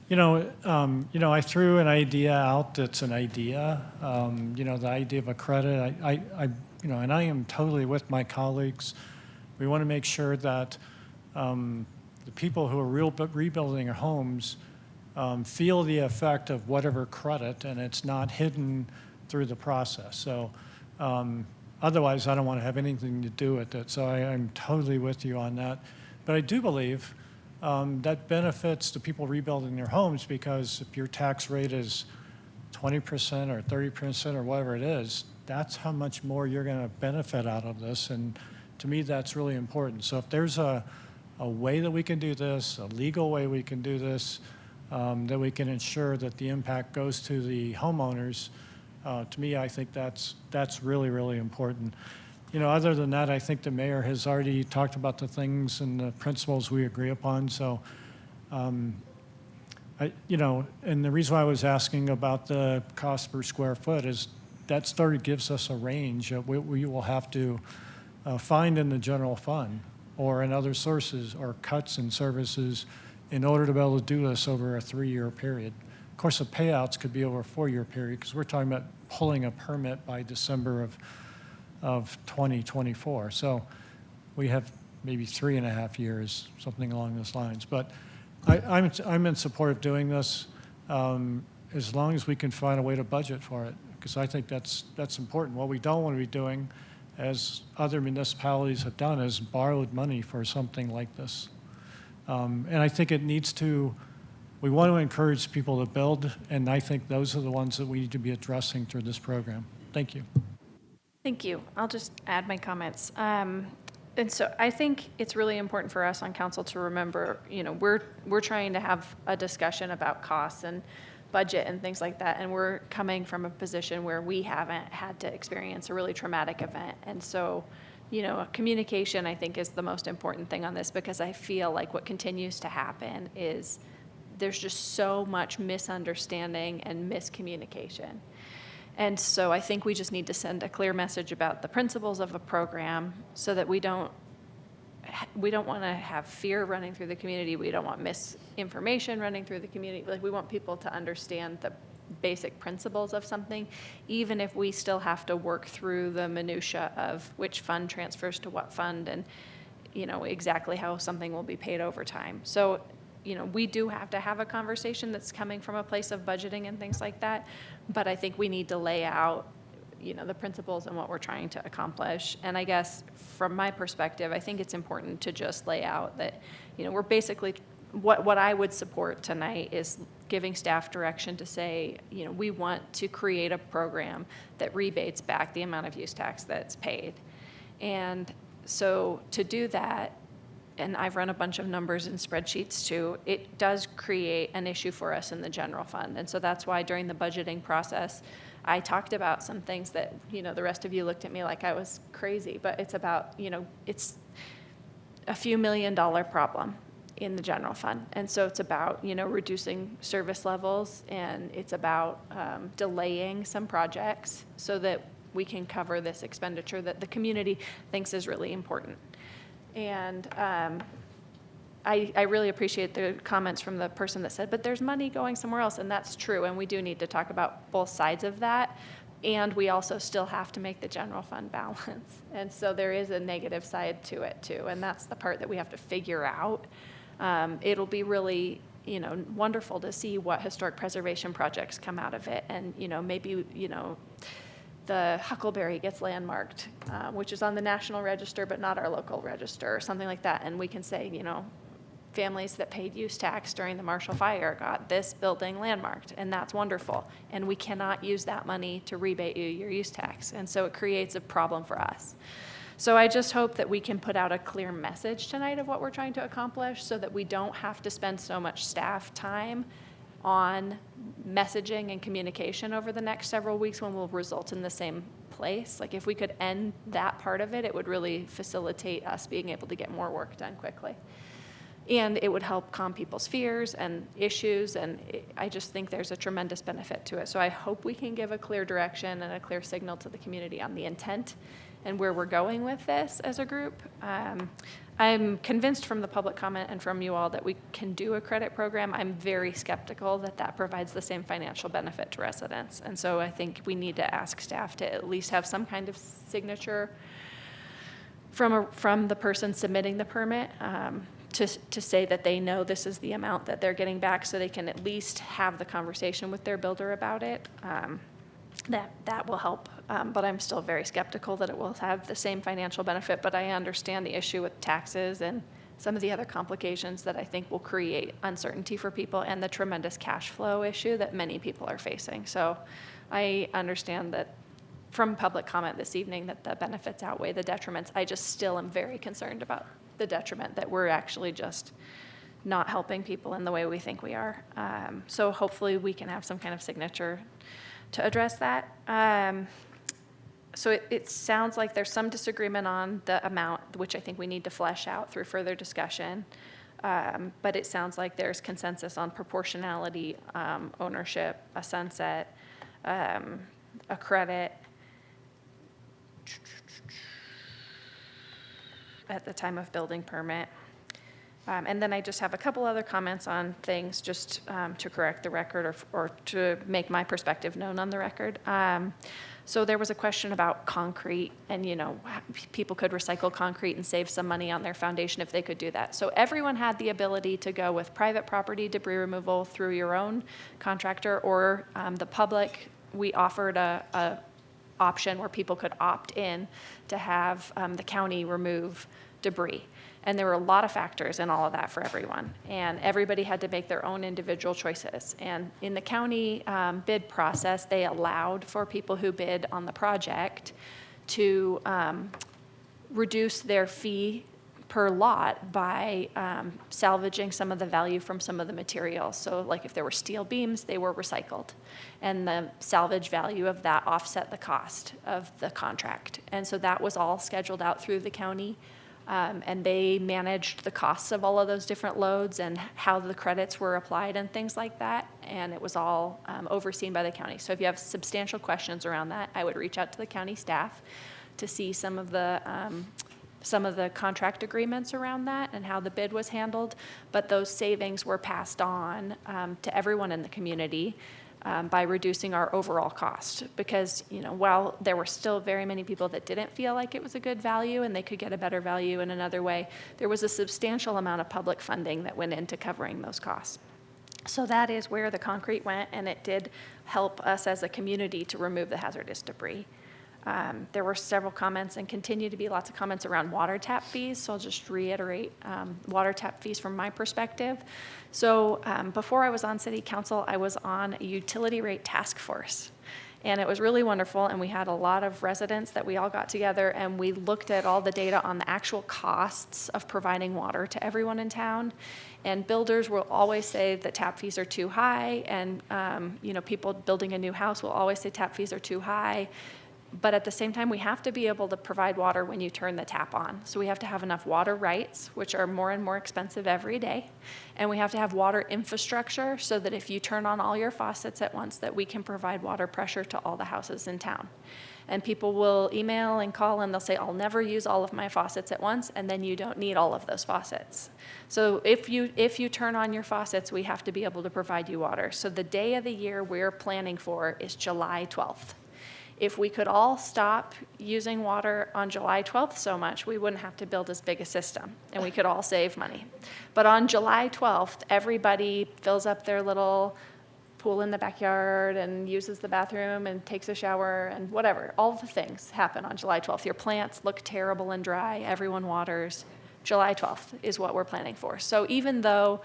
I threw an idea out that's an idea. The idea of a credit. And I am totally with my colleagues. We want to make sure that the people who are rebuilding their homes feel the effect of whatever credit, and it's not hidden through the process. So otherwise, I don't want to have anything to do with it. So I'm totally with you on that. But I do believe that benefits the people rebuilding their homes, because if your tax rate is 20% or 30% or whatever it is, that's how much more you're going to benefit out of this. And to me, that's really important. So if there's a way that we can do this, a legal way we can do this, that we can ensure that the impact goes to the homeowners, to me, I think that's really, really important. Other than that, I think the mayor has already talked about the things and the principles we agree upon. So, and the reason why I was asking about the cost per square foot is that sort of gives us a range of what we will have to find in the general fund or in other sources, or cuts in services, in order to be able to do this over a 3-year period. Of course, the payouts could be over a 4-year period, because we're talking about pulling a permit by December of 2024. So we have maybe 3.5 years, something along those lines. But I'm in support of doing this, as long as we can find a way to budget for it, because I think that's important. What we don't want to be doing, as other municipalities have done, is borrowed money for something like this. And I think we want to encourage people to build, and I think those are the ones that we need to be addressing through this program. Thank you. Thank you. I'll just add my comments. And so I think it's really important for us on council to remember, we're trying to have a discussion about costs and budget and things like that, and we're coming from a position where we haven't had to experience a really traumatic event. And so, communication, I think, is the most important thing on this, because I feel like what continues to happen is there's just so much misunderstanding and miscommunication. And so I think we just need to send a clear message about the principles of a program, so that we don't want to have fear running through the community. We don't want misinformation running through the community. Like, we want people to understand the basic principles of something, even if we still have to work through the minutia of which fund transfers to what fund, and exactly how something will be paid over time. So we do have to have a conversation that's coming from a place of budgeting and things like that, but I think we need to lay out the principles and what we're trying to accomplish. And I guess from my perspective, I think it's important to just lay out that we're basically what I would support tonight is giving staff direction to say, we want to create a program that rebates back the amount of use tax that's paid. And so to do that, and I've run a bunch of numbers and spreadsheets too, it does create an issue for us in the general fund. And so that's why during the budgeting process, I talked about some things that, the rest of you looked at me like I was crazy, but it's about, it's a few $1 million problem in the general fund. And so it's about, reducing service levels, and it's about delaying some projects so that we can cover this expenditure that the community thinks is really important. And I really appreciate the comments from the person that said, but there's money going somewhere else, and that's true, and we do need to talk about both sides of that, and we also still have to make the general fund balance. And so there is a negative side to it too, and that's the part that we have to figure out. It'll be really, wonderful to see what historic preservation projects come out of it, and, maybe, the Huckleberry gets landmarked, which is on the national register but not our local register, or something like that, and we can say, families that paid use tax during the Marshall Fire got this building landmarked, and that's wonderful. And we cannot use that money to rebate you your use tax, and so it creates a problem for us. So I just hope that we can put out a clear message tonight of what we're trying to accomplish so that we don't have to spend so much staff time on messaging and communication over the next several weeks when we'll result in the same place. Like, if we could end that part of it, it would really facilitate us being able to get more work done quickly. And it would help calm people's fears and issues, and I just think there's a tremendous benefit to it. So I hope we can give a clear direction and a clear signal to the community on the intent and where we're going with this as a group. I'm convinced from the public comment and from you all that we can do a credit program. I'm very skeptical that that provides the same financial benefit to residents. And so I think we need to ask staff to at least have some kind of signature from the person submitting the permit, to say that they know this is the amount that they're getting back, so they can at least have the conversation with their builder about it. That will help, but I'm still very skeptical that it will have the same financial benefit. But I understand the issue with taxes and some of the other complications that I think will create uncertainty for people, and the tremendous cash flow issue that many people are facing. So I understand that from public comment this evening that the benefits outweigh the detriments. I just still am very concerned about the detriment, that we're actually just not helping people in the way we think we are. So hopefully we can have some kind of signature to address that. So it sounds like there's some disagreement on the amount, which I think we need to flesh out through further discussion. But it sounds like there's consensus on proportionality, ownership, a sunset, a credit at the time of building permit. And then I just have a couple other comments on things just to correct the record or to make my perspective known on the record. So there was a question about concrete, and people could recycle concrete and save some money on their foundation if they could do that. So everyone had the ability to go with private property debris removal through your own contractor, or the public. We offered a option where people could opt in to have the county remove debris. And there were a lot of factors in all of that for everyone. And everybody had to make their own individual choices. And in the county bid process, they allowed for people who bid on the project to reduce their fee per lot by salvaging some of the value from some of the materials. So like if there were steel beams, they were recycled. And the salvage value of that offset the cost of the contract. And so that was all scheduled out through the county. And they managed the costs of all of those different loads and how the credits were applied and things like that. And it was all overseen by the county. So if you have substantial questions around that, I would reach out to the county staff to see some of the contract agreements around that and how the bid was handled. But those savings were passed on to everyone in the community by reducing our overall cost. Because, while there were still very many people that didn't feel like it was a good value and they could get a better value in another way, there was a substantial amount of public funding that went into covering those costs. So that is where the concrete went, and it did help us as a community to remove the hazardous debris. There were several comments and continue to be lots of comments around water tap fees. So I'll just reiterate water tap fees from my perspective. So before I was on city council, I was on a utility rate task force. And it was really wonderful, and we had a lot of residents that we all got together, and we looked at all the data on the actual costs of providing water to everyone in town. And builders will always say that tap fees are too high, and people building a new house will always say tap fees are too high. But at the same time, we have to be able to provide water when you turn the tap on. So we have to have enough water rights, which are more and more expensive every day. And we have to have water infrastructure so that if you turn on all your faucets at once, that we can provide water pressure to all the houses in town. And people will email and call and they'll say, I'll never use all of my faucets at once, and then you don't need all of those faucets. So if you turn on your faucets, we have to be able to provide you water. So the day of the year we're planning for is July 12th. If we could all stop using water on July 12th so much, we wouldn't have to build as big a system, and we could all save money. But on July 12th, everybody fills up their little pool in the backyard and uses the bathroom and takes a shower and whatever. All the things happen on July 12th. Your plants look terrible and dry. Everyone waters. July 12th is what we're planning for. So even though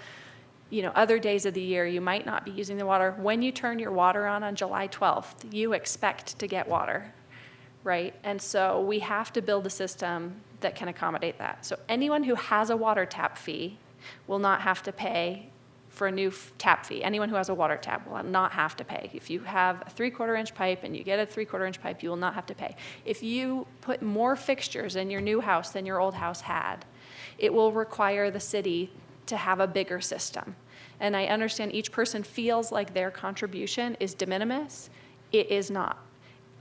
other days of the year, you might not be using the water. When you turn your water on July 12th, you expect to get water, right? And so we have to build a system that can accommodate that. So anyone who has a water tap fee will not have to pay for a new tap fee. Anyone who has a water tap will not have to pay. If you have a 3/4 inch pipe and you get a 3/4 inch pipe, you will not have to pay. If you put more fixtures in your new house than your old house had, it will require the city to have a bigger system. And I understand each person feels like their contribution is de minimis. It is not.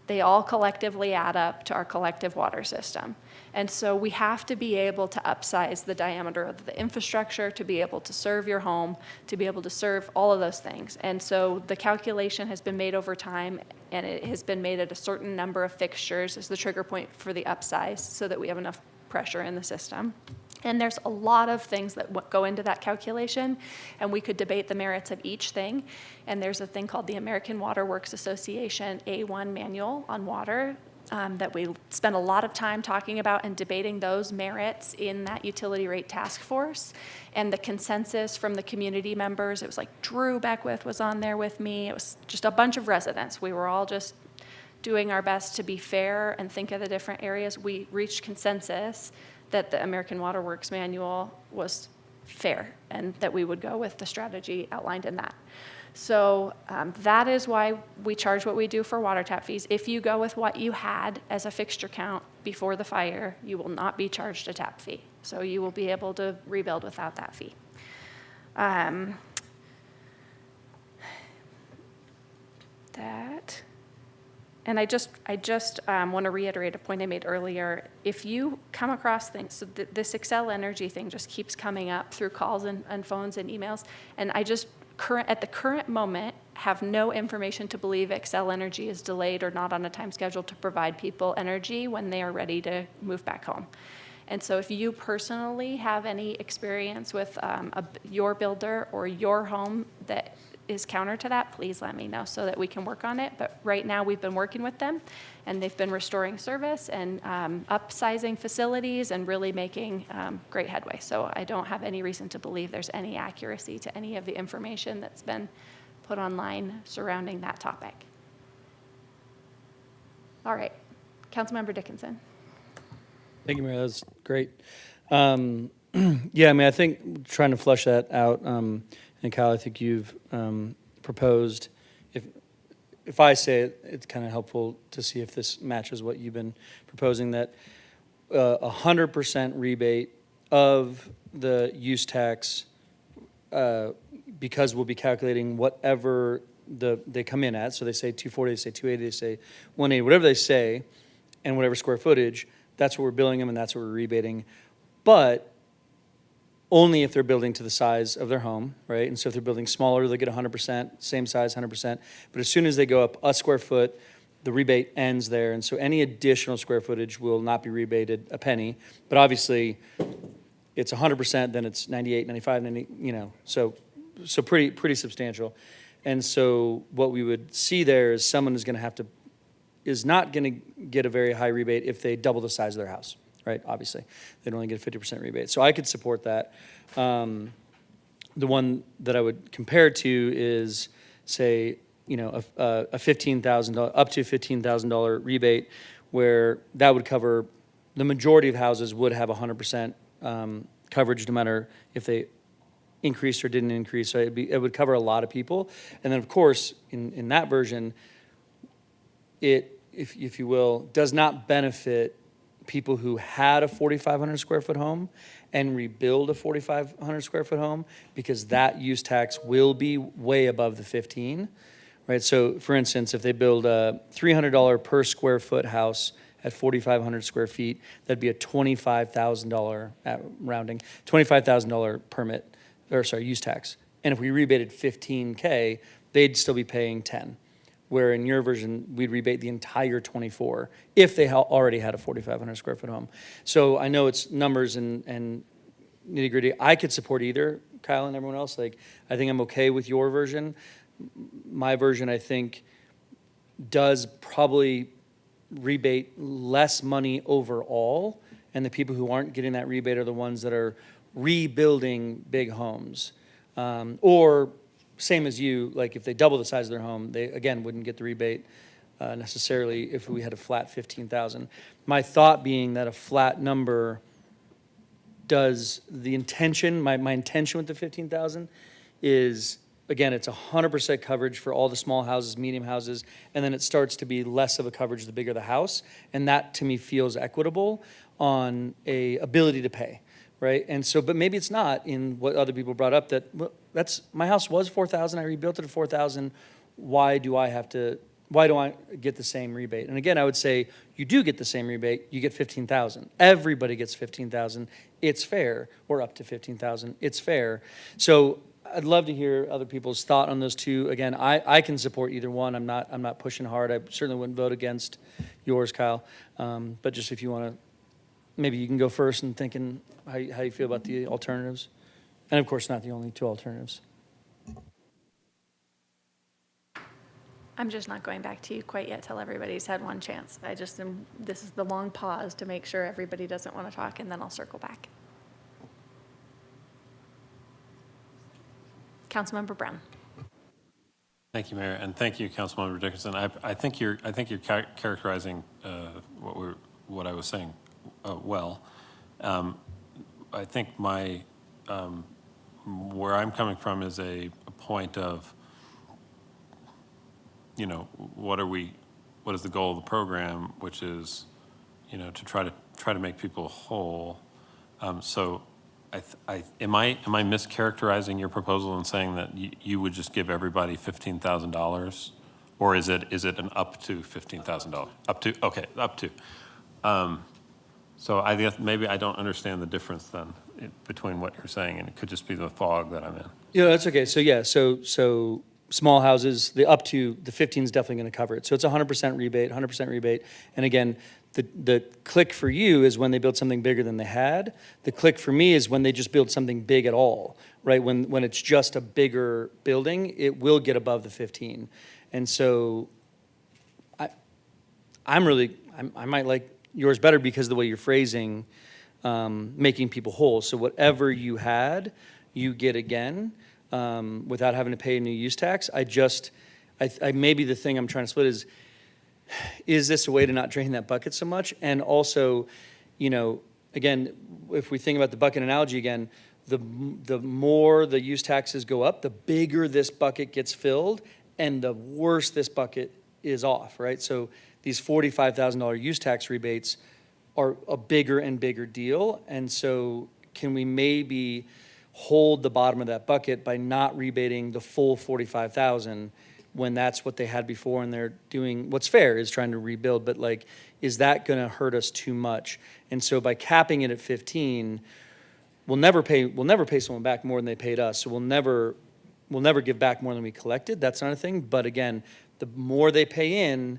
They all collectively add up to our collective water system. And so we have to be able to upsize the diameter of the infrastructure to be able to serve your home, to be able to serve all of those things. And so the calculation has been made over time, and it has been made at a certain number of fixtures as the trigger point for the upsize so that we have enough pressure in the system. And there's a lot of things that go into that calculation, and we could debate the merits of each thing. And there's a thing called the American Water Works Association A1 manual on water that we spend a lot of time talking about and debating those merits in that utility rate task force. And the consensus from the community members, it was like Drew Beckwith was on there with me. It was just a bunch of residents. We were all just doing our best to be fair and think of the different areas. We reached consensus that the American Water Works manual was fair and that we would go with the strategy outlined in that. So that is why we charge what we do for water tap fees. If you go with what you had as a fixture count before the fire, you will not be charged a tap fee. So you will be able to rebuild without that fee. And I just want to reiterate a point I made earlier. If you come across things, so this Xcel Energy thing just keeps coming up through calls and phones and emails, and I just at the current moment have no information to believe Xcel Energy is delayed or not on a time schedule to provide people energy when they are ready to move back home. And so if you personally have any experience with your builder or your home that is counter to that, please let me know so that we can work on it. But right now we've been working with them, and they've been restoring service and upsizing facilities and really making great headway. So I don't have any reason to believe there's any accuracy to any of the information that's been put online surrounding that topic. All right, Councilmember Dickinson. Thank you, Mayor. That was great. Yeah, I mean, I think trying to flush that out, and Kyle, I think you've proposed, if I say it, it's kind of helpful to see if this matches what you've been proposing, that 100% rebate of the use tax, because we'll be calculating whatever they come in at. So they say 240, they say 280, they say 180, whatever they say, and whatever square footage, that's what we're billing them and that's what we're rebating. But only if they're building to the size of their home, right? And so if they're building smaller, they get 100%, same size, 100%. But as soon as they go up a square foot, the rebate ends there. And so any additional square footage will not be rebated a penny. But obviously, it's 100%, then it's 98, 95, 90, so pretty substantial. And so what we would see there is someone is going to have to is not going to get a very high rebate if they double the size of their house, right? Obviously, they'd only get a 50% rebate. So I could support that. The one that I would compare it to is, say, you know, a $15,000, up to $15,000 rebate, where that would cover, the majority of houses would have 100% coverage, no matter if they increased or didn't increase. So it would cover a lot of people. And then, of course, in that version, it, if you will, does not benefit people who had a 4,500 square foot home and rebuild a 4,500 square foot home, because that use tax will be way above the 15, right? So for instance, if they build a $300 per square foot house at 4,500 square feet, that'd be a $25,000, at rounding, $25,000 permit, or sorry, use tax. And if we rebated 15K, they'd still be paying 10. Where in your version, we'd rebate the entire 24 if they already had a 4,500 square foot home. So I know it's numbers and nitty gritty. I could support either, Kyle and everyone else. Like, I think I'm okay with your version. My version, I think, does probably rebate less money overall, and the people who aren't getting that rebate are the ones that are rebuilding big homes, or same as you, like if they double the size of their home, they again wouldn't get the rebate necessarily if we had a flat 15,000. My thought being that a flat number does the intention, my intention with the 15,000 is, again, it's 100% coverage for all the small houses, medium houses, and then it starts to be less of a coverage the bigger the house, and that to me feels equitable on a ability to pay. Right, and so, but maybe it's not in what other people brought up, that, well, that's, my house was 4,000, I rebuilt it at 4,000, why do I get the same rebate? And again, I would say, you do get the same rebate, you get 15,000. Everybody gets 15,000, it's fair, or up to 15,000, it's fair. So I'd love to hear other people's thought on those two. Again, I can support either one, I'm not pushing hard, I certainly wouldn't vote against yours, Kyle, but just if you want to, maybe you can go first in thinking how you feel about the alternatives. And of course, not the only two alternatives. I'm just not going back to you quite yet till everybody's had one chance. This is the long pause to make sure everybody doesn't want to talk, and then I'll circle back. Councilmember Brown. Thank you, Mayor, and thank you, Councilmember Dickerson. I think you're characterizing what I was saying well. I think where I'm coming from is a point of, you know, what is the goal of the program, which is, you know, to try to make people whole. So am I mischaracterizing your proposal in saying that you would just give everybody $15,000, or is it an up to $15,000? Up to, okay, up to. So I guess maybe I don't understand the difference then between what you're saying, and it could just be the fog that I'm in. Yeah, that's okay. So yeah, so small houses, the up to the 15 is definitely going to cover it. So it's 100% rebate. And again, the click for you is when they build something bigger than they had. The click for me is when they just build something big at all, right? When it's just a bigger building, it will get above the 15. And so I might like yours better because of the way you're phrasing, making people whole. So whatever you had, you get again, without having to pay a new use tax. Maybe the thing I'm trying to split is this a way to not drain that bucket so much? And also, you know, again, if we think about the bucket analogy again, the more the use taxes go up, the bigger this bucket gets filled, and the worse this bucket is off, right? So these $45,000 use tax rebates are a bigger and bigger deal. And so can we maybe hold the bottom of that bucket by not rebating the full 45,000 when that's what they had before, and they're doing what's fair is trying to rebuild, but like, is that going to hurt us too much? And so by capping it at 15, we'll never pay someone back more than they paid us. So we'll never give back more than we collected. That's not a thing. But again, the more they pay in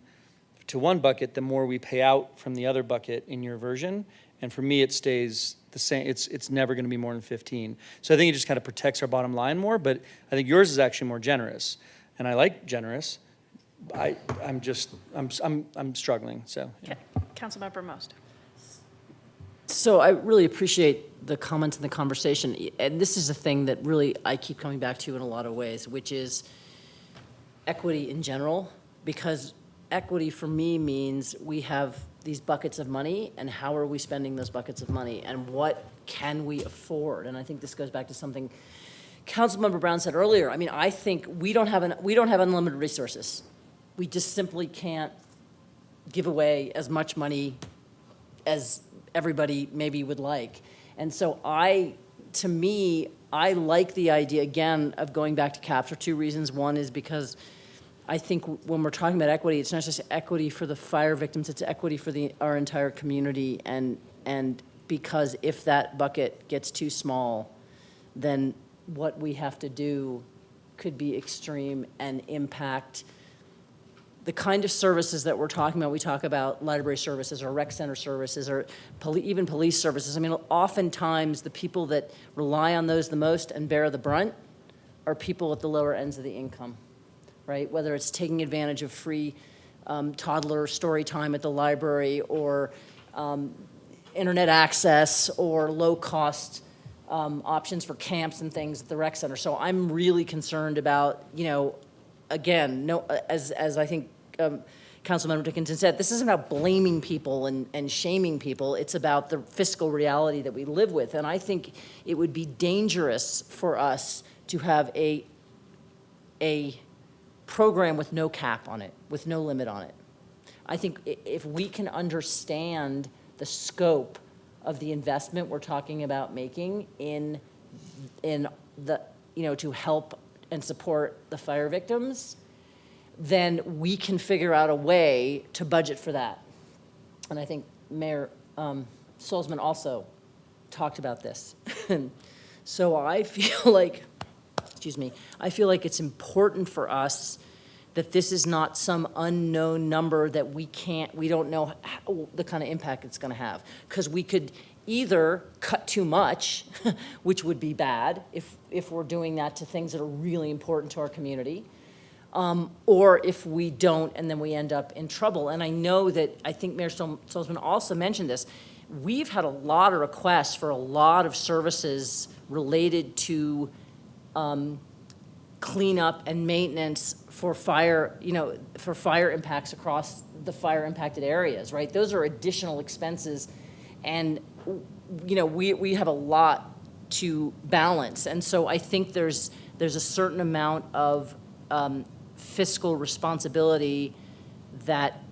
to one bucket, the more we pay out from the other bucket in your version. And for me, it stays the same. It's never going to be more than 15. So I think it just kind of protects our bottom line more. But I think yours is actually more generous, and I like generous. I'm struggling, so. Yeah. Councilmember Most. So I really appreciate the comments and the conversation. And this is a thing that really I keep coming back to in a lot of ways, which is equity in general, because equity for me means we have these buckets of money, and how are we spending those buckets of money, and what can we afford? And I think this goes back to something Councilmember Brown said earlier. I mean, I think we don't have unlimited resources. We just simply can't give away as much money as everybody maybe would like. And so to me, I like the idea, again, of going back to CAP for two reasons. One is because I think when we're talking about equity, it's not just equity for the fire victims, it's equity for our entire community. And because if that bucket gets too small, then what we have to do could be extreme and impact the kind of services that we're talking about. We talk about library services or rec center services or even police services. I mean, oftentimes the people that rely on those the most and bear the brunt are people at the lower ends of the income, right? Whether it's taking advantage of free toddler story time at the library or internet access or low-cost options for camps and things at the rec center. So I'm really concerned about, again, as I think Councilmember Dickinson said, this isn't about blaming people and shaming people. It's about the fiscal reality that we live with. And I think it would be dangerous for us to have a program with no cap on it, with no limit on it. I think if we can understand the scope of the investment we're talking about making in the, to help and support the fire victims, then we can figure out a way to budget for that. And I think Mayor Solzman also talked about this. So I feel like, I feel like it's important for us that this is not some unknown number that we don't know the kind of impact it's going to have. Because we could either cut too much, which would be bad if we're doing that to things that are really important to our community, or if we don't and then we end up in trouble. And I think Mayor Solzman also mentioned this. We've had a lot of requests for a lot of services related to cleanup and maintenance for fire, for fire impacts across the fire impacted areas, right? Those are additional expenses. And, we have a lot to balance. And so I think there's a certain amount of fiscal responsibility that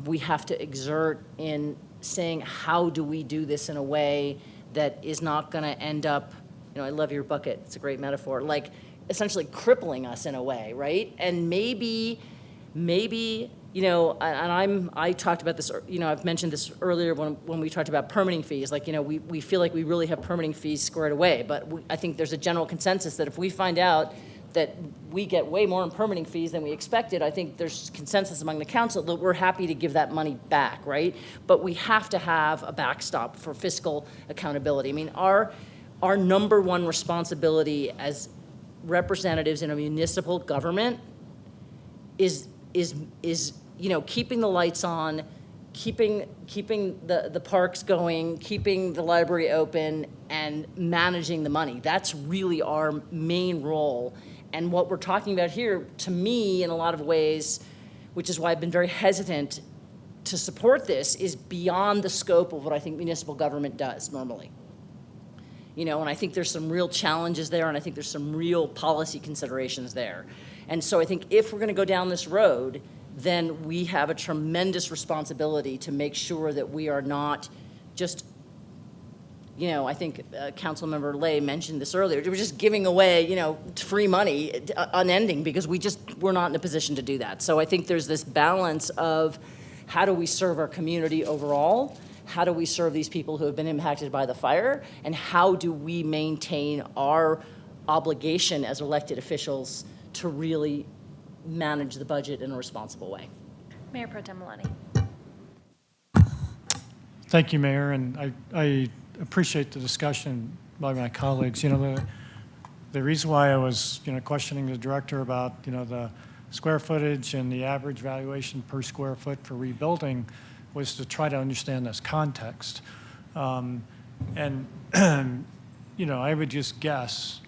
we have to exert in saying, how do we do this in a way that is not going to end up, I love your bucket, it's a great metaphor, like essentially crippling us in a way, right? And maybe, I talked about this, I've mentioned this earlier when we talked about permitting fees, like, we feel like we really have permitting fees squared away, but I think there's a general consensus that if we find out that we get way more in permitting fees than we expected, I think there's consensus among the council that we're happy to give that money back, right? But we have to have a backstop for fiscal accountability. I mean, our number one responsibility as representatives in a municipal government is keeping the lights on, keeping the parks going, keeping the library open, and managing the money. That's really our main role. And what we're talking about here, to me, in a lot of ways, which is why I've been very hesitant to support this, is beyond the scope of what I think municipal government does normally. And I think there's some real challenges there, and I think there's some real policy considerations there. And so I think if we're going to go down this road, then we have a tremendous responsibility to make sure that we are not just, I think Councilmember Lay mentioned this earlier, we're just giving away, free money unending, because we're not in a position to do that. So I think there's this balance of how do we serve our community overall, how do we serve these people who have been impacted by the fire, and how do we maintain our obligation as elected officials to really manage the budget in a responsible way. Mayor Pro Tem Maloney. Thank you, Mayor, and I appreciate the discussion by my colleagues. The reason why I was, questioning the director about, the square footage and the average valuation per square foot for rebuilding was to try to understand this context. And, you know, I would just guess,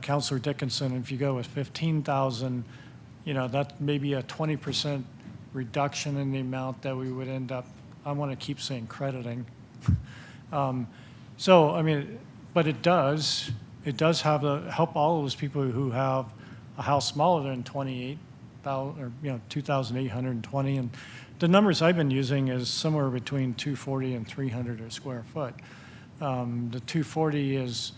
Councilor Dickinson, if you go with 15,000, you know, that may be a 20% reduction in the amount that we would end up, I want to keep saying crediting. So, I mean, but it does have help all those people who have a house smaller than 28,000 or, you know, 2,820. And the numbers I've been using is somewhere between 240 and 300 a square foot. The 240 is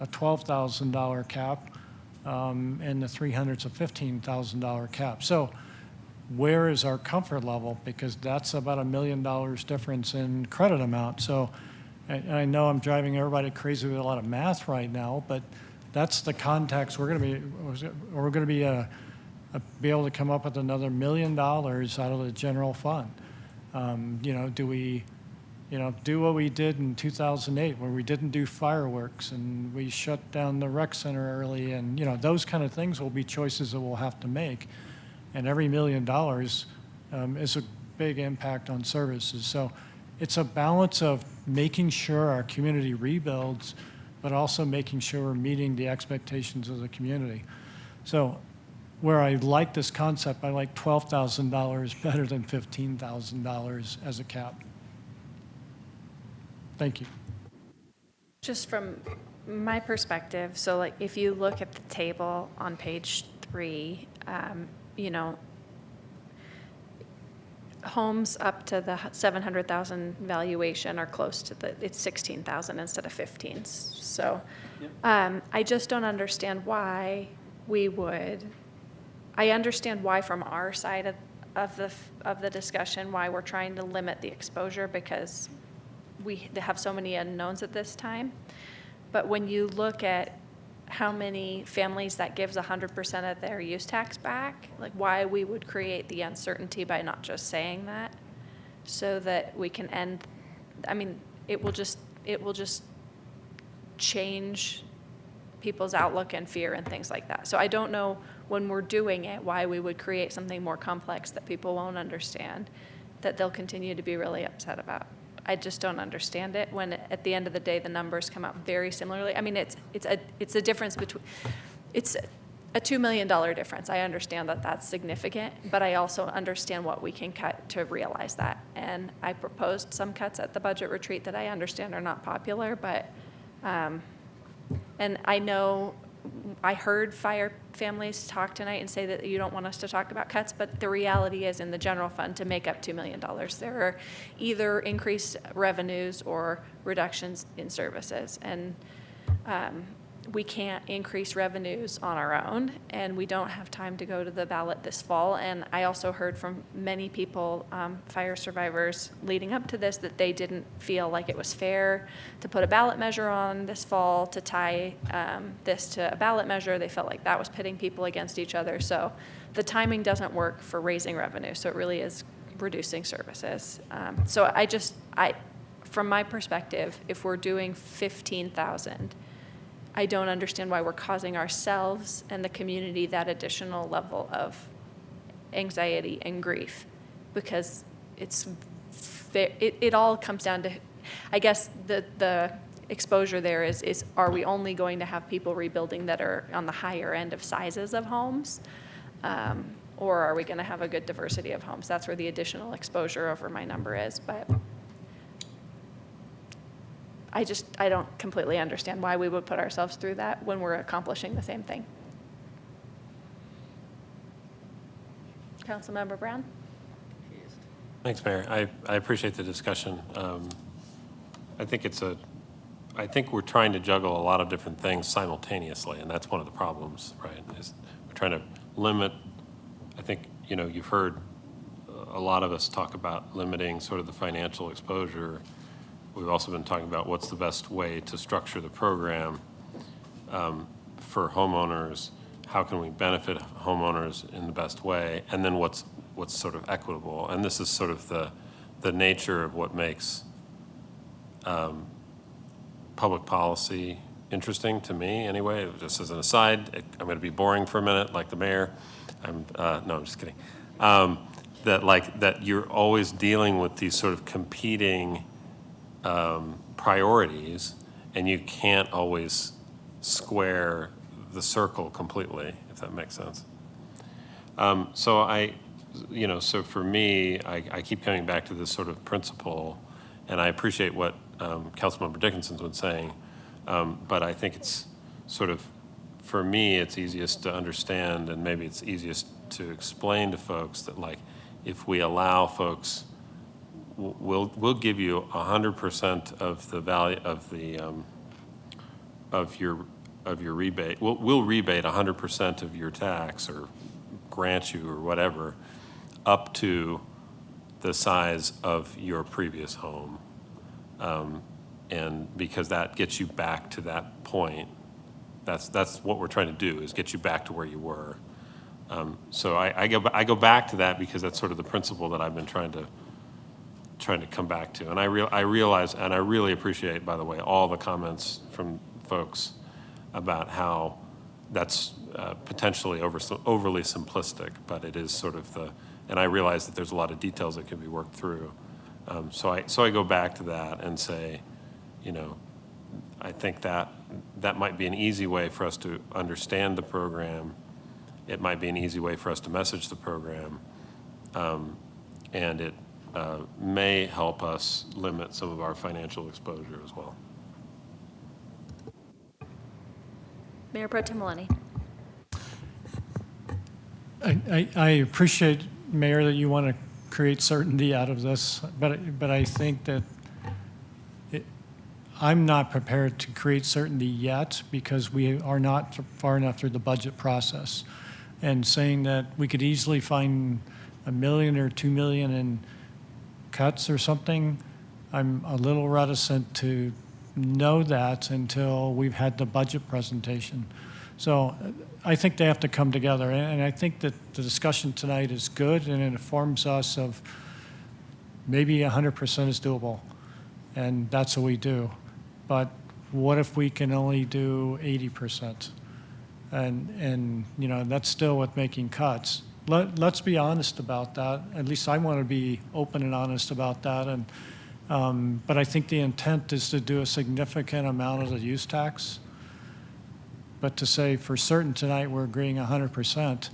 a $12,000 cap, and the 300 is a $15,000 cap. So where is our comfort level? Because that's about $1 million difference in credit amount. So I know I'm driving everybody crazy with a lot of math right now, but that's the context. We're going to be able to come up with another $1 million out of the general fund. You know, do we, you know, do what we did in 2008, where we didn't do fireworks and we shut down the rec center early, and you know, those kind of things will be choices that we'll have to make. And every $1 million is a big impact on services. So it's a balance of making sure our community rebuilds, but also making sure we're meeting the expectations of the community. So where I like this concept, I like $12,000 better than $15,000 as a cap. Thank you. Just from my perspective, so like if you look at the table on page 3, you know, homes up to the 700,000 valuation are close to it's 16,000 instead of 15. So I just don't understand why we would. I understand why from our side of the discussion, why we're trying to limit the exposure, because we have so many unknowns at this time. But when you look at how many families that gives 100% of their use tax back, like why we would create the uncertainty by not just saying that, so that we can end, I mean, it will just change people's outlook and fear and things like that. So I don't know when we're doing it, why we would create something more complex that people won't understand, that they'll continue to be really upset about. I just don't understand it when at the end of the day, the numbers come out very similarly. I mean, it's a difference between, it's a $2 million difference. I understand that that's significant, but I also understand what we can cut to realize that. And I proposed some cuts at the budget retreat that I understand are not popular, but, and I know I heard fire families talk tonight and say that you don't want us to talk about cuts, but the reality is in the general fund to make up $2 million, there are either increased revenues or reductions in services. And we can't increase revenues on our own, and we don't have time to go to the ballot this fall. And I also heard from many people, fire survivors leading up to this, that they didn't feel like it was fair to put a ballot measure on this fall, to tie this to a ballot measure. They felt like that was pitting people against each other. So the timing doesn't work for raising revenue. So it really is reducing services. So from my perspective, if we're doing 15,000, I don't understand why we're causing ourselves and the community that additional level of anxiety and grief, because it all comes down to, I guess the exposure there is are we only going to have people rebuilding that are on the higher end of sizes of homes, or are we going to have a good diversity of homes? That's where the additional exposure over my number is, but I don't completely understand why we would put ourselves through that when we're accomplishing the same thing. Councilmember Brown? Thanks, Mayor. I appreciate the discussion. I think we're trying to juggle a lot of different things simultaneously, and that's one of the problems, right? Is we're trying to limit, I think, you know, you've heard a lot of us talk about limiting sort of the financial exposure. We've also been talking about what's the best way to structure the program for homeowners. How can we benefit homeowners in the best way? And then what's sort of equitable? And this is sort of the nature of what makes public policy interesting to me anyway, just as an aside. I'm going to be boring for a minute, like the mayor. No, I'm just kidding. That you're always dealing with these sort of competing priorities, and you can't always square the circle completely, if that makes sense. So for me, I keep coming back to this sort of principle, and I appreciate what Councilmember Dickinson's been saying, but I think it's sort of, for me, it's easiest to understand, and maybe it's easiest to explain to folks that, like, if we allow folks, we'll give you 100% of the value of the of your rebate. We'll rebate 100% of your tax, or grant you, or whatever, up to the size of your previous home, and because that gets you back to that point. That's what we're trying to do, is get you back to where you were. So I go back to that because that's sort of the principle that I've been trying to come back to. And I realize, and I really appreciate, by the way, all the comments from folks about how that's potentially overly simplistic, but it is sort of and I realize that there's a lot of details that can be worked through. So I go back to that and say, I think that might be an easy way for us to understand the program. It might be an easy way for us to message the program. And it may help us limit some of our financial exposure as well. Mayor Pro Tem Maloney. I appreciate, Mayor, that you want to create certainty out of this, but I think that I'm not prepared to create certainty yet because we are not far enough through the budget process. And saying that we could easily find $1 million or $2 million in cuts or something, I'm a little reticent to know that until we've had the budget presentation. So I think they have to come together. And I think that the discussion tonight is good, and it informs us of maybe 100% is doable, and that's what we do. But what if we can only do 80%? And that's still with making cuts. Let's be honest about that. At least I want to be open and honest about that. And but I think the intent is to do a significant amount of the use tax. But to say for certain tonight we're agreeing 100%,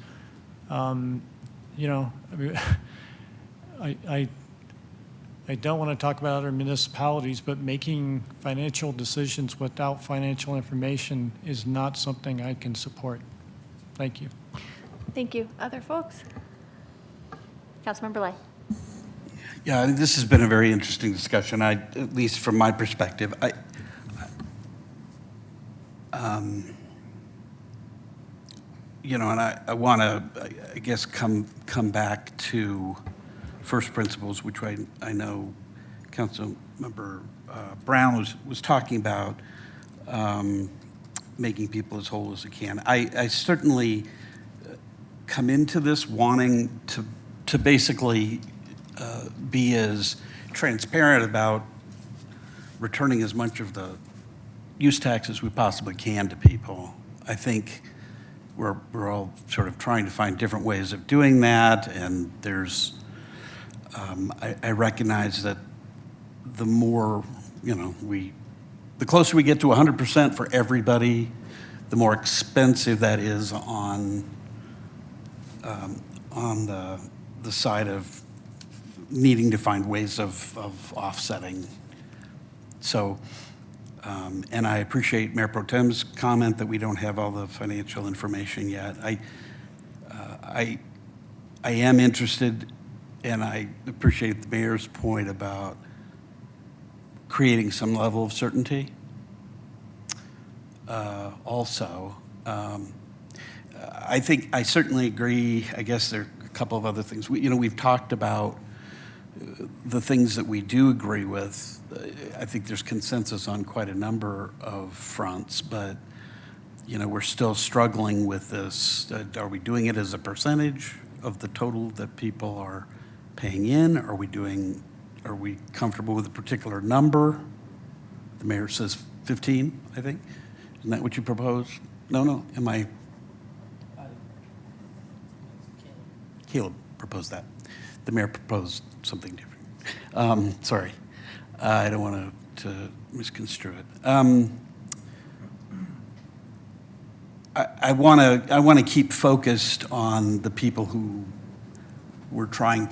I don't want to talk about other municipalities, but making financial decisions without financial information is not something I can support. Thank you. Thank you. Other folks? Councilmember Lai. Yeah, I think this has been a very interesting discussion. At least from my perspective, and I want to, I guess, come back to first principles, which I know Councilmember Brown was talking about, making people as whole as they can. I certainly come into this wanting to basically be as transparent about returning as much of the use tax as we possibly can to people. I think we're all sort of trying to find different ways of doing that, and there's I recognize that the more, the closer we get to 100% for everybody, the more expensive that is on the side of needing to find ways of offsetting. So, and I appreciate Mayor Pro Tem's comment that we don't have all the financial information yet. I am interested, and I appreciate the mayor's point about creating some level of certainty. Also, I think I certainly agree. I guess there are a couple of other things. We've talked about the things that we do agree with. I think there's consensus on quite a number of fronts, but we're still struggling with this. Are we doing it as a percentage of the total that people are paying in? Are we comfortable with a particular number? The mayor says 15, I think. Isn't that what you proposed? No, am I? Caleb proposed that. The mayor proposed something different. Sorry, I don't want to misconstrue it. I want to keep focused on the people who we're trying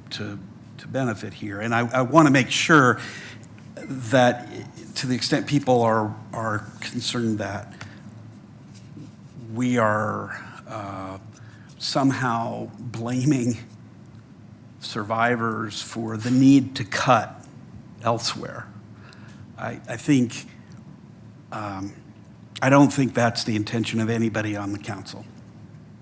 to benefit here, and I want to make sure that, to the extent people are concerned that we are somehow blaming survivors for the need to cut elsewhere. I think, I don't think that's the intention of anybody on the council.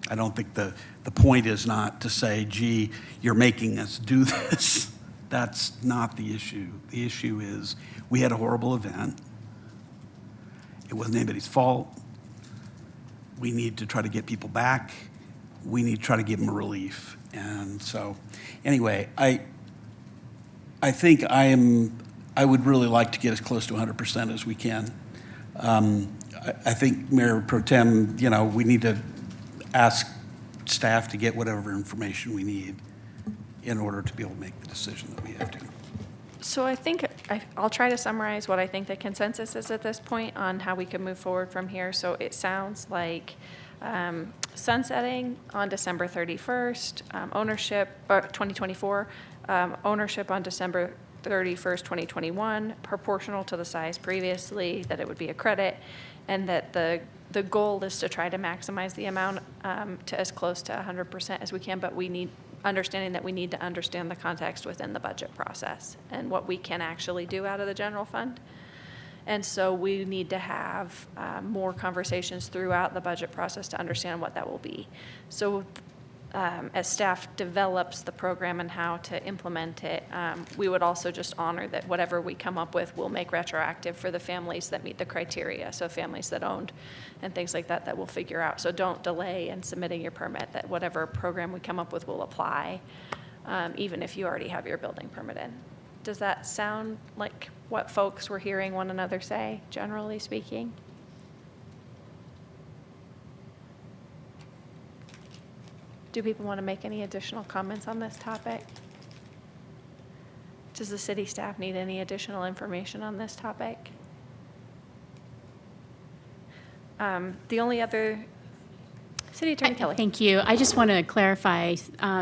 I don't think the point is not to say, gee, you're making us do this. That's not the issue. The issue is we had a horrible event. It wasn't anybody's fault. We need to try to get people back. We need to try to give them a relief. And so, anyway, I think I would really like to get as close to 100% as we can. I think, Mayor Pro Tem, we need to ask staff to get whatever information we need in order to be able to make the decision that we have to. So I think I'll try to summarize what I think the consensus is at this point on how we can move forward from here. So it sounds like sunsetting on December 31st, ownership, 2024, ownership on December 31st, 2021, proportional to the size previously, that it would be a credit, and that the goal is to try to maximize the amount to as close to 100% as we can, but we need understanding that we need to understand the context within the budget process and what we can actually do out of the general fund. And so we need to have more conversations throughout the budget process to understand what that will be. So as staff develops the program and how to implement it, we would also just honor that whatever we come up with will make retroactive for the families that meet the criteria. So families that owned and things like that we'll figure out. So don't delay in submitting your permit, that whatever program we come up with will apply, even if you already have your building permit in. Does that sound like what folks were hearing one another say, generally speaking? Do people want to make any additional comments on this topic? Does the city staff need any additional information on this topic? The only other, City Attorney Kelly. Thank you. I just want to clarify,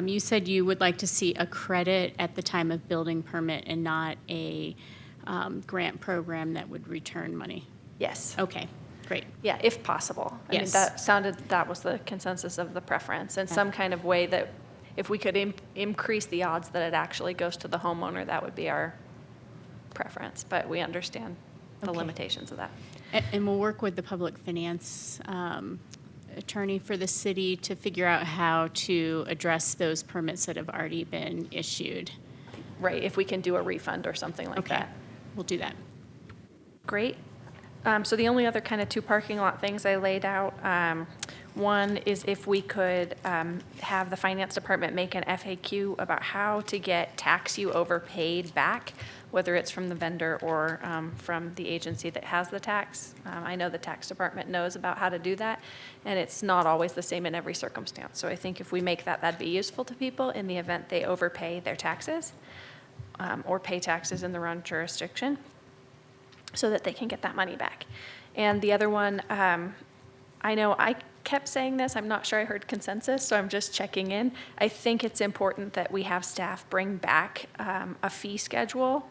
you said you would like to see a credit at the time of building permit and not a grant program that would return money. Yes. Okay, great. Yeah, if possible. I mean, Yes. that was the consensus of the preference, and some kind of way that if we could increase the odds that it actually goes to the homeowner, that would be our preference, but we understand the limitations of that. And we'll work with the public finance attorney for the city to figure out how to address those permits that have already been issued. Right, if we can do a refund or something like that. We'll do that. Great. So the only other kind of two parking lot things I laid out, one is if we could have the finance department make an FAQ about how to get tax you overpaid back, whether it's from the vendor or from the agency that has the tax. I know the tax department knows about how to do that, and it's not always the same in every circumstance. So I think if we make that, that'd be useful to people in the event they overpay their taxes or pay taxes in the wrong jurisdiction, so that they can get that money back. And the other one, I know I kept saying this, I'm not sure I heard consensus, so I'm just checking in. I think it's important that we have staff bring back a fee schedule,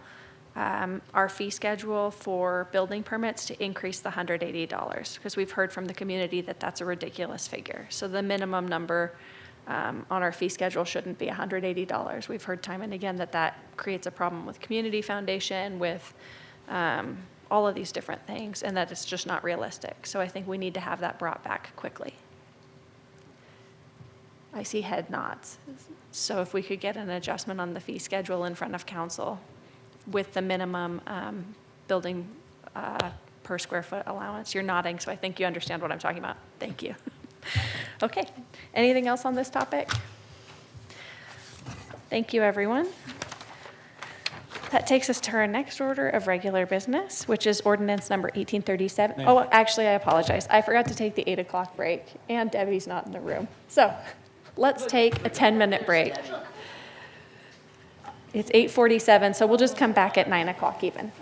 our fee schedule for building permits to increase the $180, because we've heard from the community that that's a ridiculous figure. So the minimum number on our fee schedule shouldn't be $180. We've heard time and again that that creates a problem with community foundation, with all of these different things, and that it's just not realistic. So I think we need to have that brought back quickly. I see head nods. So if we could get an adjustment on the fee schedule in front of council with the minimum building per square foot allowance. You're nodding, so I think you understand what I'm talking about. Thank you. Okay, anything else on this topic? Thank you, everyone. That takes us to our next order of regular business, which is ordinance number 1837. Oh, actually, I apologize. I forgot to take the 8 o'clock break, and Debbie's not in the room. So let's take a 10-minute break. It's 8:47, so we'll just come back at 9 o'clock even.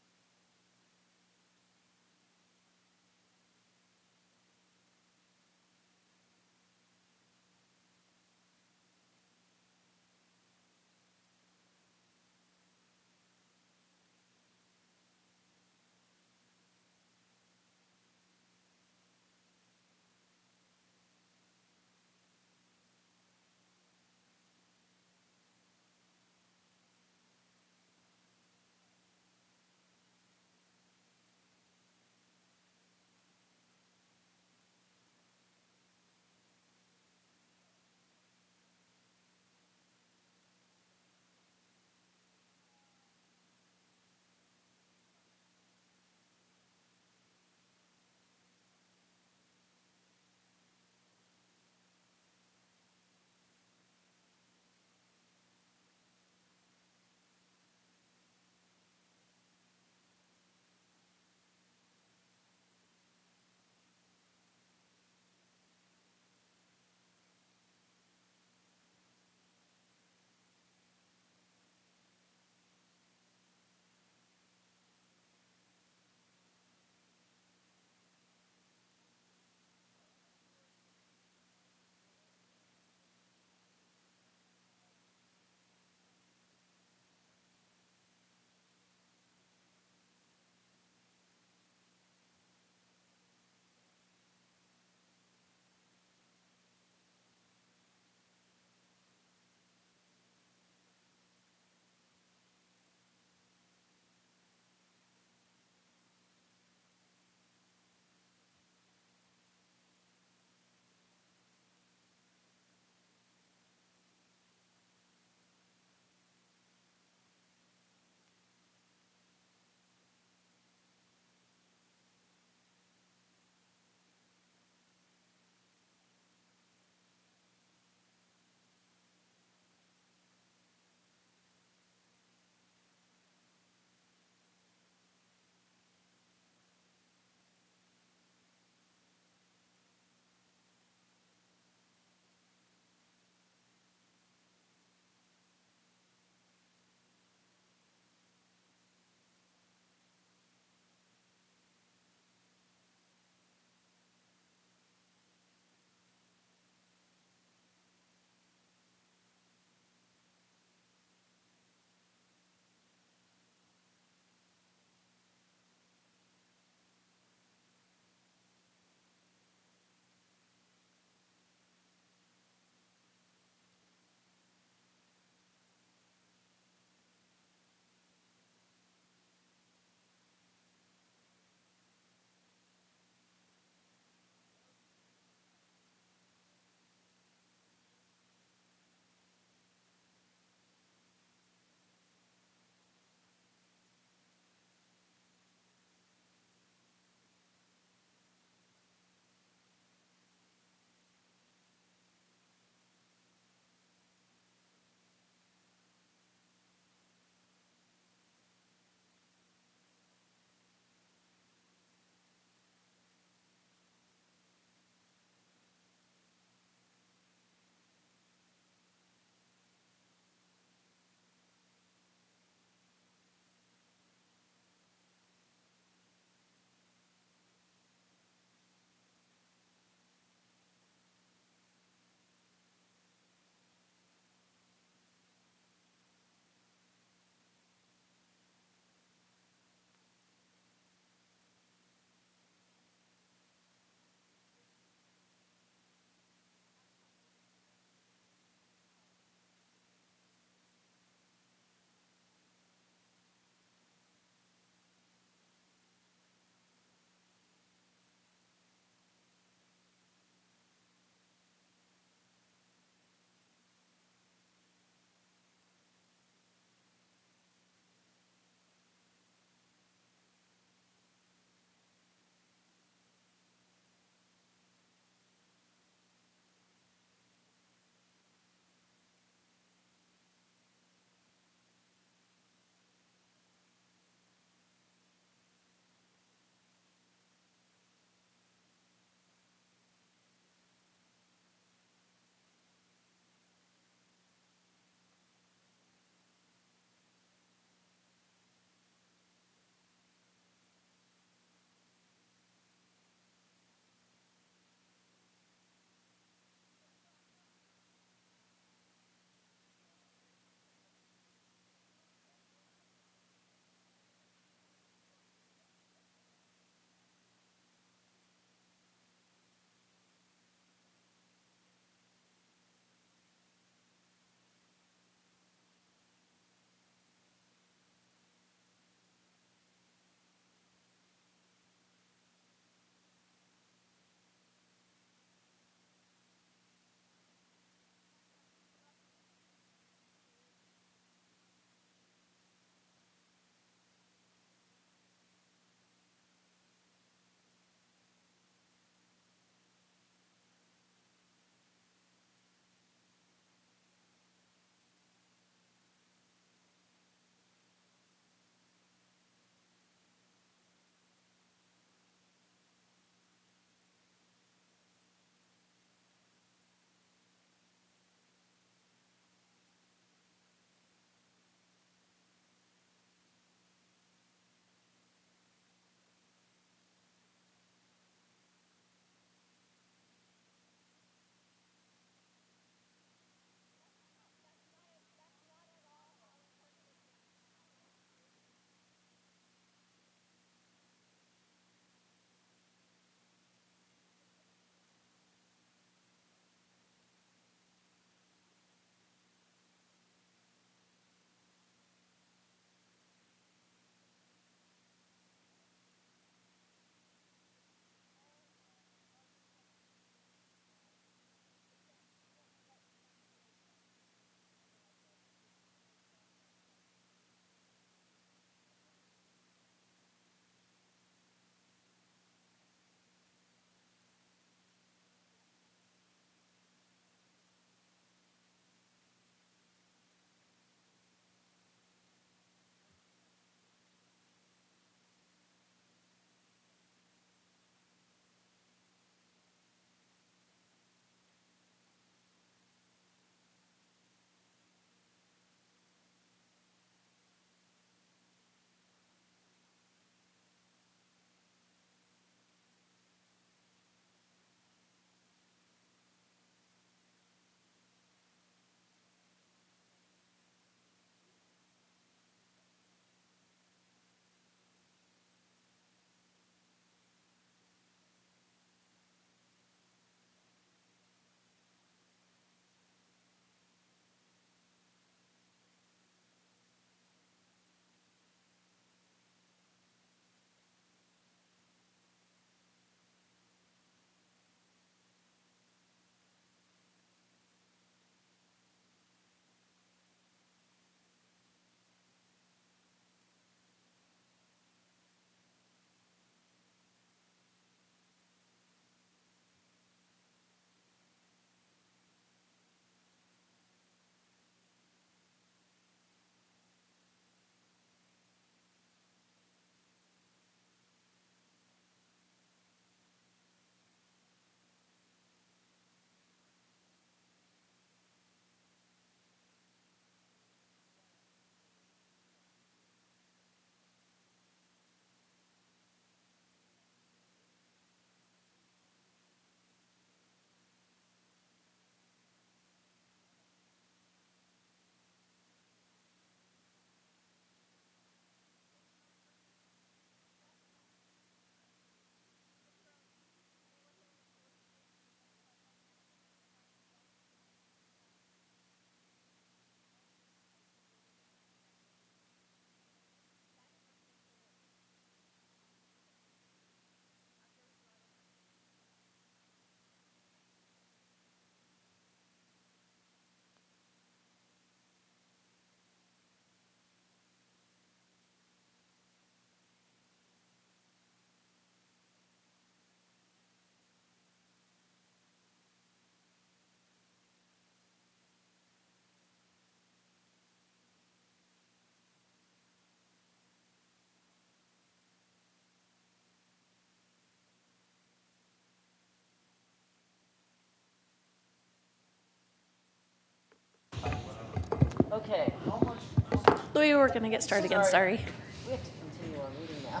Louis, we're going to get started again, sorry. We have to continue our meeting now.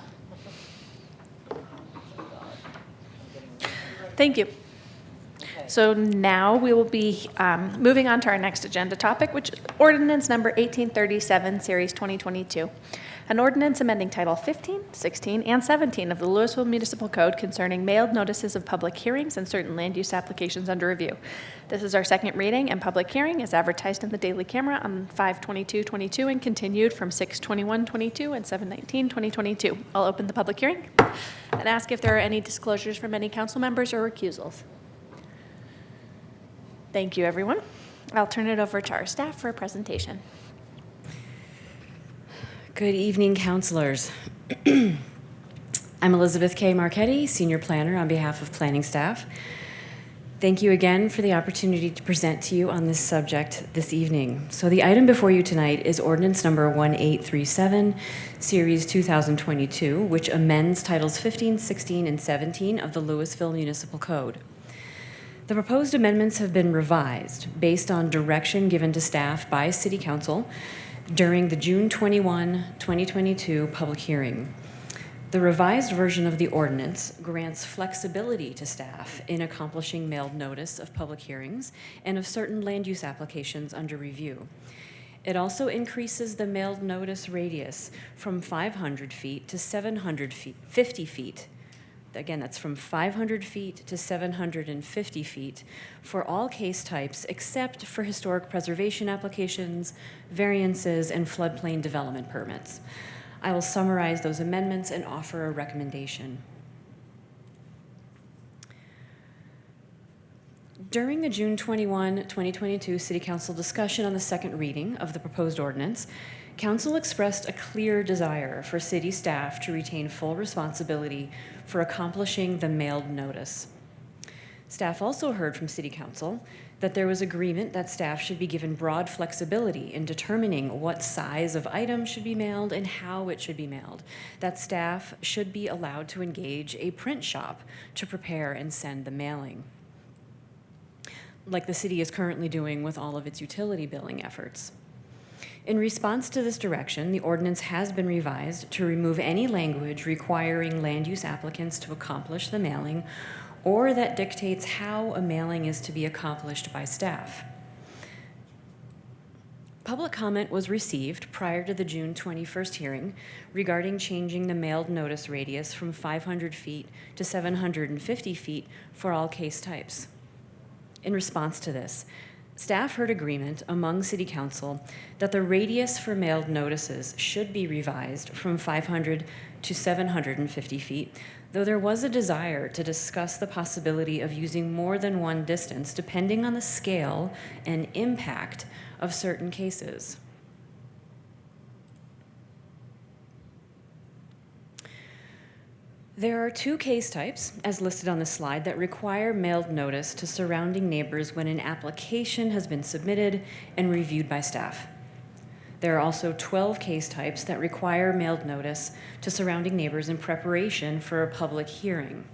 Thank you. So now we will be moving on to our next agenda topic, which is ordinance number 1837, series 2022. An ordinance amending Title 15, 16, and 17 of the Louisville Municipal Code concerning mailed notices of public hearings and certain land use applications under review. This is our second reading, and public hearing is advertised in the Daily Camera on 5/22/22 and continued from 6/21/22 and 7/19/2022. I'll open the public hearing and ask if there are any disclosures from any council members or recusals. Thank you, everyone. I'll turn it over to our staff for a presentation. Good evening, councilors. I'm Elizabeth K. Marchetti, Senior Planner on behalf of planning staff. Thank you again for the opportunity to present to you on this subject this evening. So the item before you tonight is ordinance number 1837, series 2022, which amends titles 15, 16, and 17 of the Louisville Municipal Code. The proposed amendments have been revised based on direction given to staff by City Council during the June 21, 2022 public hearing. The revised version of the ordinance grants flexibility to staff in accomplishing mailed notice of public hearings and of certain land use applications under review. It also increases the mailed notice radius from 500 feet to 750 feet. Again, that's from 500 feet to 750 feet for all case types except for historic preservation applications, variances, and floodplain development permits. I will summarize those amendments and offer a recommendation. During the June 21, 2022 City Council discussion on the second reading of the proposed ordinance, Council expressed a clear desire for city staff to retain full responsibility for accomplishing the mailed notice. Staff also heard from City Council that there was agreement that staff should be given broad flexibility in determining what size of item should be mailed and how it should be mailed, that staff should be allowed to engage a print shop to prepare and send the mailing, like the city is currently doing with all of its utility billing efforts. In response to this direction, the ordinance has been revised to remove any language requiring land use applicants to accomplish the mailing or that dictates how a mailing is to be accomplished by staff. Public comment was received prior to the June 21st hearing regarding changing the mailed notice radius from 500 feet to 750 feet for all case types. In response to this, staff heard agreement among City Council that the radius for mailed notices should be revised from 500 to 750 feet, though there was a desire to discuss the possibility of using more than one distance depending on the scale and impact of certain cases. There are two case types, as listed on the slide, that require mailed notice to surrounding neighbors when an application has been submitted and reviewed by staff. There are also 12 case types that require mailed notice to surrounding neighbors in preparation for a public hearing.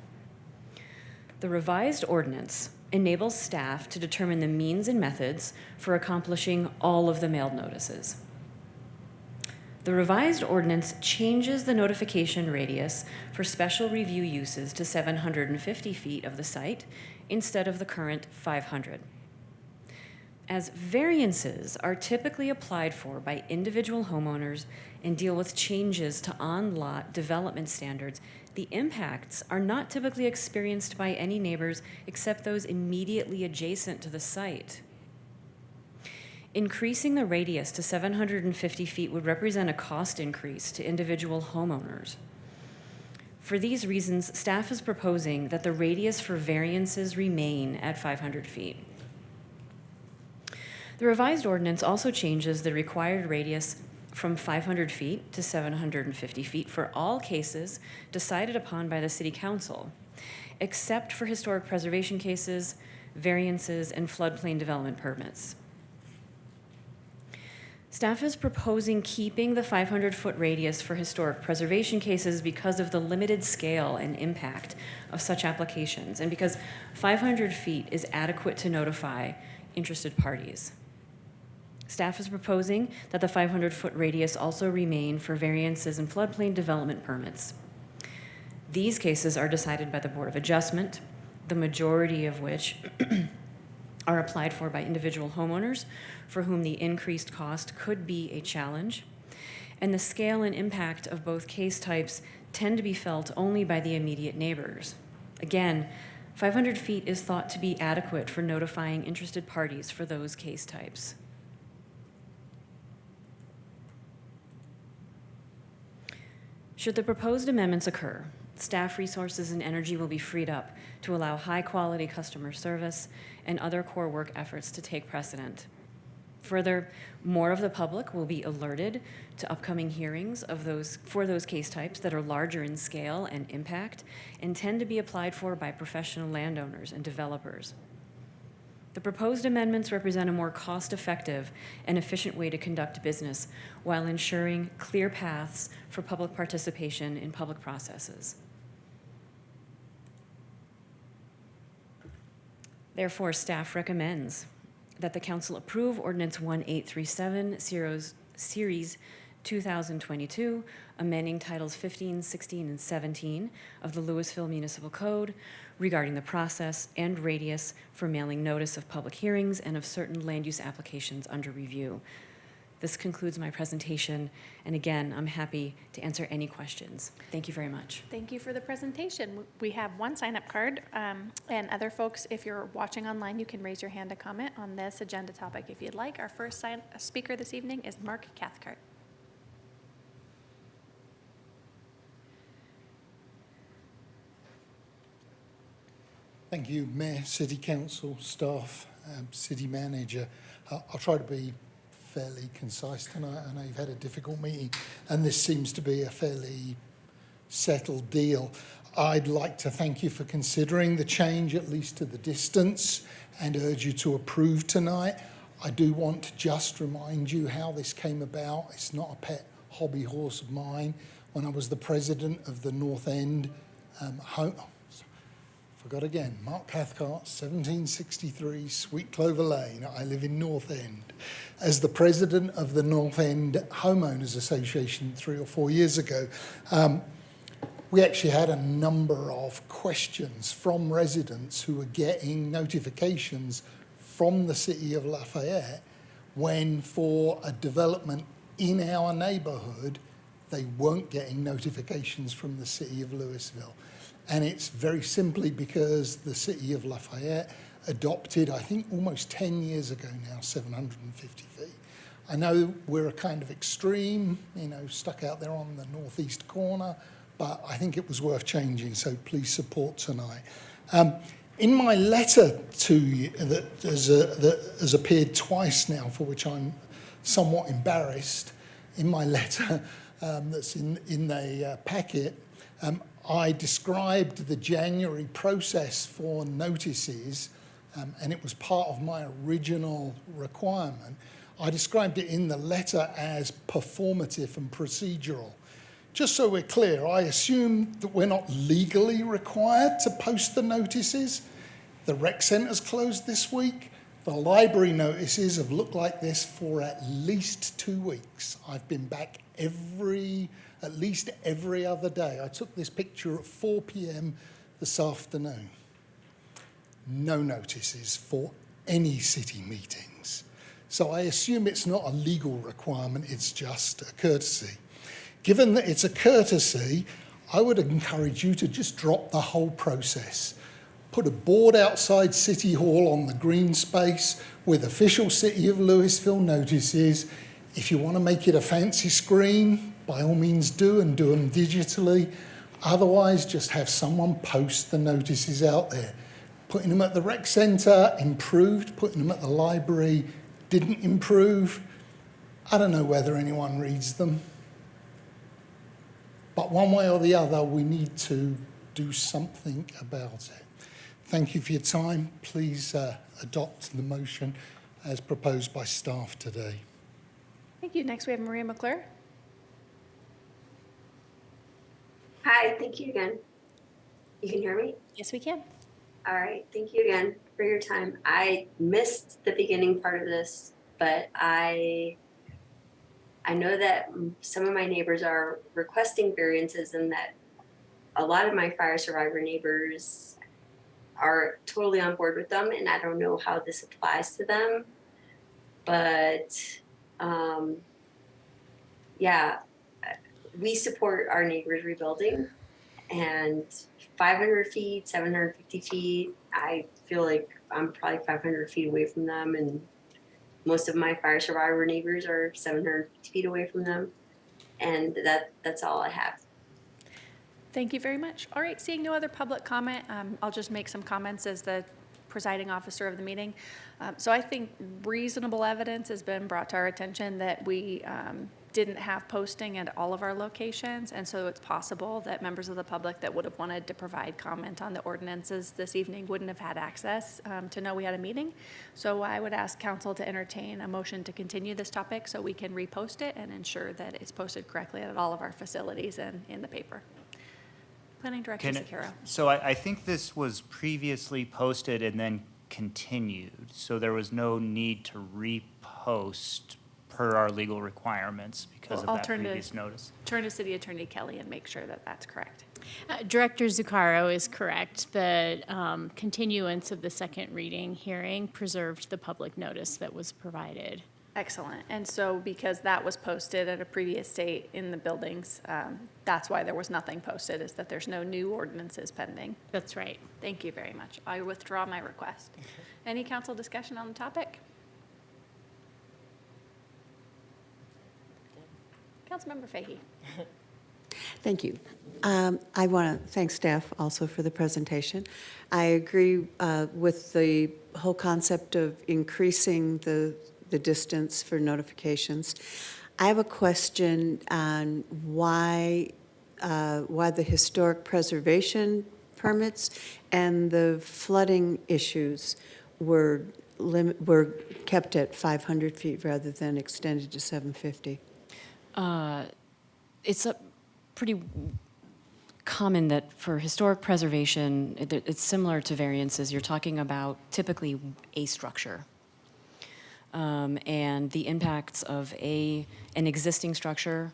The revised ordinance enables staff to determine the means and methods for accomplishing all of the mailed notices. The revised ordinance changes the notification radius for special review uses to 750 feet of the site instead of the current 500. As variances are typically applied for by individual homeowners and deal with changes to on-lot development standards, the impacts are not typically experienced by any neighbors except those immediately adjacent to the site. Increasing the radius to 750 feet would represent a cost increase to individual homeowners. For these reasons, staff is proposing that the radius for variances remain at 500 feet. The revised ordinance also changes the required radius from 500 feet to 750 feet for all cases decided upon by the City Council, except for historic preservation cases, variances, and floodplain development permits. Staff is proposing keeping the 500-foot radius for historic preservation cases because of the limited scale and impact of such applications, and because 500 feet is adequate to notify interested parties. Staff is proposing that the 500-foot radius also remain for variances in floodplain development permits. These cases are decided by the Board of Adjustment, the majority of which are applied for by individual homeowners for whom the increased cost could be a challenge, and the scale and impact of both case types tend to be felt only by the immediate neighbors. Again, 500 feet is thought to be adequate for notifying interested parties for those case types. Should the proposed amendments occur, staff resources and energy will be freed up to allow high-quality customer service and other core work efforts to take precedent. Further, more of the public will be alerted to upcoming hearings for those case types that are larger in scale and impact and tend to be applied for by professional landowners and developers. The proposed amendments represent a more cost-effective and efficient way to conduct business while ensuring clear paths for public participation in public processes. Therefore, staff recommends that the council approve Ordinance 1837, Series 2022, amending Titles 15, 16, and 17 of the Louisville Municipal Code regarding the process and radius for mailing notice of public hearings and of certain land use applications under review. This concludes my presentation, and again, I'm happy to answer any questions. Thank you very much. Thank you for the presentation. We have one sign-up card, and other folks, if you're watching online, you can raise your hand to comment on this agenda topic if you'd like. Our first speaker this evening is Mark Cathcart. Thank you, Mayor, City Council, staff, City Manager. I'll try to be fairly concise tonight. I know you've had a difficult meeting, and this seems to be a fairly settled deal. I'd like to thank you for considering the change, at least to the distance, and urge you to approve tonight. I do want to just remind you how this came about. It's not a pet hobby horse of mine. When I was the president of the North End forgot again, Mark Cathcart, 1763 Sweet Clover Lane. I live in North End. As the president of the North End Homeowners Association 3 or 4 years ago, we actually had a number of questions from residents who were getting notifications from the city of Lafayette when for a development in our neighborhood, they weren't getting notifications from the city of Louisville. And it's very simply because the city of Lafayette adopted, I think almost 10 years ago now, 750 feet. I know we're a kind of extreme, stuck out there on the northeast corner, but I think it was worth changing, so please support tonight. In my letter to you that has appeared twice now, for which I'm somewhat embarrassed, in my letter that's in the packet, I described the January process for notices, and it was part of my original requirement. I described it in the letter as performative and procedural. Just so we're clear, I assume that we're not legally required to post the notices. The rec centre's closed this week. The library notices have looked like this for at least 2 weeks. I've been back at least every other day. I took this picture at 4 p.m. this afternoon. No notices for any city meetings. So I assume it's not a legal requirement, it's just a courtesy. Given that it's a courtesy, I would encourage you to just drop the whole process. Put a board outside City Hall on the green space with official City of Louisville notices. If you want to make it a fancy screen, by all means do, and do them digitally. Otherwise, just have someone post the notices out there. Putting them at the rec centre improved, putting them at the library didn't improve. I don't know whether anyone reads them. But one way or the other, we need to do something about it. Thank you for your time. Please adopt the motion as proposed by staff today. Thank you. Next, we have Maria McClure. Hi, thank you again. You can hear me? Yes, we can. All right, thank you again for your time. I missed the beginning part of this, but but I know that some of my neighbors are requesting variances, and that a lot of my fire survivor neighbors are totally on board with them, and I don't know how this applies to them. But yeah, we support our neighbors rebuilding, and 500 feet, 750 feet, I feel like I'm probably 500 feet away from them, and most of my fire survivor neighbors are 750 feet away from them. And that's all I have. Thank you very much. All right, seeing no other public comment, I'll just make some comments as the presiding officer of the meeting. So I think reasonable evidence has been brought to our attention that we didn't have posting at all of our locations, and so it's possible that members of the public that would have wanted to provide comment on the ordinances this evening wouldn't have had access to know we had a meeting. So I would ask council to entertain a motion to continue this topic so we can repost it and ensure that it's posted correctly at all of our facilities and in the paper. Planning Director Sakura. So I think this was previously posted and then continued, so there was no need to repost per our legal requirements because of that previous notice. Turn to City Attorney Kelly and make sure that that's correct. Director Zuccaro is correct. The continuance of the second reading hearing preserved the public notice that was provided. Excellent. And so because that was posted at a previous date in the buildings, that's why there was nothing posted, is that there's no new ordinances pending. That's right. Thank you very much. I withdraw my request. Any council discussion on the topic? Councilmember Fahey. Thank you. I want to thank staff also for the presentation. I agree with the whole concept of increasing the distance for notifications. I have a question on why the historic preservation permits and the flooding issues were kept at 500 feet rather than extended to 750. It's a pretty common that for historic preservation, it's similar to variances. You're talking about typically a structure. And the impacts of an existing structure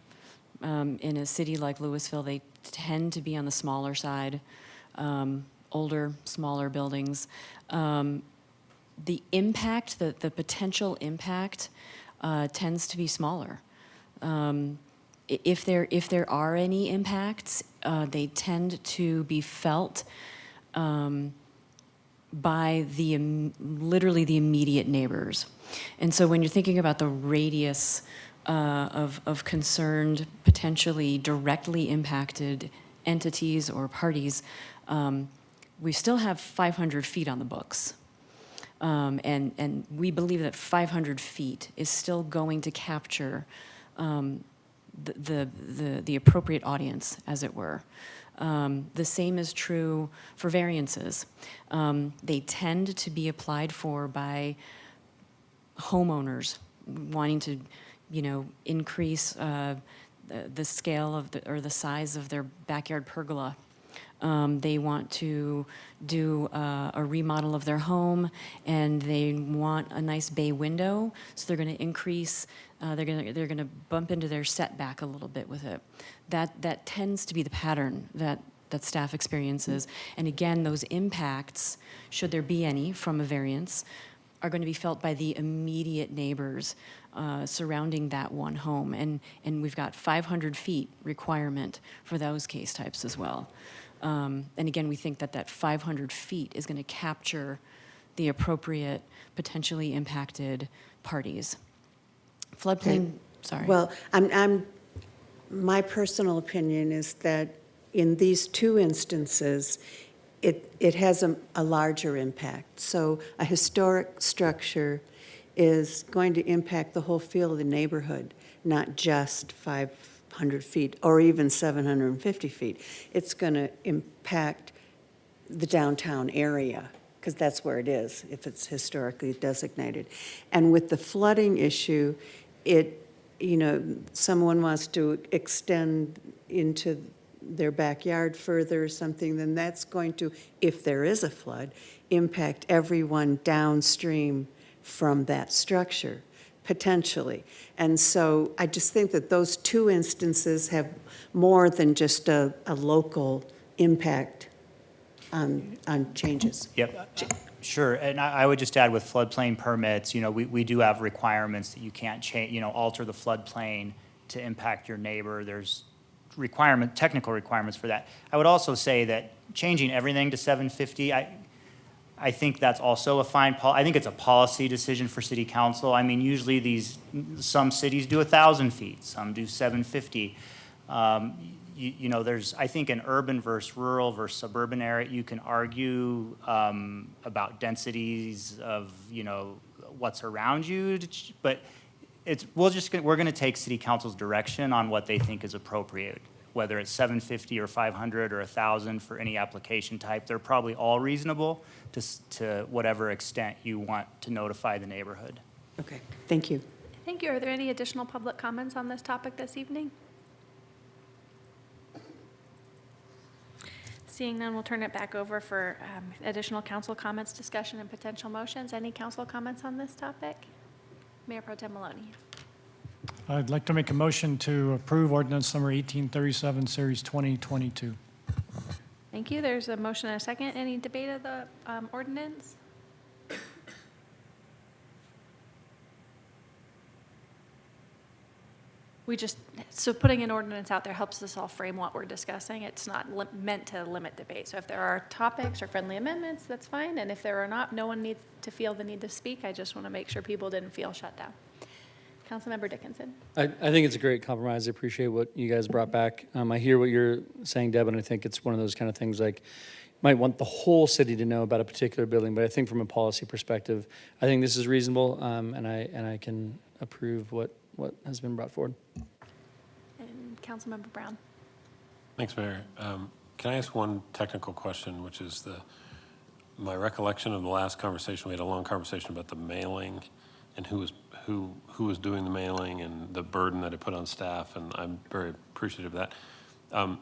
in a city like Louisville, they tend to be on the smaller side, older, smaller buildings. The impact, the potential impact tends to be smaller. If there are any impacts, they tend to be felt by literally the immediate neighbors. And so when you're thinking about the radius of concerned, potentially directly impacted entities or parties, we still have 500 feet on the books. And we believe that 500 feet is still going to capture the appropriate audience, as it were. The same is true for variances. They tend to be applied for by homeowners wanting to, increase the scale or the size of their backyard pergola. They want to do a remodel of their home, and they want a nice bay window, so they're going to increase. They're going to bump into their setback a little bit with it. That tends to be the pattern that staff experiences. And again, those impacts, should there be any from a variance, are going to be felt by the immediate neighbors surrounding that one home. And we've got 500 feet requirement for those case types as well. And again, we think that 500 feet is going to capture the appropriate, potentially impacted parties. Floodplain, sorry. Well, my personal opinion is that in these two instances, it has a larger impact. So a historic structure is going to impact the whole feel of the neighborhood, not just 500 feet or even 750 feet. It's going to impact the downtown area, because that's where it is, if it's historically designated. And with the flooding issue, someone wants to extend into their backyard further or something, then that's going to, if there is a flood, impact everyone downstream from that structure, potentially. And so I just think that those two instances have more than just a local impact on changes. Yep, sure. And I would just add with floodplain permits, we do have requirements that you can't change, alter the floodplain to impact your neighbor. There's technical requirements for that. I would also say that changing everything to 750, I think that's also a fine, I think it's a policy decision for city council. I mean, usually some cities do 1,000 feet, some do 750. There's, I think, an urban versus rural versus suburban area. You can argue about densities of, what's around you, but we're going to take city council's direction on what they think is appropriate, whether it's 750 or 500 or 1,000 for any application type. They're probably all reasonable to whatever extent you want to notify the neighborhood. Okay, thank you. Thank you. Are there any additional public comments on this topic this evening? Seeing none, we'll turn it back over for additional council comments, discussion, and potential motions. Any council comments on this topic? Mayor Pro Tem Maloney. I'd like to make a motion to approve ordinance number 1837, series 2022. Thank you. There's a motion and a second. Any debate of the ordinance? So putting an ordinance out there helps us all frame what we're discussing. It's not meant to limit debate. So if there are topics or friendly amendments, that's fine. And if there are not, no one needs to feel the need to speak. I just want to make sure people didn't feel shut down. Councilmember Dickinson. I think it's a great compromise. I appreciate what you guys brought back. I hear what you're saying, Deb, and I think it's one of those kind of things like you might want the whole city to know about a particular building, but I think from a policy perspective, I think this is reasonable, and I can approve what has been brought forward. And Councilmember Brown. Thanks, Mayor. Can I ask one technical question, which is my recollection of the last conversation, we had a long conversation about the mailing and who was doing the mailing and the burden that it put on staff, and I'm very appreciative of that.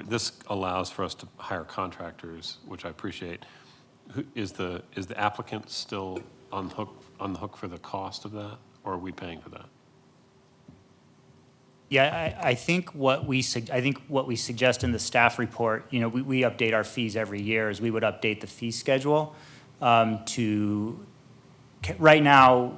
This allows for us to hire contractors, which I appreciate. Is the applicant still on the hook for the cost of that, or are we paying for that? Yeah, I think what we suggest in the staff report, we update our fees every year, is we would update the fee schedule right now,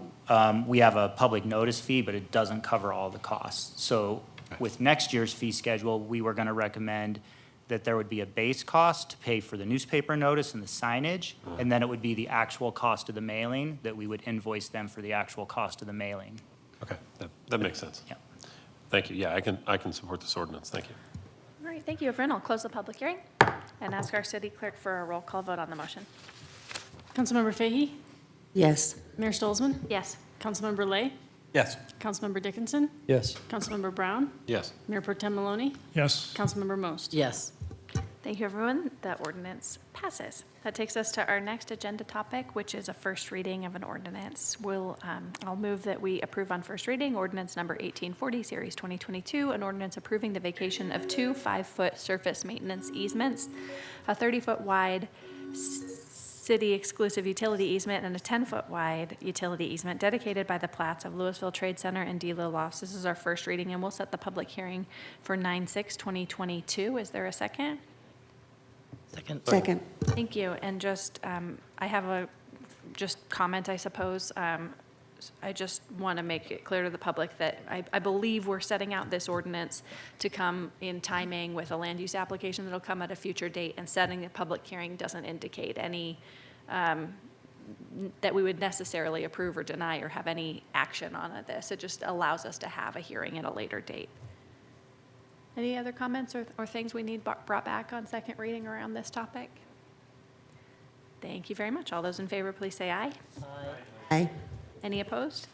we have a public notice fee, but it doesn't cover all the costs. So with next year's fee schedule, we were going to recommend that there would be a base cost to pay for the newspaper notice and the signage, and then it would be the actual cost of the mailing that we would invoice them for the actual cost of the mailing. Okay, that makes sense. Yeah. Thank you. Yeah, I can support this ordinance. Thank you. All right, thank you, everyone. I'll close the public hearing and ask our city clerk for a roll call vote on the motion. Councilmember Fahey? Yes. Mayor Stolzman? Yes. Councilmember Lay? Yes. Councilmember Dickinson? Yes. Councilmember Brown? Yes. Mayor Pro Tem Maloney? Yes. Councilmember Most? Yes. Thank you, everyone. That ordinance passes. That takes us to our next agenda topic, which is a first reading of an ordinance. I'll move that we approve on first reading ordinance number 1840, series 2022, an ordinance approving the vacation of 2 5-foot surface maintenance easements, a 30-foot wide city exclusive utility easement, and a 10-foot wide utility easement dedicated by the plats of Louisville Trade Center and Delo Lofts. This is our first reading, and we'll set the public hearing for 9/6/2022. Is there a second? Second. Thank you. And just, I have a comment, I suppose. I just want to make it clear to the public that I believe we're setting out this ordinance to come in timing with a land use application that'll come at a future date, and setting the public hearing doesn't indicate any, that we would necessarily approve or deny or have any action on this. It just allows us to have a hearing at a later date. Any other comments or things we need brought back on second reading around this topic? Thank you very much. All those in favor, please say aye. Aye. Any opposed?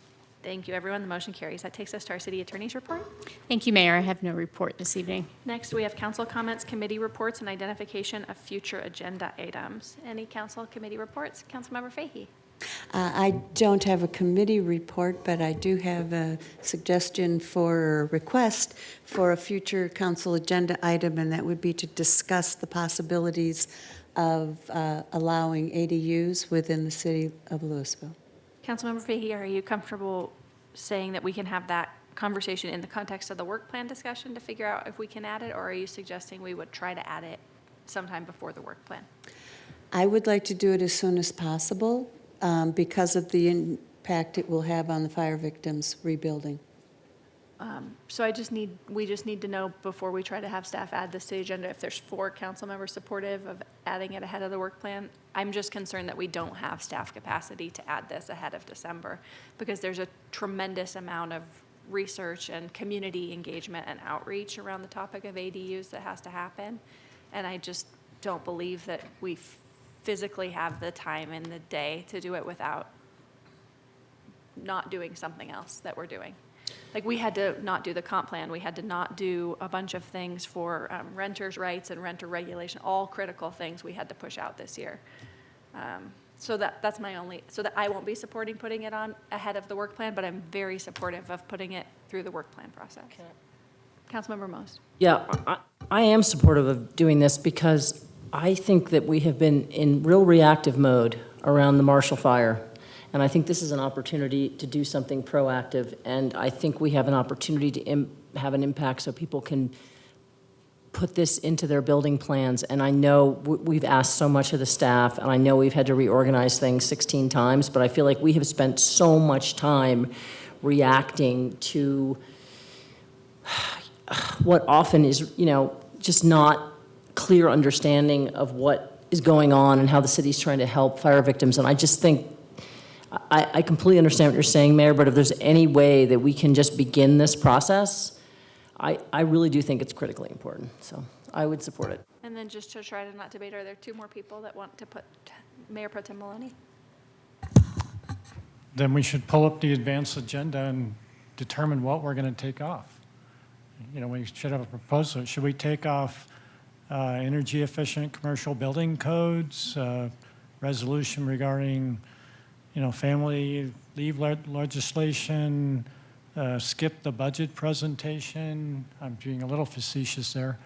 Thank you, everyone. The motion carries. That takes us to our city attorney's report. Thank you, Mayor. I have no report this evening. Next, we have council comments, committee reports, and identification of future agenda items. Any council committee reports? Councilmember Fahey. I don't have a committee report, but I do have a suggestion for a request for a future council agenda item, and that would be to discuss the possibilities of allowing ADUs within the city of Louisville. Councilmember Fahey, are you comfortable saying that we can have that conversation in the context of the work plan discussion to figure out if we can add it, or are you suggesting we would try to add it sometime before the work plan? I would like to do it as soon as possible because of the impact it will have on the fire victims rebuilding. So we just need to know before we try to have staff add this to the agenda, if there's 4 council members supportive of adding it ahead of the work plan. I'm just concerned that we don't have staff capacity to add this ahead of December, because there's a tremendous amount of research and community engagement and outreach around the topic of ADUs that has to happen. And I just don't believe that we physically have the time in the day to do it without not doing something else that we're doing. Like, we had to not do the comp plan, we had to not do a bunch of things for renters' rights and renter regulation, all critical things we had to push out this year. So that's my only, so that I won't be supporting putting it on ahead of the work plan, but I'm very supportive of putting it through the work plan process. Councilmember Most. Yeah, I am supportive of doing this because I think that we have been in real reactive mode around the Marshall Fire. And I think this is an opportunity to do something proactive. And I think we have an opportunity to have an impact so people can put this into their building plans. And I know we've asked so much of the staff, and I know we've had to reorganize things 16 times, but I feel like we have spent so much time reacting to what often is, just not clear understanding of what is going on and how the city's trying to help fire victims. And I just think, I completely understand what you're saying, Mayor, but if there's any way that we can just begin this process, I really do think it's critically important. So I would support it. And then just to try to not debate, are there 2 more people that want to put Mayor Pro Tem Maloney? Then we should pull up the advanced agenda and determine what we're going to take off. We should have a proposal. Should we take off energy efficient commercial building codes, resolution regarding family leave legislation, skip the budget presentation? I'm being a little facetious there.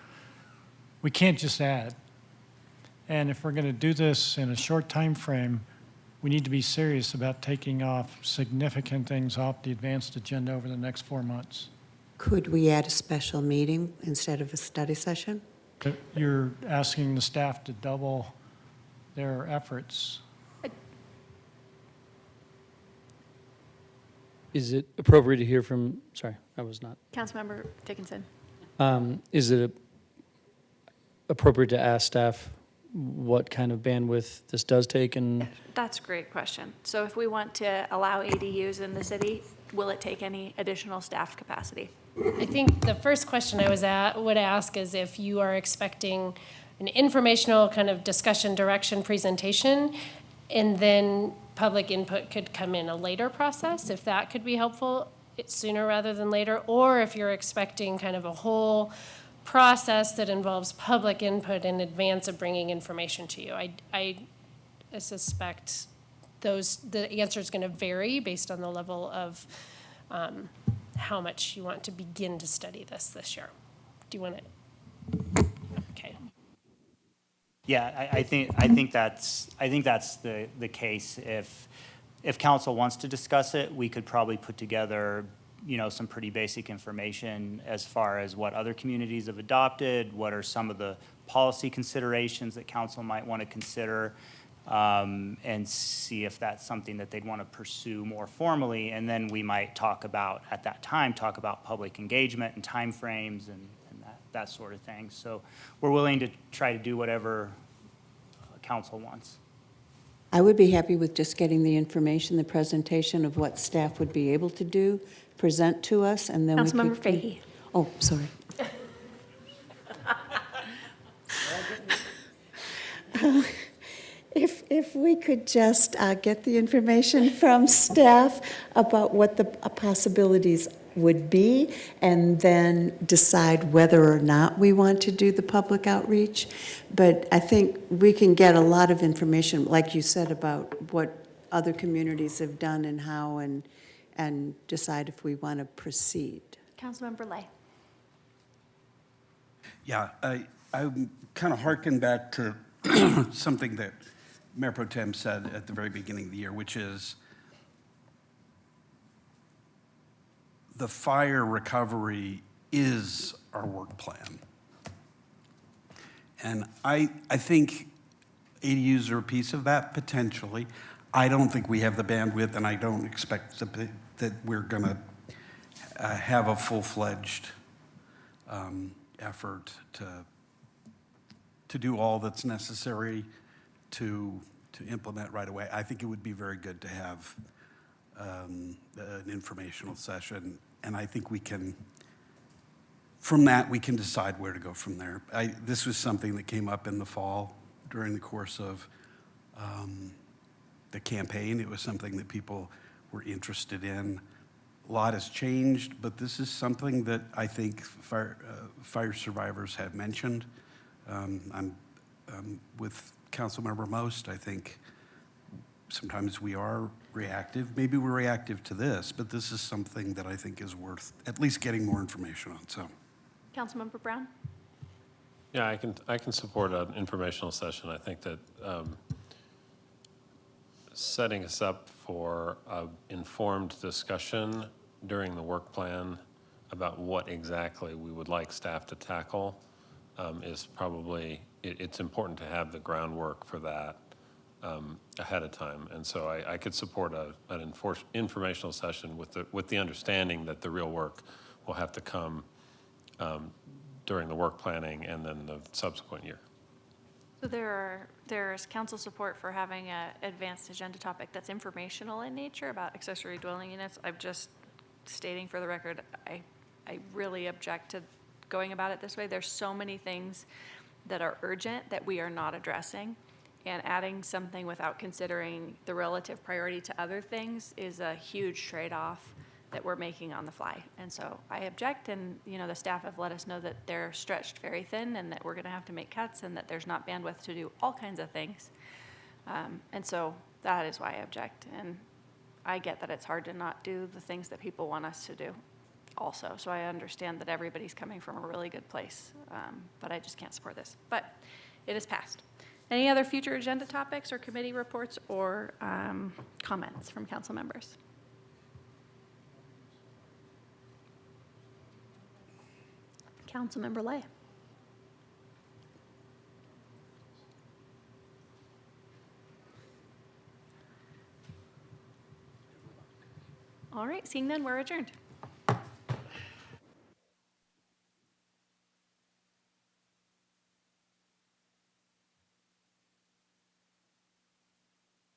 We can't just add. And if we're going to do this in a short time frame, we need to be serious about taking off significant things off the advanced agenda over the next 4 months. Could we add a special meeting instead of a study session? You're asking the staff to double their efforts. Is it appropriate to hear from, sorry, I was not. Councilmember Dickinson. Is it appropriate to ask staff what kind of bandwidth this does take? And That's a great question. So if we want to allow ADUs in the city, will it take any additional staff capacity? I think the first question I would ask is if you are expecting an informational kind of discussion direction presentation, and then public input could come in a later process, if that could be helpful sooner rather than later, or if you're expecting kind of a whole process that involves public input in advance of bringing information to you. I suspect the answer is going to vary based on the level of how much you want to begin to study this year. Do you want to? Okay. Yeah, I think that's the case. If council wants to discuss it, we could probably put together, some pretty basic information as far as what other communities have adopted, what are some of the policy considerations that council might want to consider, and see if that's something that they'd want to pursue more formally. And then we might talk about public engagement and timeframes and that sort of thing. So we're willing to try to do whatever council wants. I would be happy with just getting the information, the presentation of what staff would be able to do, present to us, and then Councilmember Fahey. Oh, sorry. If we could just get the information from staff about what the possibilities would be, and then decide whether or not we want to do the public outreach. But I think we can get a lot of information, like you said, about what other communities have done and how, and decide if we want to proceed. Councilmember Lay. Yeah, I kind of harken back to something that Mayor Pro Tem said at the very beginning of the year, which is the fire recovery is our work plan. And I think ADUs are a piece of that, potentially. I don't think we have the bandwidth, and I don't expect that we're going to have a full-fledged effort to do all that's necessary to implement right away. I think it would be very good to have an informational session, and I think we can, from that, we can decide where to go from there. This was something that came up in the fall during the course of the campaign. It was something that people were interested in. A lot has changed, but this is something that I think fire survivors have mentioned. I'm with Councilmember Most. I think sometimes we are reactive. Maybe we're reactive to this, but this is something that I think is worth at least getting more information on. So, Councilmember Brown? Yeah, I can support an informational session. I think that setting us up for an informed discussion during the work plan about what exactly we would like staff to tackle is probably, it's important to have the groundwork for that ahead of time. And so I could support an informational session with the understanding that the real work will have to come during the work planning and then the subsequent year. So there's council support for having an advanced agenda topic that's informational in nature about accessory dwelling units. I'm just stating for the record, I really object to going about it this way. There's so many things that are urgent that we are not addressing, and adding something without considering the relative priority to other things is a huge trade-off that we're making on the fly. And so I object, and the staff have let us know that they're stretched very thin and that we're gonna have to make cuts and that there's not bandwidth to do all kinds of things. And so that is why I object. And I get that it's hard to not do the things that people want us to do also. So I understand that everybody's coming from a really good place, but I just can't support this. But it is passed. Any other future agenda topics or committee reports or comments from council members? Councilmember Lay. All right, seeing none, we're adjourned.